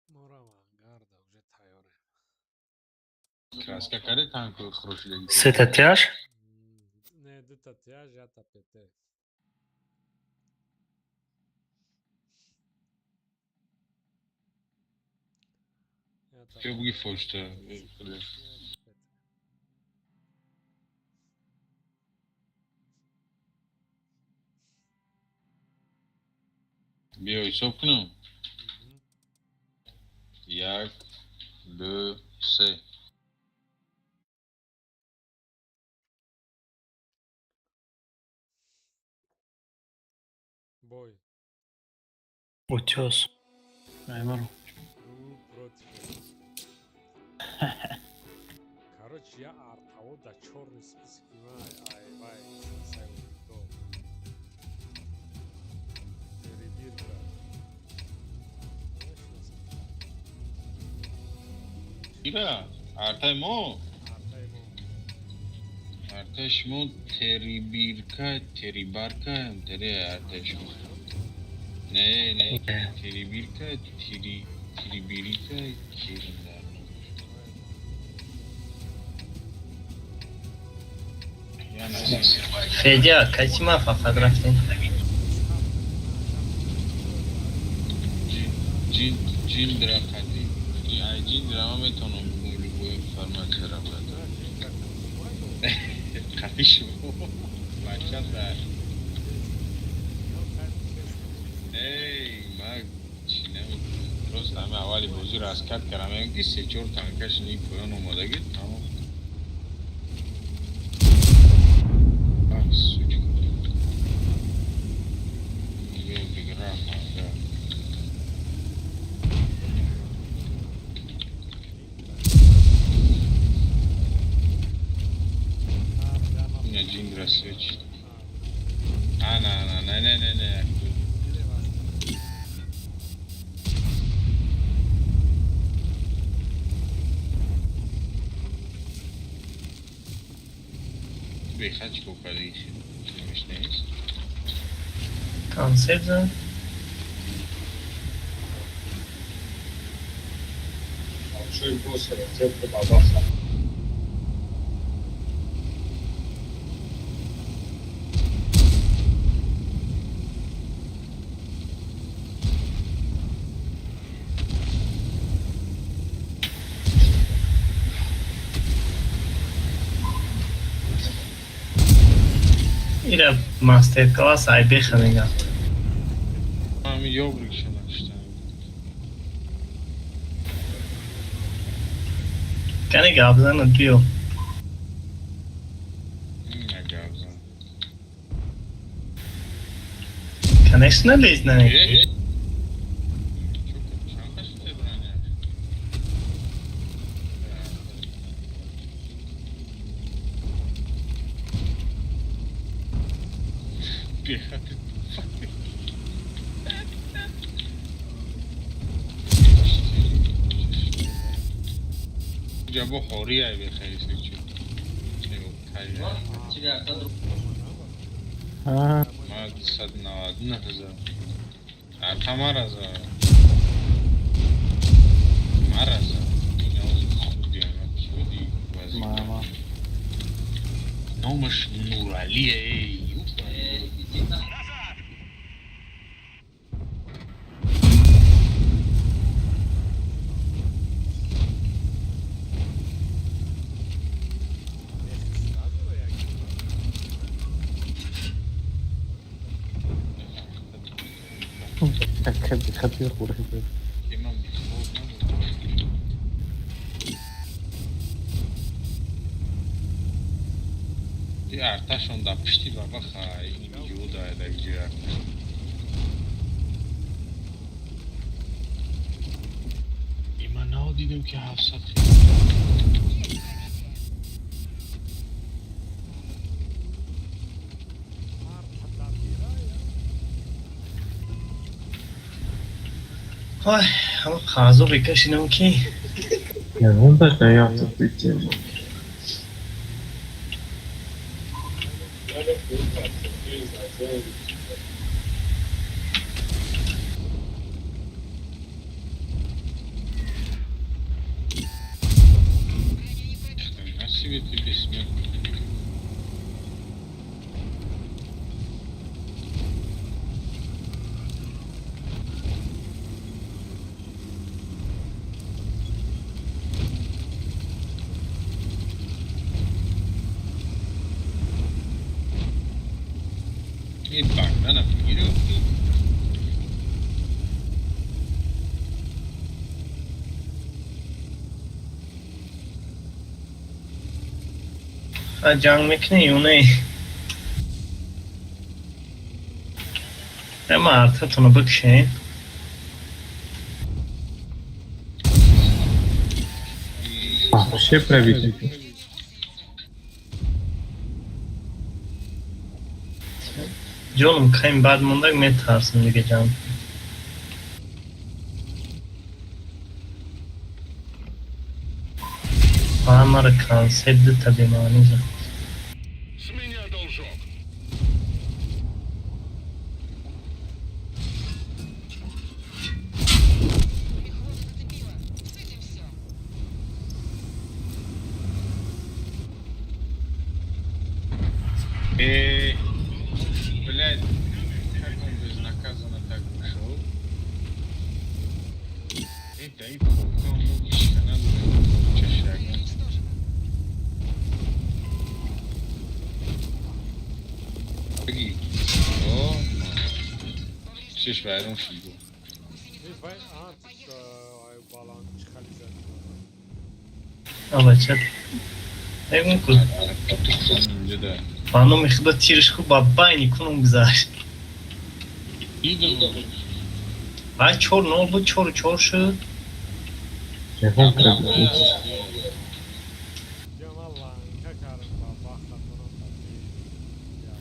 Морама, гарда, уже тайёре. Краска каре танко хрошидаги. Seta tyash. Не, дута тяж, ята пете. Che bugi fosta. Bio isopnu. Jak, de, se. Бой. Утес. Аймару. Против. Короче, я артау да черный список ай вай сайвито. Перебирка. Ира, артай мо. Артай мо. Арташ мо терибирка, терибарка, тере арташ мо. Не, терибирка, терибирка, кериндар. فدیا کسی ما فقط رفتیم جین درا قدیم یعنی جین درا ما میتونم بگویم فرمانده را باید خفیش بود بچه در ای ما چی نمیدونم درست همه اولی بازی را از کت کردم اینکه 3-4 تانکش نی پایان اومده گید تمام سوچ کنیم دیگه بگرم جین را سوچ نه بخچ کوکاری نمیش نیست کانسل زن ایره ماستر کلاس ای بخمیگم همین یو بریکشن نشتم کنی گابزن و دیو نگابزن کنیش نلیز نمی جابو خوری ای بخیری سیچو ما 299,000 مرزا ماما نومش نورعلیه ای خبي خوره امام دی ارتشون دا پشتی بابا خواهی اینجا داره دا اینجا ارتش ایمان نها دیدم که 700 وای همه خازو بکشینم کی Ya onu da ne yaptık bitti. Nasıl bir ismi? این بندن هم میگیره جنگ میکنی یا نه اما ارتتونو بکشین Вообще правитель. جونم کهیم بعد موندک میترسم دیگه جنگ همه را کانسل ده بیمانی زن Блядь, как он безнаказанно так ушел? Дай полка, он мог еще надо чашага. Погоди. О, все швайрон шиго. Алачат. Эймун ку. Инде да. Ханум ихда тиришку бабайни кунум гзаш. Идем. А чор нол бу чор шуд. Телефон пробил.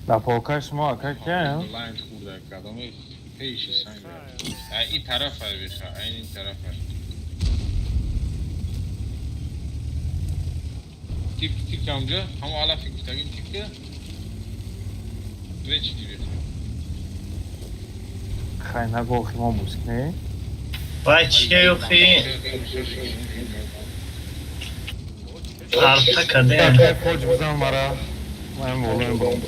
Да полка шма, как я? Лайн худа кадамы пейши санга. А и тарафа виха, айни тарафа. Тик амджа, хаму ала фиг гуфтагим тикка. Две чиди виха. Хай на гол химо бусне. Вай чеюхи. Арта каде. Так, хоч бузам мара. Моим волем бомб.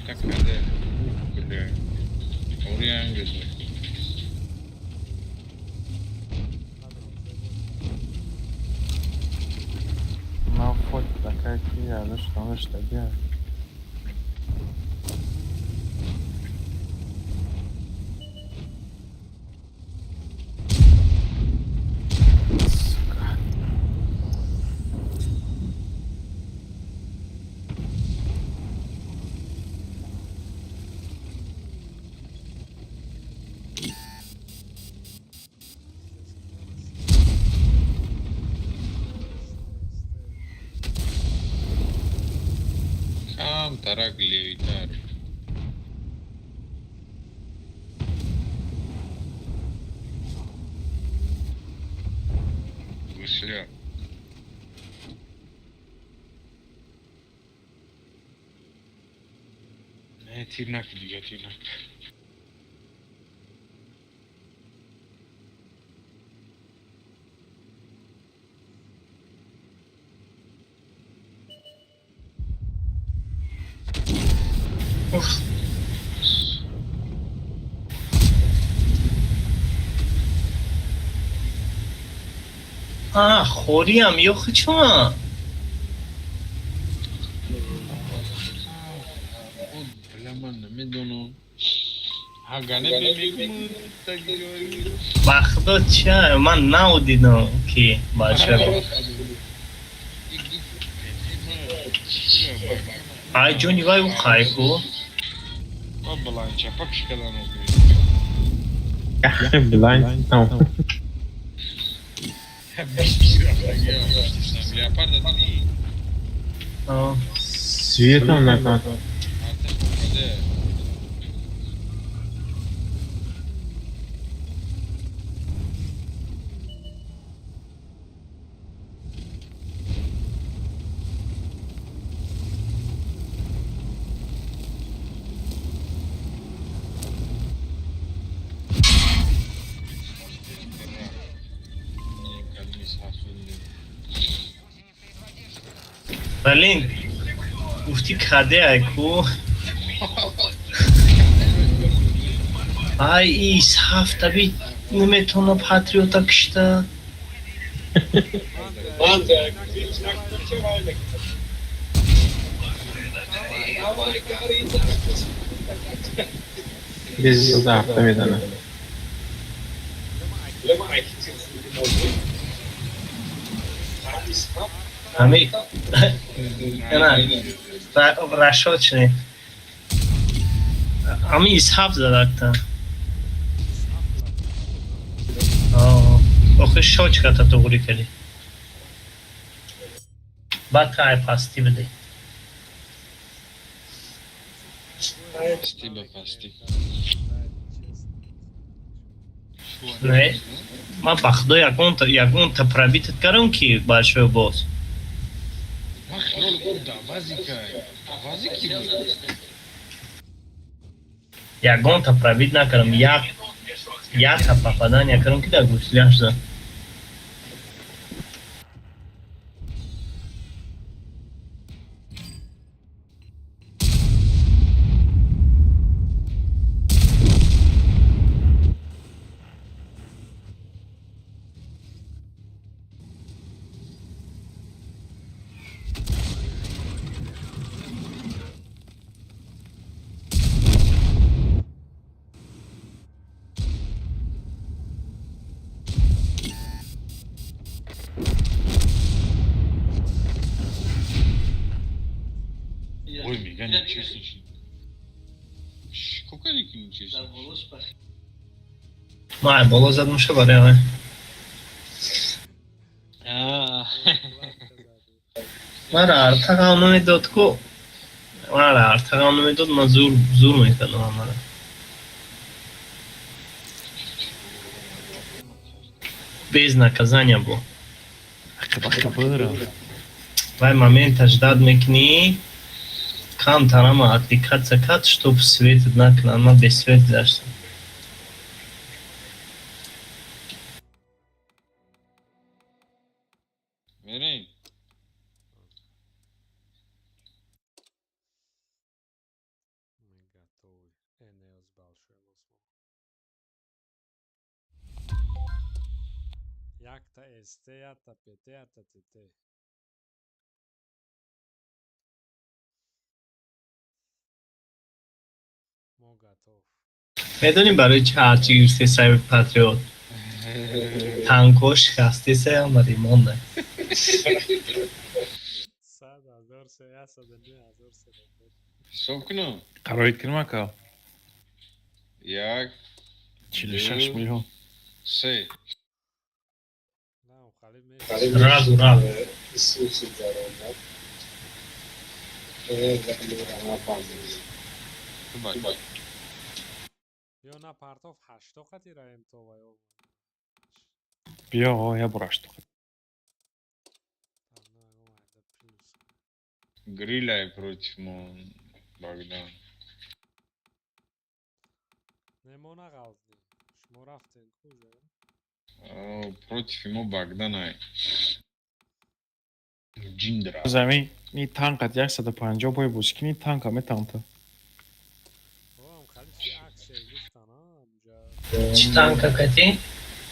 Так каде. Бля. Ориан гезме. На фото такая кия, ну что делать? Cam tarak levitar. Вышля. Ne tırnak diyor tırnak. Уф. خوریم یخ چما من نمیدونم هاگانه بمیگم بخدا چه من نو دیدم که باشه ای جونی وای او خایکو بابا چپک شکلان Yaxshi bilan. Tamam. Leopard dedi. Svijetom na to. Блин, گفتی کده ایکو ای ایس هفته بی نمیتونه پاتریوتا کشته Biz yılda hafta bedene. همه نه رشاد شنه همه اسحاب زدکتن آخه شاچ کتا دوغوری کلی بعد که ای پاستی بده Пасти ба пасти. نه من بخدا یکون تا پرابیتت کردم که باشو باز Мах рол гуда, вазика. Вазики был. ягонта пробить накарам, якта попадание карам, ки дар гӯштиаш зад. Ой, мега нечестничий. Кукарики нечестничий. Май, боло зад муша баряй. Мара артағам намедод ку. Мара артағам намедод, ман зур мекардам амара. Без наказания был. Вай моменташ дад мекни. Кам тарама отвлекаться кат, чтоб свет накнал, но без света дашь. Верей. Мы готовы. Энеос большой восьмой. Якта эстеята, петеята, тете. Мы готов. میدونی برای چه هرچی گرفتی سایبر پاتریوت تانکو شکستی سه هم ریمونده صد هزار سه صد نه هزار سه Sokno. Qaror ettirmak Yak. 46 milyon. Se. نه خالی میشه رازو راز Bak. یا نه پرتاف هشتا قطی رایم تو وایو Bia ya buraştık. Гриляй против Богдан. نمونه غلطی شما رفتین کجا Против ему Богдана. Джиндра. Zami ni tank at 150 boy buçuk ni tanka me tanta. بابا خالی چی عکس گفتن ها اونجا چی تانکا کتی؟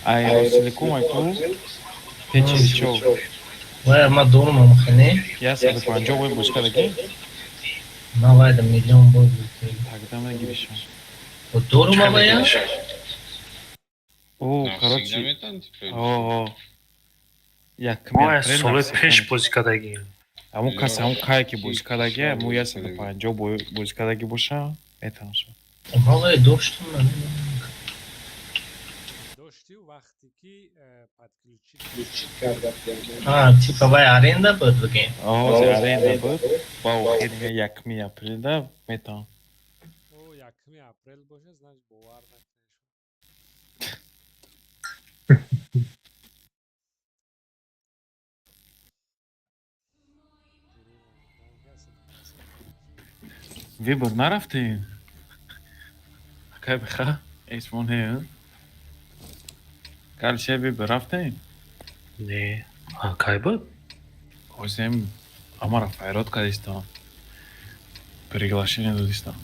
Ay silikon ay tu. Peçin çok. وای ما دورم خنه 150 boy buçuk da ki. ما باید میلیون بود Takdamda girişim. و دورم ما باید Oo Навсегда короче. метан теперь. Oo. Yakın Мое ya. соле пеш бузикадаги. Аму каса аму кайки buçuk da ki. Mu Шо, 150 boy buçuk da ki boşa. Etanşo. ما باید داشتم من داشتی و وقتی که پدکلوچی типа باید аренда بود بگیم Oo arenda bu. Bau khidme yakmi aprilda metan. او یکمی اپریل باشه значит باور نکنه Vibur narafti. Kay bikha. اسمون هي قال شي Vibur رفتين. Не. А кай بود? Озем Амара Файрот Кадистан. Приглашение Дудистан.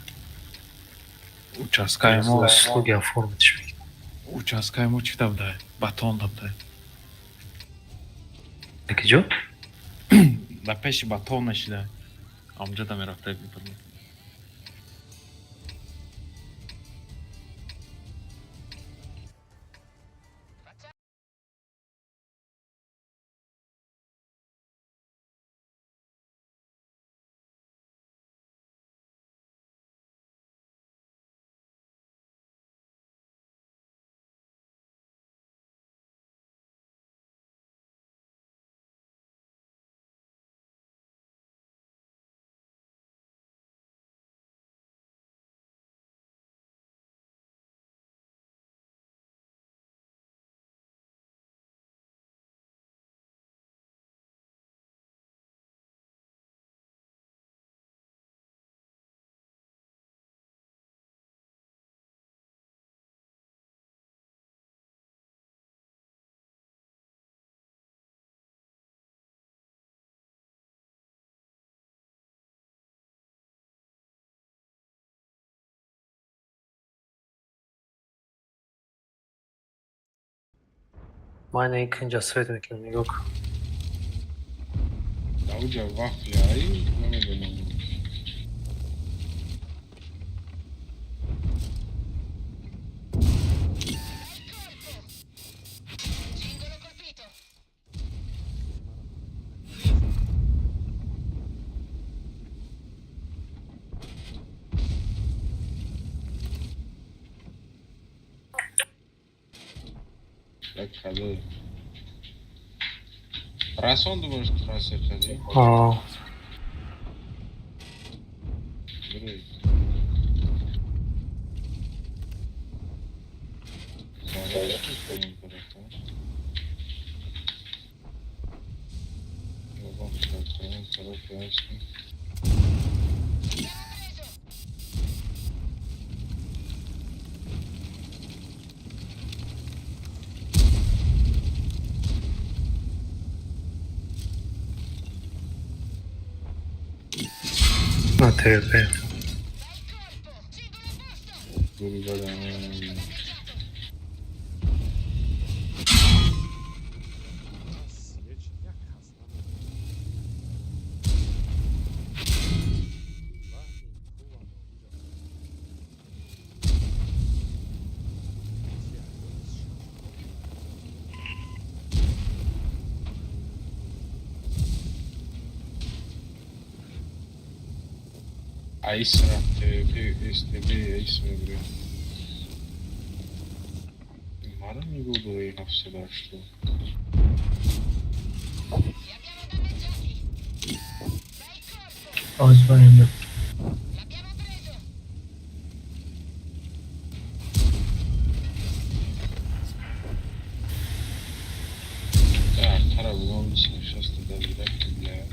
Участка ему услуги оформить. участка ему читав дай. Батон дай. Так идет? Да пеши батон нашли. Амджа да мерафте Vibur. Майна икинҷа свет мекунем, нигоҳ кун. Давуҷа вафли аи намедонам. Так хаде. Расон думаешь, трассе хаде? Берей. На ТВП. Свечи, як казна. Aisra, STB, Aisra, бля. Мара не буду и навсегда, что? آزماییم. Да, тара бугам мислим, сейчас тогда директно, бля.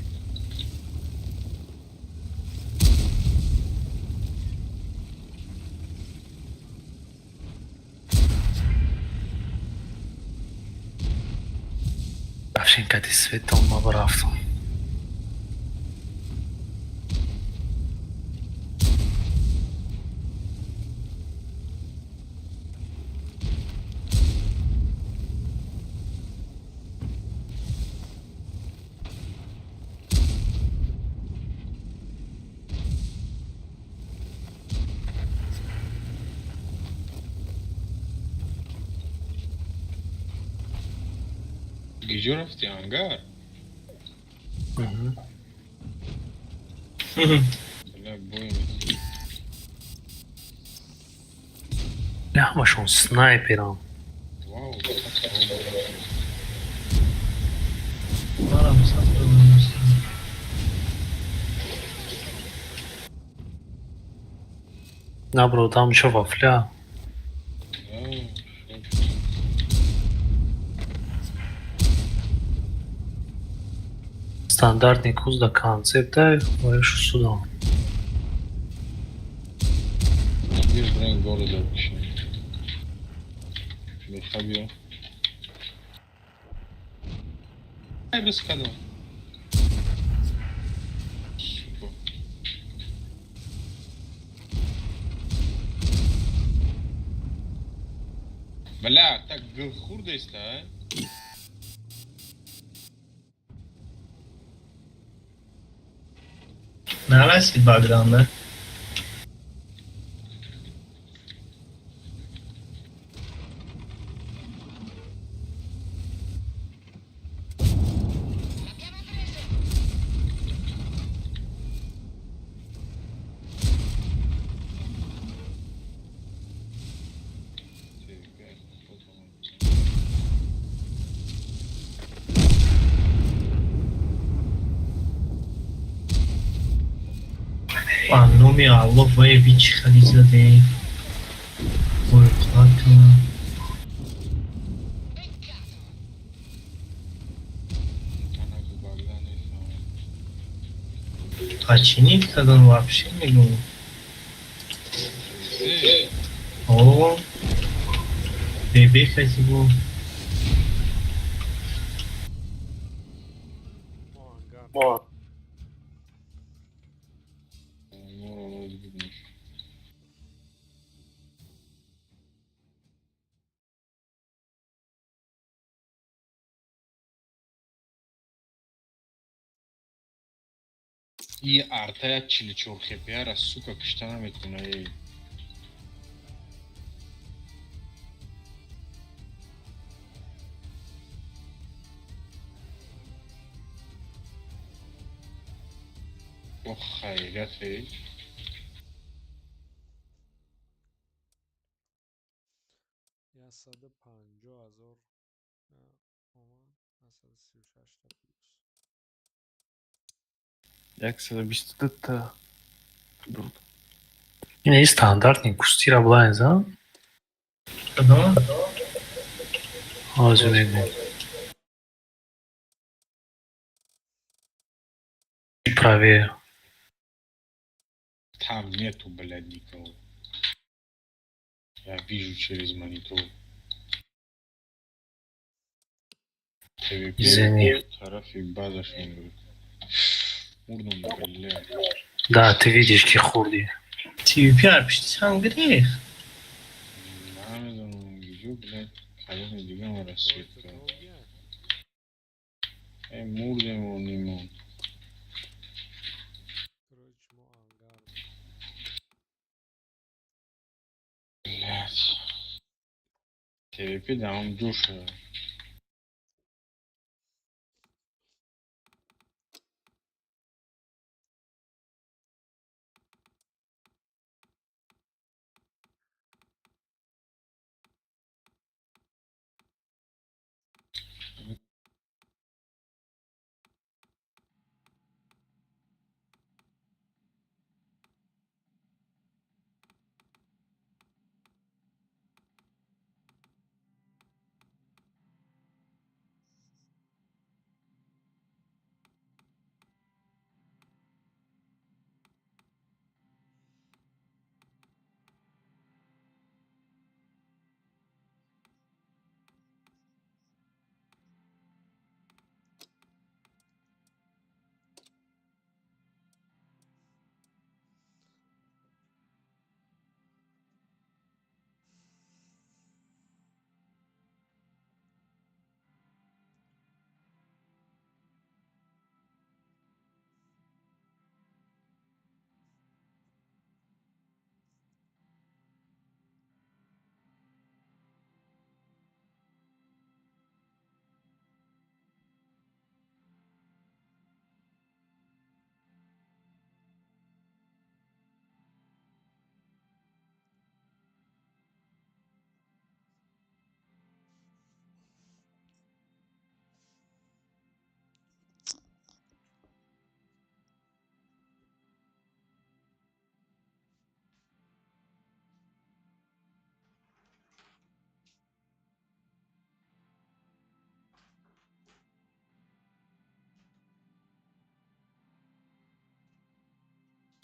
Рафшин кати светом ма барафтам. Где рафти ангар? Бля, боим. Я ҳамашон снайперам. Вау, منم سفر می‌کنم. На, бро, там ещё вафля. Стандартный курс до концепта, говоришь, сюда. Видишь, бронь города вообще. Мехабил. Ай, без хода. Сука. Бля, так хурдайся, а? نرسید بگرانده. نومی الله وای بیچ خیلی زده برکات کنم починить когда он вообще не думал. О, бебе хотя бы. О, И артая чили чорхепиара, сука, кыштана меткуна, эй. Ох, хайрат, эй. یه 150,000 تومان 136 تا پلوس. Якса бистата. Yine стандартный кустира блайн, да? Кадом? Озмени. Правее. Там нету, блядь, никого. Я вижу через монитор. Извини. Тарафик база шонгры. Урном, блядь. Да, ты видишь Кихурди. TVP арпиштсан грех. Намедонам, видео, блядь. Халёны дигам рассветка. Эй, мурдем он нимон. Короче, мо ангар. Блядь. ТВП, да, он душевый.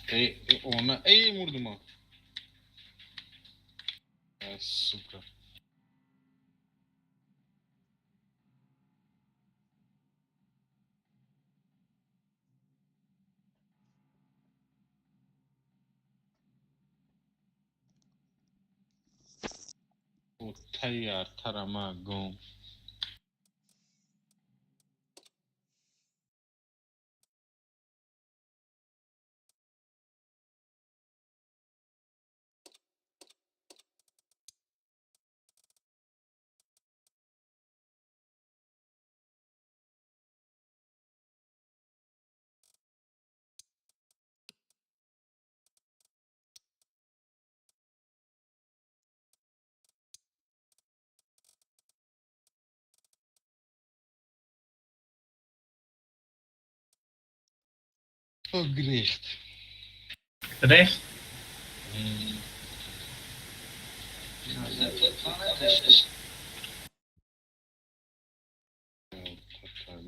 Эй, она... Эй, мурдума. Сука. Вот таяр, тарама, гом. Грех. Грех?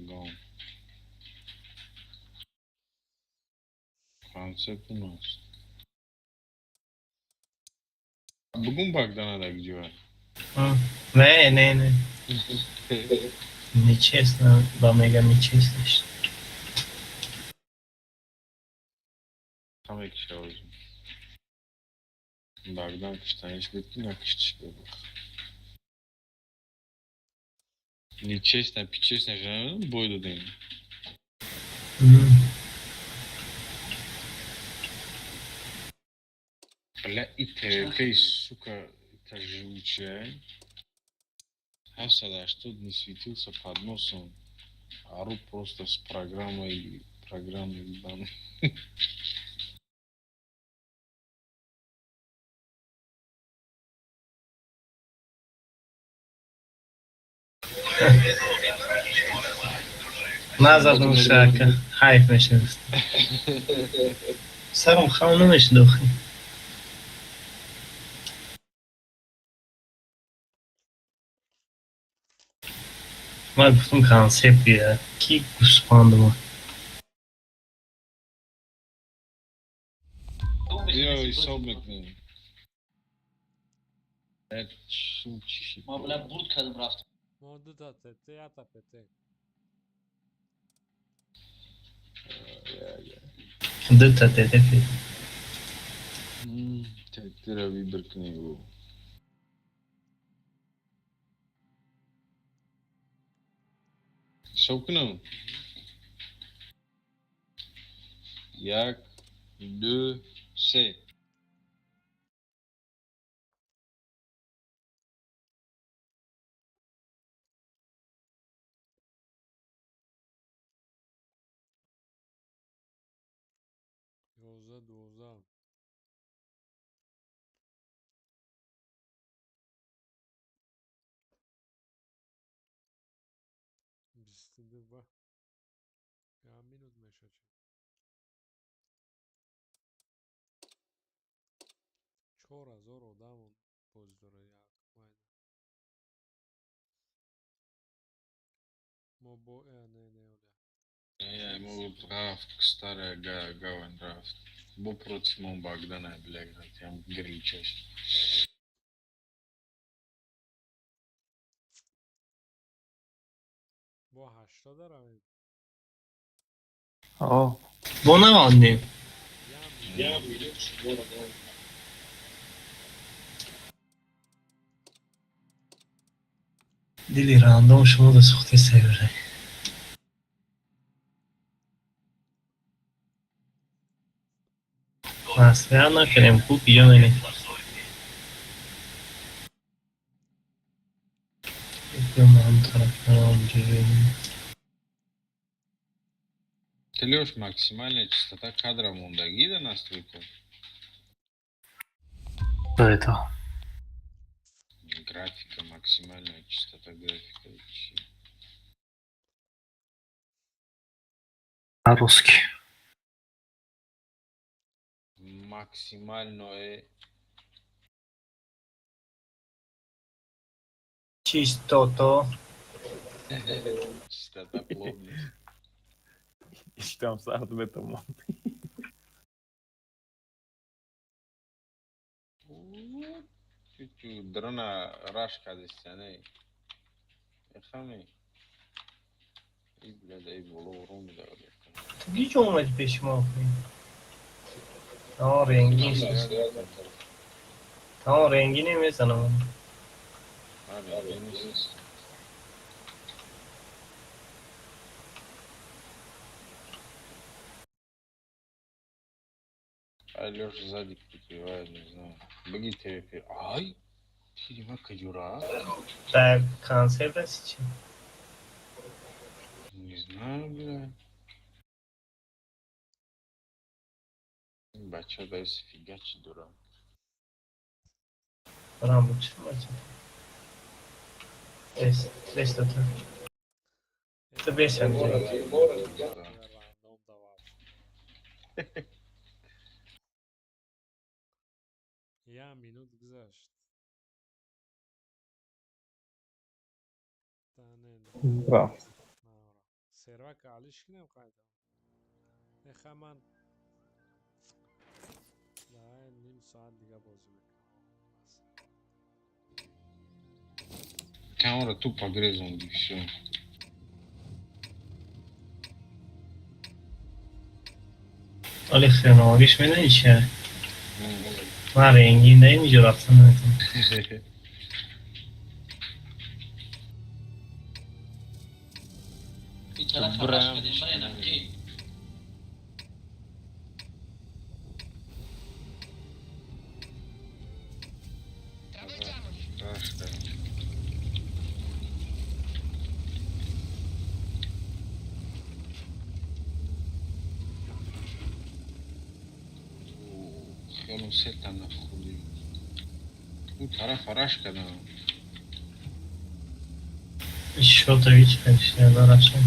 Гом. Концепт у нас. Bugün Bagdan'a da gidiyor. Не. Нечестно, два мега нечестно. Tam ekşi o yüzden. Bagdan kıştan hiç bitti mi kıştı işte bu. Нечестно, печестно, же, бойду değil. Бля, и ТВП, сука, это живучая. Хасада, что не светился под носом. Ору просто с программой ебаной. نزدم شرکه حیف میشه سرم خواهم نمیشه داخل من گفتم کانسپتیه کی گوسپاند ما Я и собственник. Это чушь. ما بلا برد کردم رفتم ما دو تا تته یا تا پته. دو تا دیده فید Тетира выбркни его. Шокну. Як, ду, се. Yoza doza. Бистидува. Я минут мешачи. Чора зоро дамон поздора як майна. Мобо не оля. Я могу драфт, старая гавань драфт. Бо против мон Богдана, бля, играть. Я гречась. با 80 دارم. آه با نماندیم دیلی راندوم شما دا سختی سیوره مسئله نکنیم خوب یا اینه من طرف اونجوری Ты, Лёш, максимальная частота кадра Мундагида настройка? Что это? Графика, максимальная частота графика. На русский. Максимальное... Чисто-то. Частота плотность. İşte sardı be tamam. Чуть-чуть дрона рашка десяне. Эхами. И, бля, да и было урон, да, تو گیج اومدی پیش ما تمام رنگی تمام رنگی نمیزنم А Лёша сзади прикрывает, не знаю. Беги ТВП. Ай! Тирима кадюра. در کانسر هستی چی؟ Не знаю, бля. Бача, дай сфигачи, дурак. برام بود چی باید بیست تا تو بیست هم Я минут гзашт. Bravo. Servak alışkınım kayda. Ne hemen daha nim saat diga bozulur. Камера тупо грызом, и все. ولی خناریش میدونی چیه؟ من رنگین نمیجا رفتم نمیتونم این طرف هراش بدیم برای کی خیالون سه تنه خوردیم اون طرف رش کردم Shotovic işte Daraşan.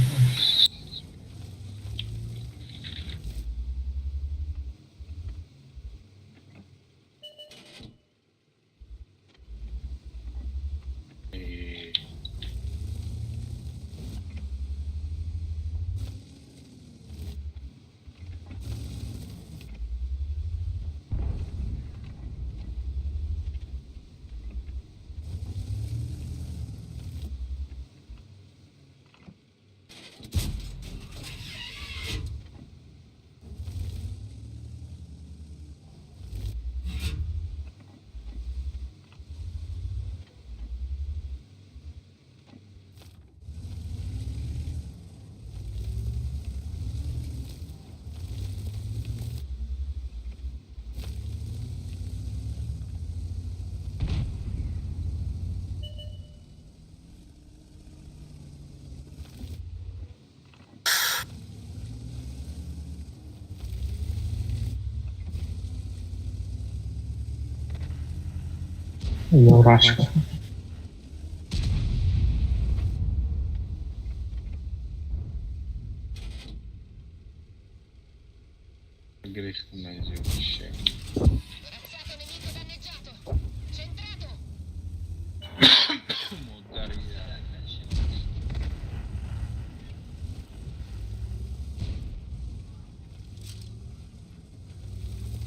Uğraşma. Gerichtet benziyor bir şey. Modlar ya.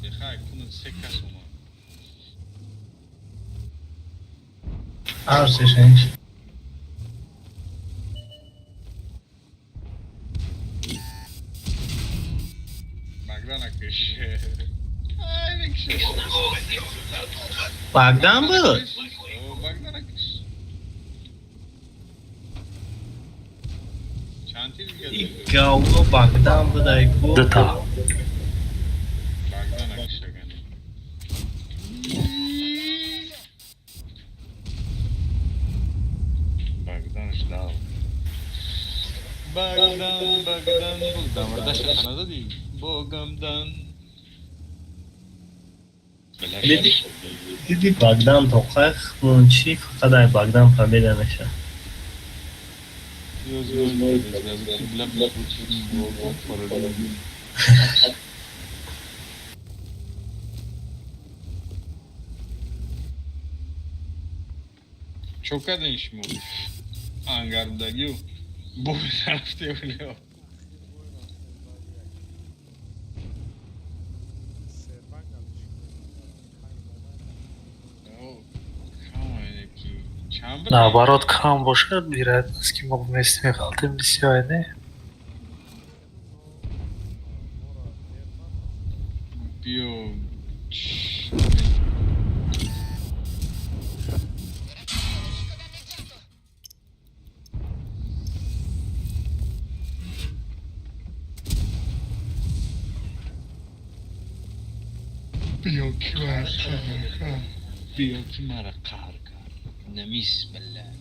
Dejaj, bunun sekas olma. Arz gente. Bagdan akış. Ay ne kişi. Bagdan mı? O Bagdan akış. Çantil geldi. Gavlo Bagdan mı da bu? Data. Bagdan akışa gani. Bagdan şlav. Bagdan buradan. Orada şakanada değil. Bogamdan. Dedi Bagdan tokak bunun çi kadar Bagdan pabeda meşe. Çok adınç mı? Hangarda gidiyor. Bu tarafta oluyor. Наоборот, хам бошад, вероятность, ки мо вместе мехалтем бисёр. Био. Biyo ki mara kar. Nemis billah.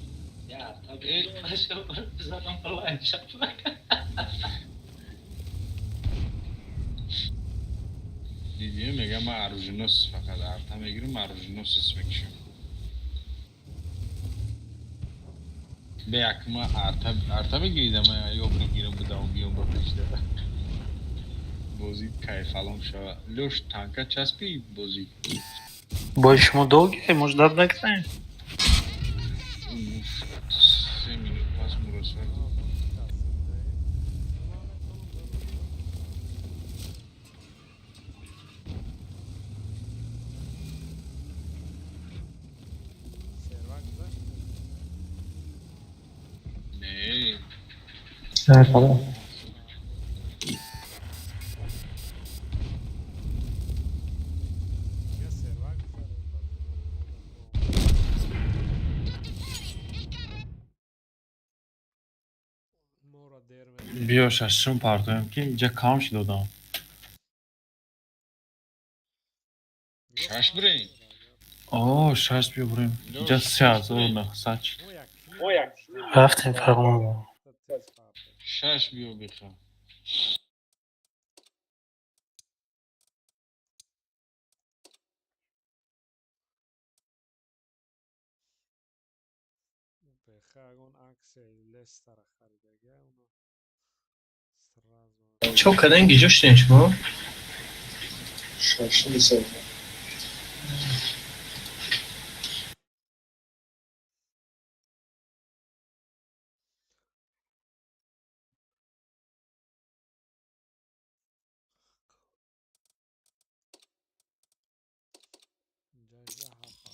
Ya tabii. Maşallah zaten Allah inşallah. دیدیم میگم من اروژینوس فقط ارتا میگیرم اروژینوس اسمکشم به یک ما ارتا بگیریدم یا بگیرم بدم بیام با پشته بازی کیفالم شد لوش تانکا چسبی بازی Больше ему долгие, может, обнакнем? 3 minut pas murasat ne Evet tamam. بیا ششم پرتایم که اینجا کام شد دادم şaş bre اوه شش بیا بریم اینجا 3000 ساچ رفتیم. فرمان. 6 بیو بخوام بخیر اون عکس لستر خریدگی اونو سراز Çok kadar geçiş demiş bu. اینجا هفت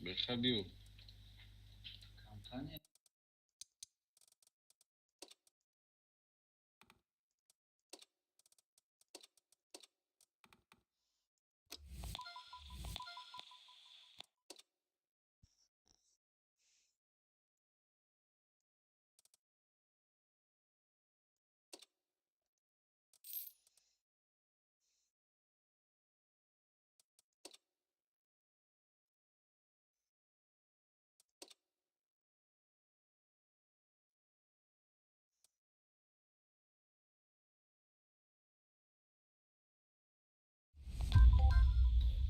بخبیو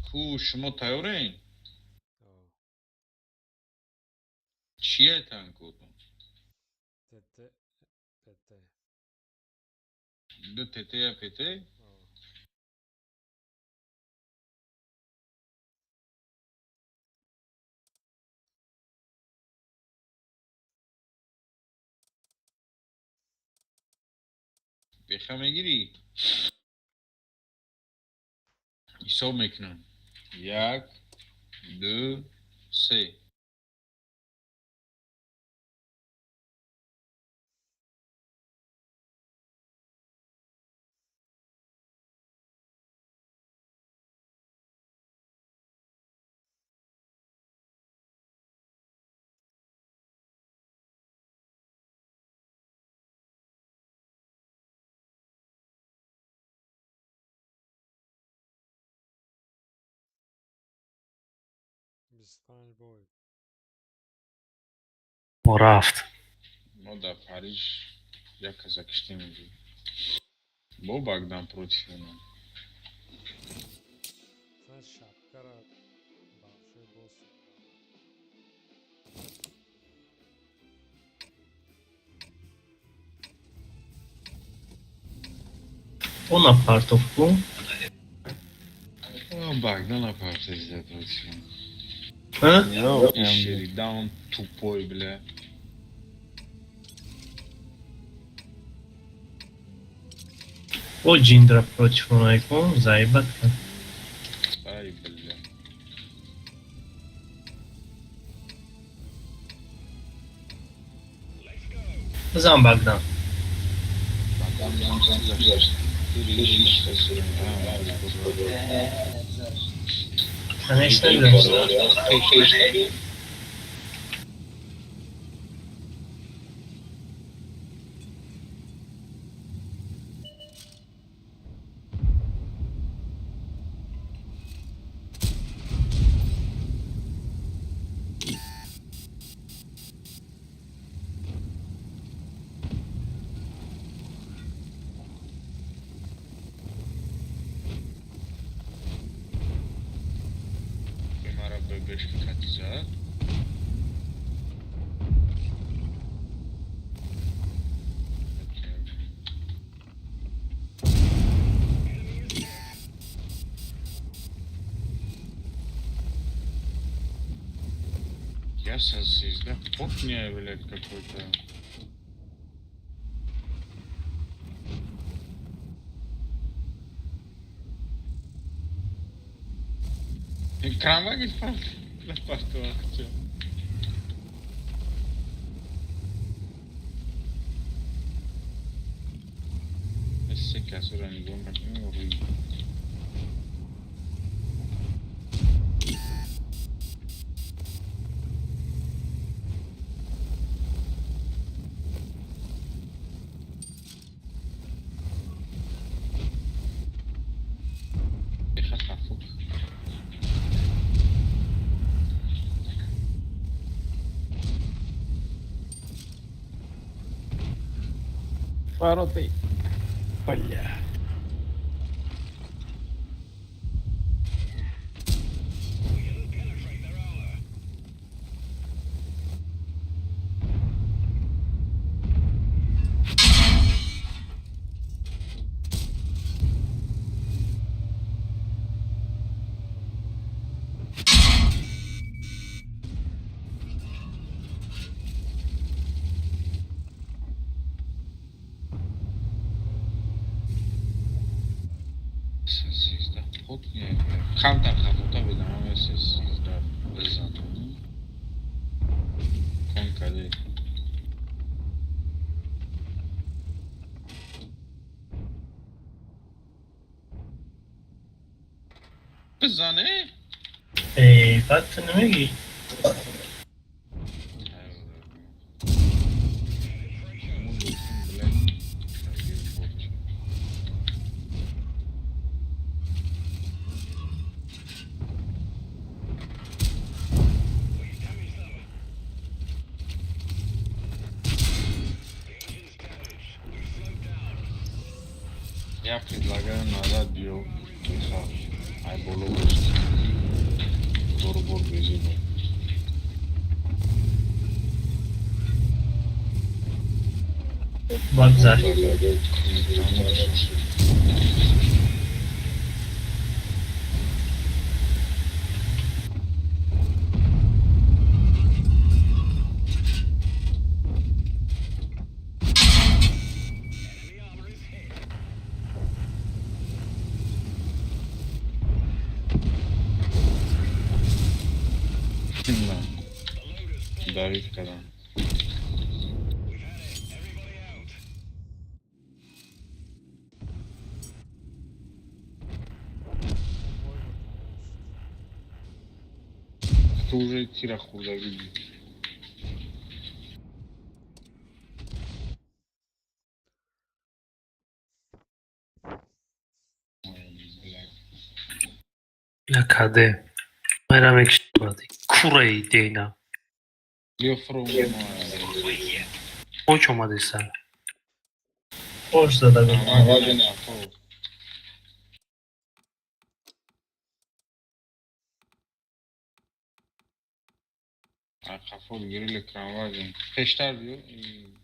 کو شما تیارین چیه تنکوتون تته پته دو تته یا پته بخواه میگیری حساب میکنم 1 2 3 25 بود و رفت. ما در پاریژ یک کشتی میدیم با بگدام پروتیفونه مثلا شبکه را بخشه باز On a part of bu. بگدام پروتیفونه پروتیفونه Ha? شریدان توپوی بله O Cindra против Unaiku заебать. ای بله Zam Bagdan. Конечно, да. مرا به بشک خطی زد Я сосиска. Фок мне, блядь, какой-то. Крамваген на порту. Esse caso era ninguém, mas não ouvi. Вороты. Бля. کافوت نه کم در کافوتا بدم همه سیز بزن کن کده بزنه بعد تو نمیگی Я предлагаю назад бью. Ай боло бошт. Зорбор безиба. вокзал. Kim lan? David Karan. Ты уже тира худа видишь. Լքադե։ Մայրամ եք շտաբադի։ Քուրեի դեյնա։ Yo from Ոչ ոմադեսա։ Hoş da da bir. Avazın afo. Kafol geriyle kravazın. Peşter diyor.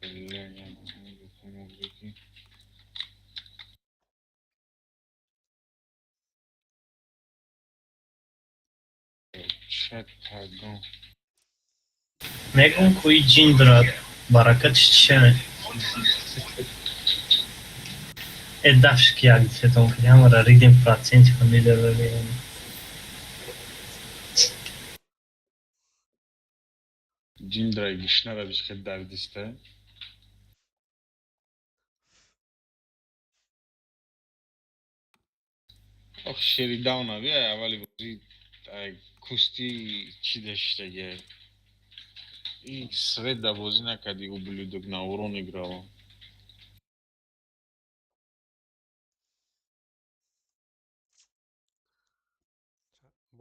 Belli yani. Çatagon. Неком кои джиндра баракат чечене. Давшки ягдise ton kıyamara reading процент familiar böyle. Cindra gişnara bir şey derdiste. Oh şeridan abi ya evveli bu kusti çideşte gel. İlk sreda bozina kadi ублюдок на урон играл.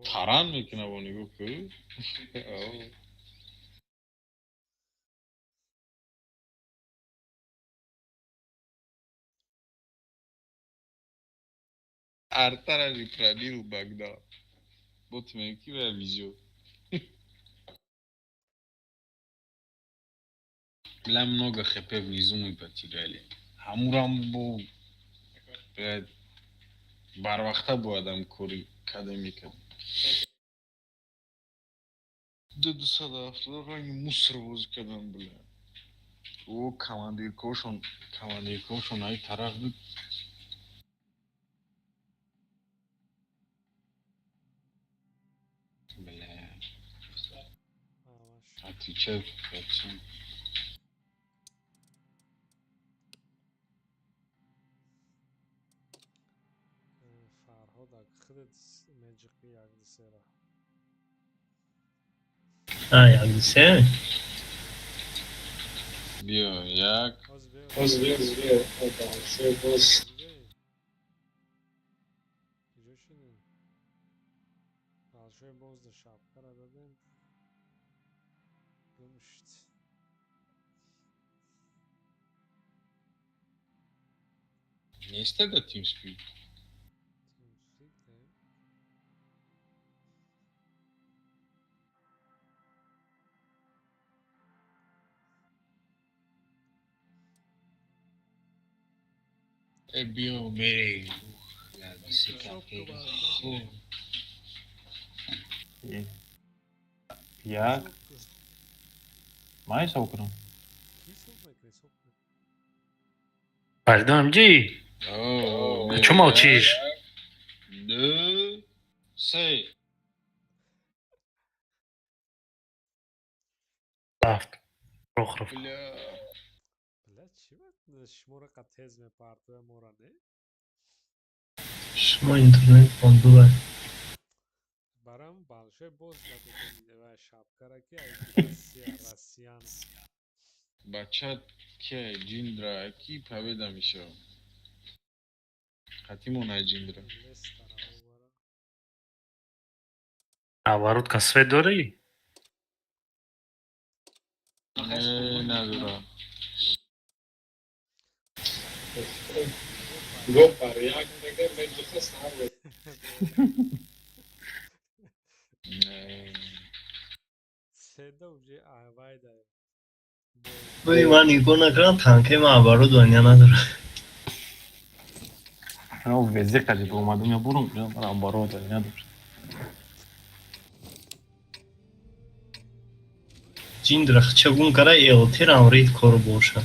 Taran mı ki ne bunu gökü? Артара репробил Богдан. Вот мягкий визио. Для много хп внизу мы потеряли. Хамурам был барвахта был адам кори академика. Деду сада авторанgi мусор воз кадан бля. О командир кошон ай тараф буд. Бля. Отвечаю, пацан. فرهاد خودت مجقی ягдise را. Ягдise. Bio jak. Озбе. Большой босс да шапка дадем. Gümüşt. Ne istedi TeamSpeak? Bio mere. Ya disse kapıyı. Jak? Mai sau când? Pardon, G. Oh, Čo molčíš? No. سه رفت رخ رفت. بله بله چی بود شما را قد تیز میپرده ما را نه شما اینترنت بند ببر. برام بالشوی باز داده و شب کرکی رسیان بچه که جیندرا کی پویده میشه قطیمون جیندرا لیست داره برام نوارود کسره داری؟ ندارم سه دو جی آوای داره ولی من نگاه نکردم تنکه من عبارو دنیا نداره. او وزه قدی اومدم یا برون من انبارو داری نداره. جیندرا چگون کرده ایلتیر امرید کارو باشه.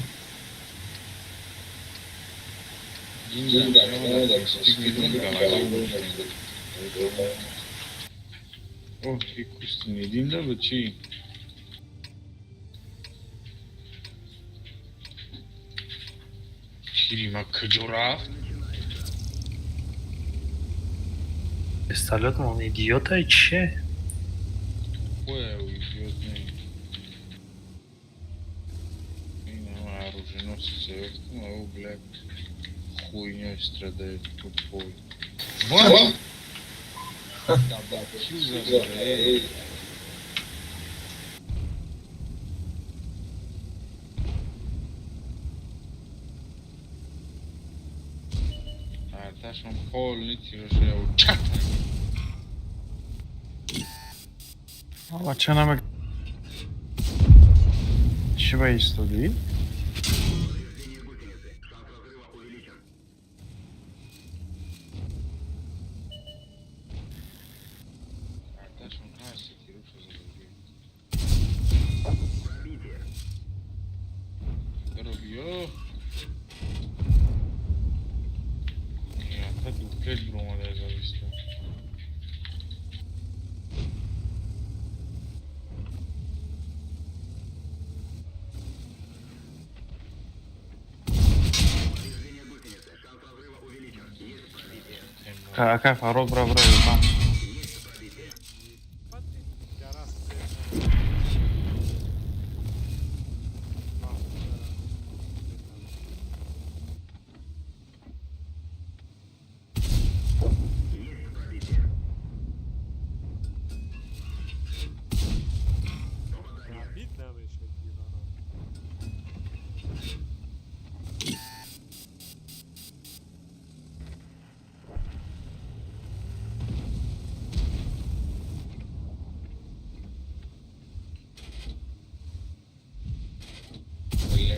جیندرا اوه ای کستینی جیندرا به چی؟ شیری ما کجا رفت؟ استالات من ایدیوت چیه؟ خواه او ایدیوت نی این همه عروجنو سیسیوت کن او بلک خوینه استراده توپوی وات؟ چی زده؟ Artaşım kolunu tiraşıyor çat. Ama çanama Shiva istedi. Artaşım her şey tiraşıyor. Robiyo. Ya ta duplet broma da zavistă. Какая фарол бра там.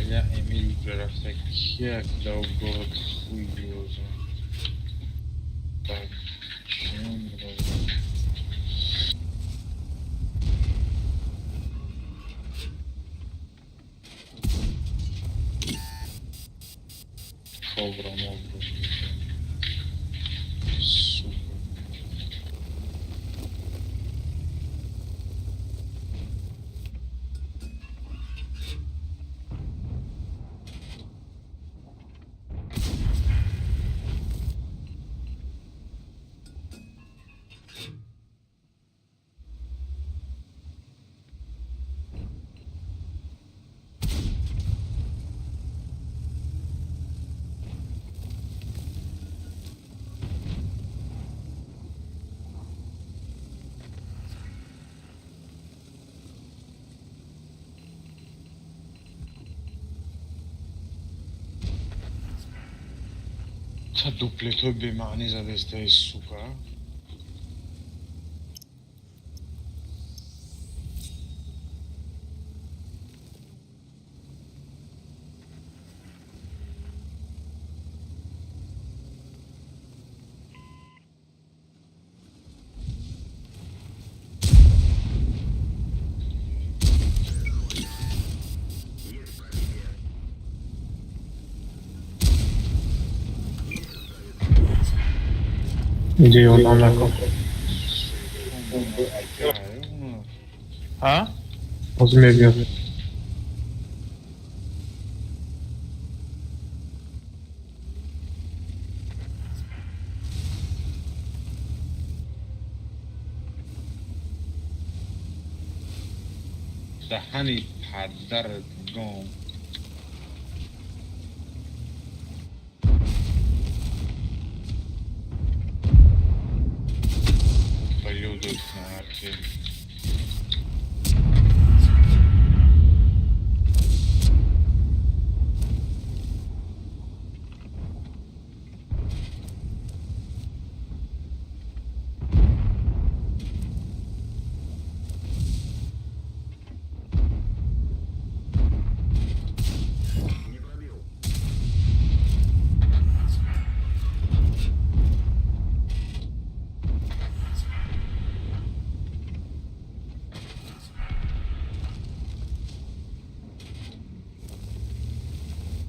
Я Эмиль Графтак, як дал город хуёза. Так, чем брат? Кобра мобра. Сука. چه دوپلتو به معنی زده است سوکا Иди его там на ком. ها؟ Hozir me'biyot. دهنی پدرت گم. Ублюдок нахер.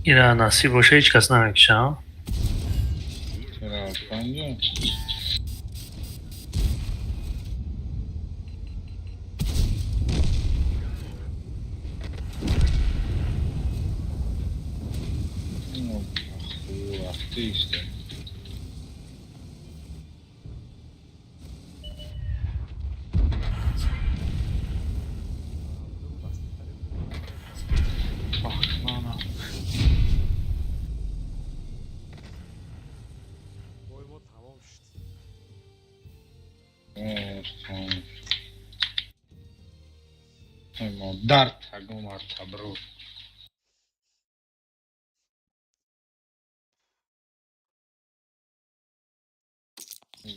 اینا نصیب باشه هیچ کس نمیکشه ها. چرا پنجه؟ وقتی işte. Baksana. Oyma tamam işte. Evet, tamam. Tamam, dart hagum arta bro.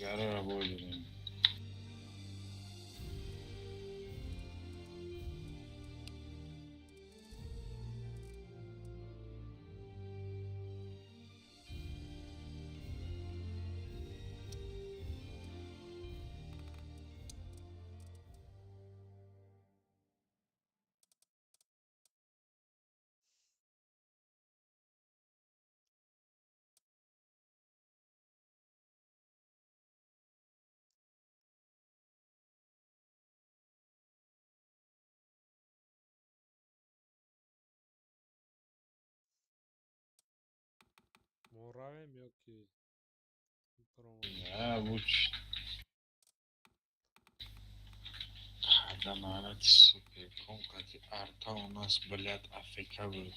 Garo работает. Muravem yok ki. Ja, вот. Да, наверное, супер. Конкати арта у нас, блядь, Африка был.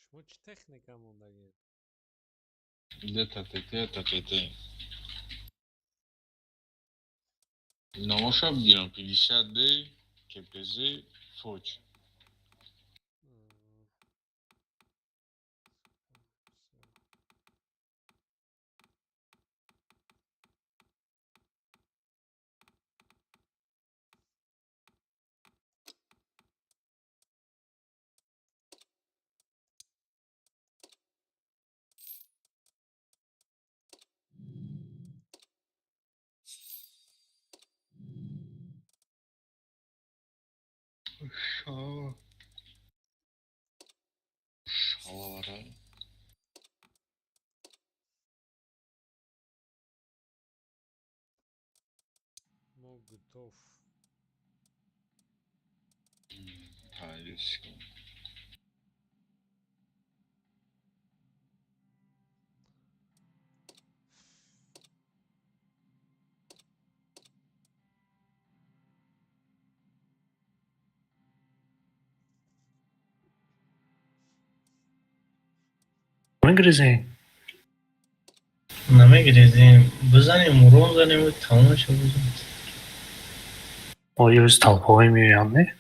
Шмуч техника мундagi. Где-то ты. Новошап делал 50D, КПЗ, Фоч. Шо? Шалавара. Ну, готов. Палец. میگریزی نمیگریزیم بزنیم رو زنیم و تمامش رو بزنیم. آیوز تلپایی میویم نه؟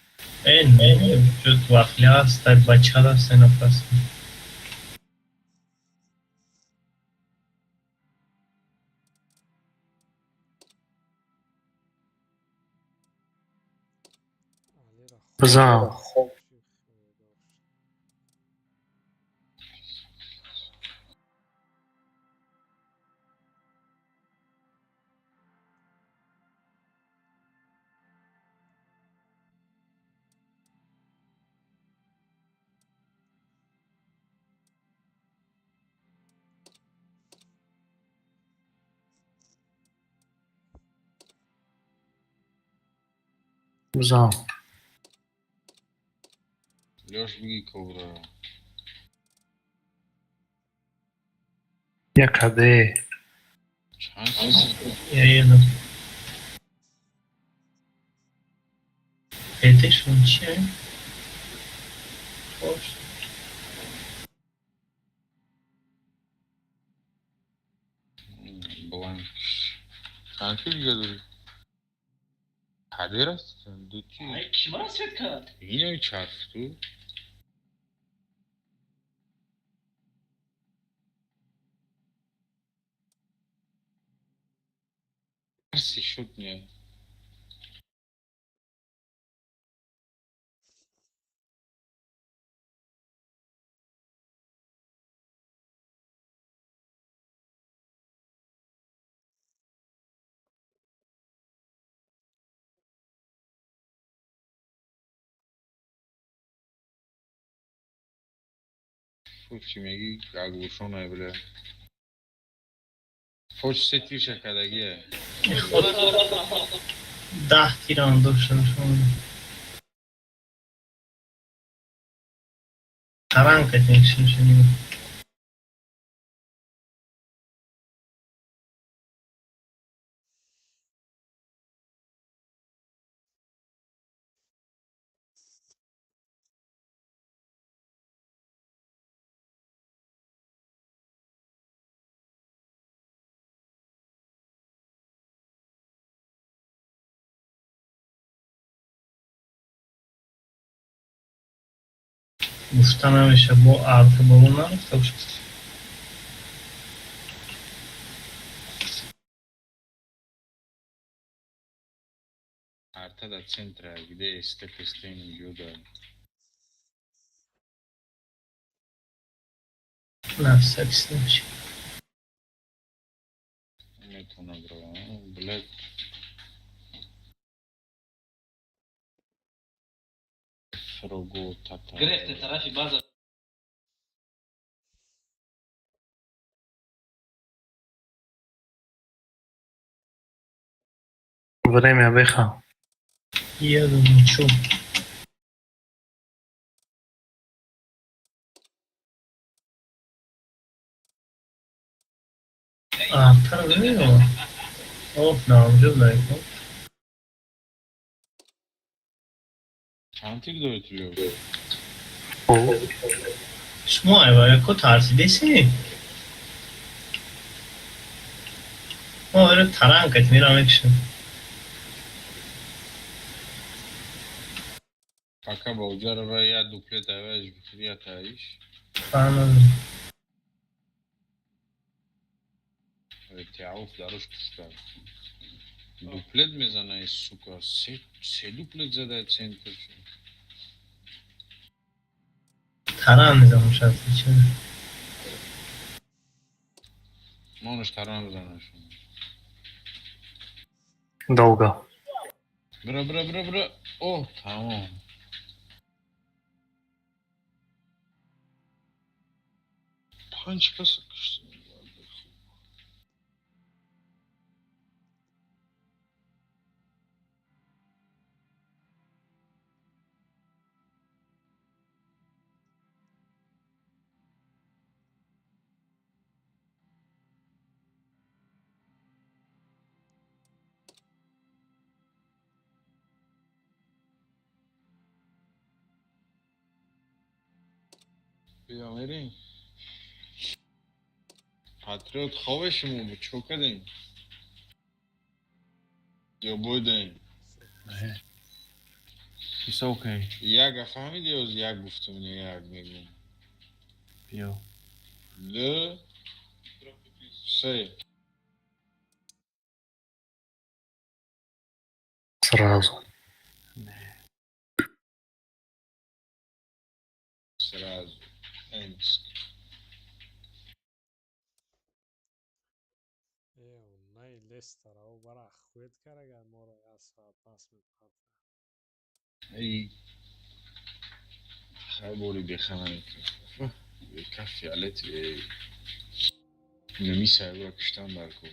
نه جد وقتی هست در بچه هست اینا پس Ali ra بزن خوب. بزن لوش بگی کبرا یک کده چند کسی یه دو پیتشون چیه؟ خوش بلند چند کی دیگه داری کده راست دو کی Ay kim hasret kaldı? اینو چرف تو هرسی شد نه فوش چی میگی؟ گوشون های بله فوش سه تیر شکدگیه 10 تیران داشتن شما Taranka tinha şimdi. Ustana się bu artı bulunan tabii. Arta da centra gde step stejnim juda. Nasıl istemiş. Ne to nabro, bled. Frogo tata. Grefte tarafı bazı. Время выехал. Еду ничего. Tanrım. Of ne yapacağız belki. Çantik de ötülüyor. Smuaj, jako tarzı desin. O öyle tarank et, miramek için. Fakat bu araba ya duplet evej bitir ya tayiş. Anladım. Evet ya of daruş kuşlar. Duplet mezanayı suka. Se duplet zade center. Taran ne zaman şartı için? Можешь таран занаш. Долго. Бра. О, tamam. Pançka sıkıştı. بیامرین پاتریوت خوابشمون بود چو کدین یا بودین نه It's okay. یک فهمیدی از یک گفتم یک میگم بیا. دو سه Сразу. сразу Энск. Най Лестер او برا خوید کرگن ما رو از ساعت پاس میکنم ای خیلی بخمه کفی علت نمیسه او کشتن برکو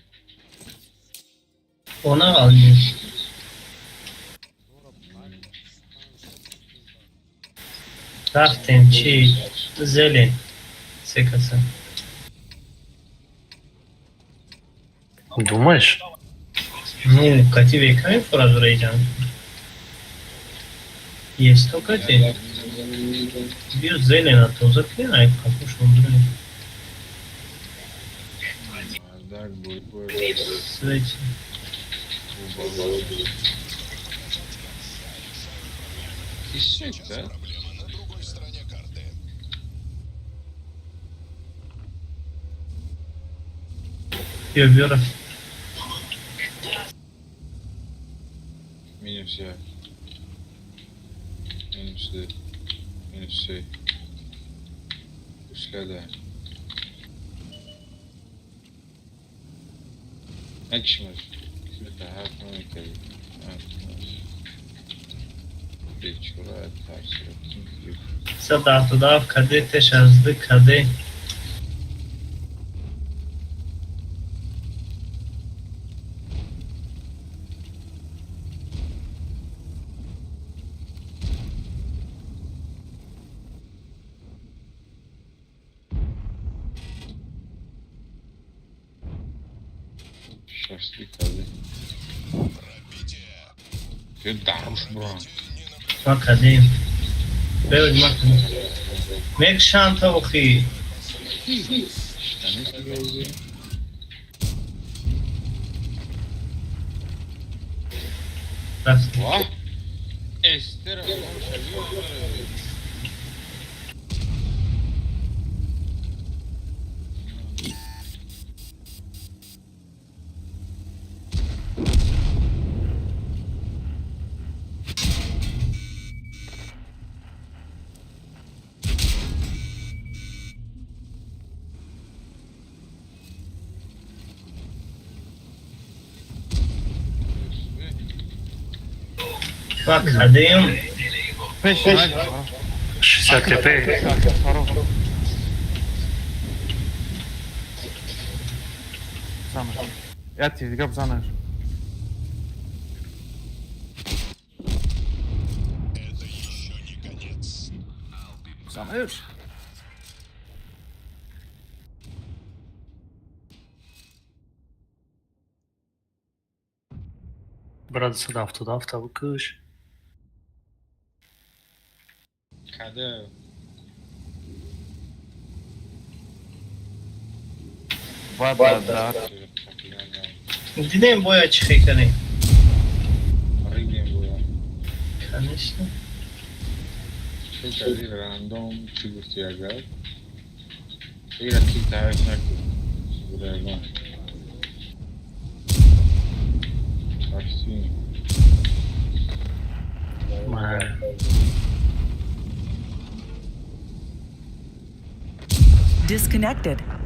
Ona alıyor. ما رو پاک رفتیم چی؟ زلین سکسه Думаешь? Ну, Кати веками фразу рейджан. Есть то Кати. Bir Zeylin'e toza kıyana kapmış olduğunu. Bardak, boy. Süreç. Hisset de. Yapıyorum. Minus ya. Minus şey. Üstlerde. Ekşimiz. Şurada her zaman ekledik. Geçiyorlar tersine. Sadafta kade teşazdı kade. Şaşlı kaldı. Bir darmış buran. Bak kadeyim. Böyle bak. Mek şanta oki. İşte ne geldi? Bak. Vah! Ester konuşuyor. Bak kadeyim. Peş. 60 TP. Замер. Я ти вдигам замер. Замер. Брат Sadafta bakış. Kader. Vada. Dinleyin boya çıkıyor kadeyim. Arayayım bu ya. Kanıştı. Şey tabii random çıkıyor gel. Bir rakip davet nakli. Buraya lan. Baksın. Disconnected.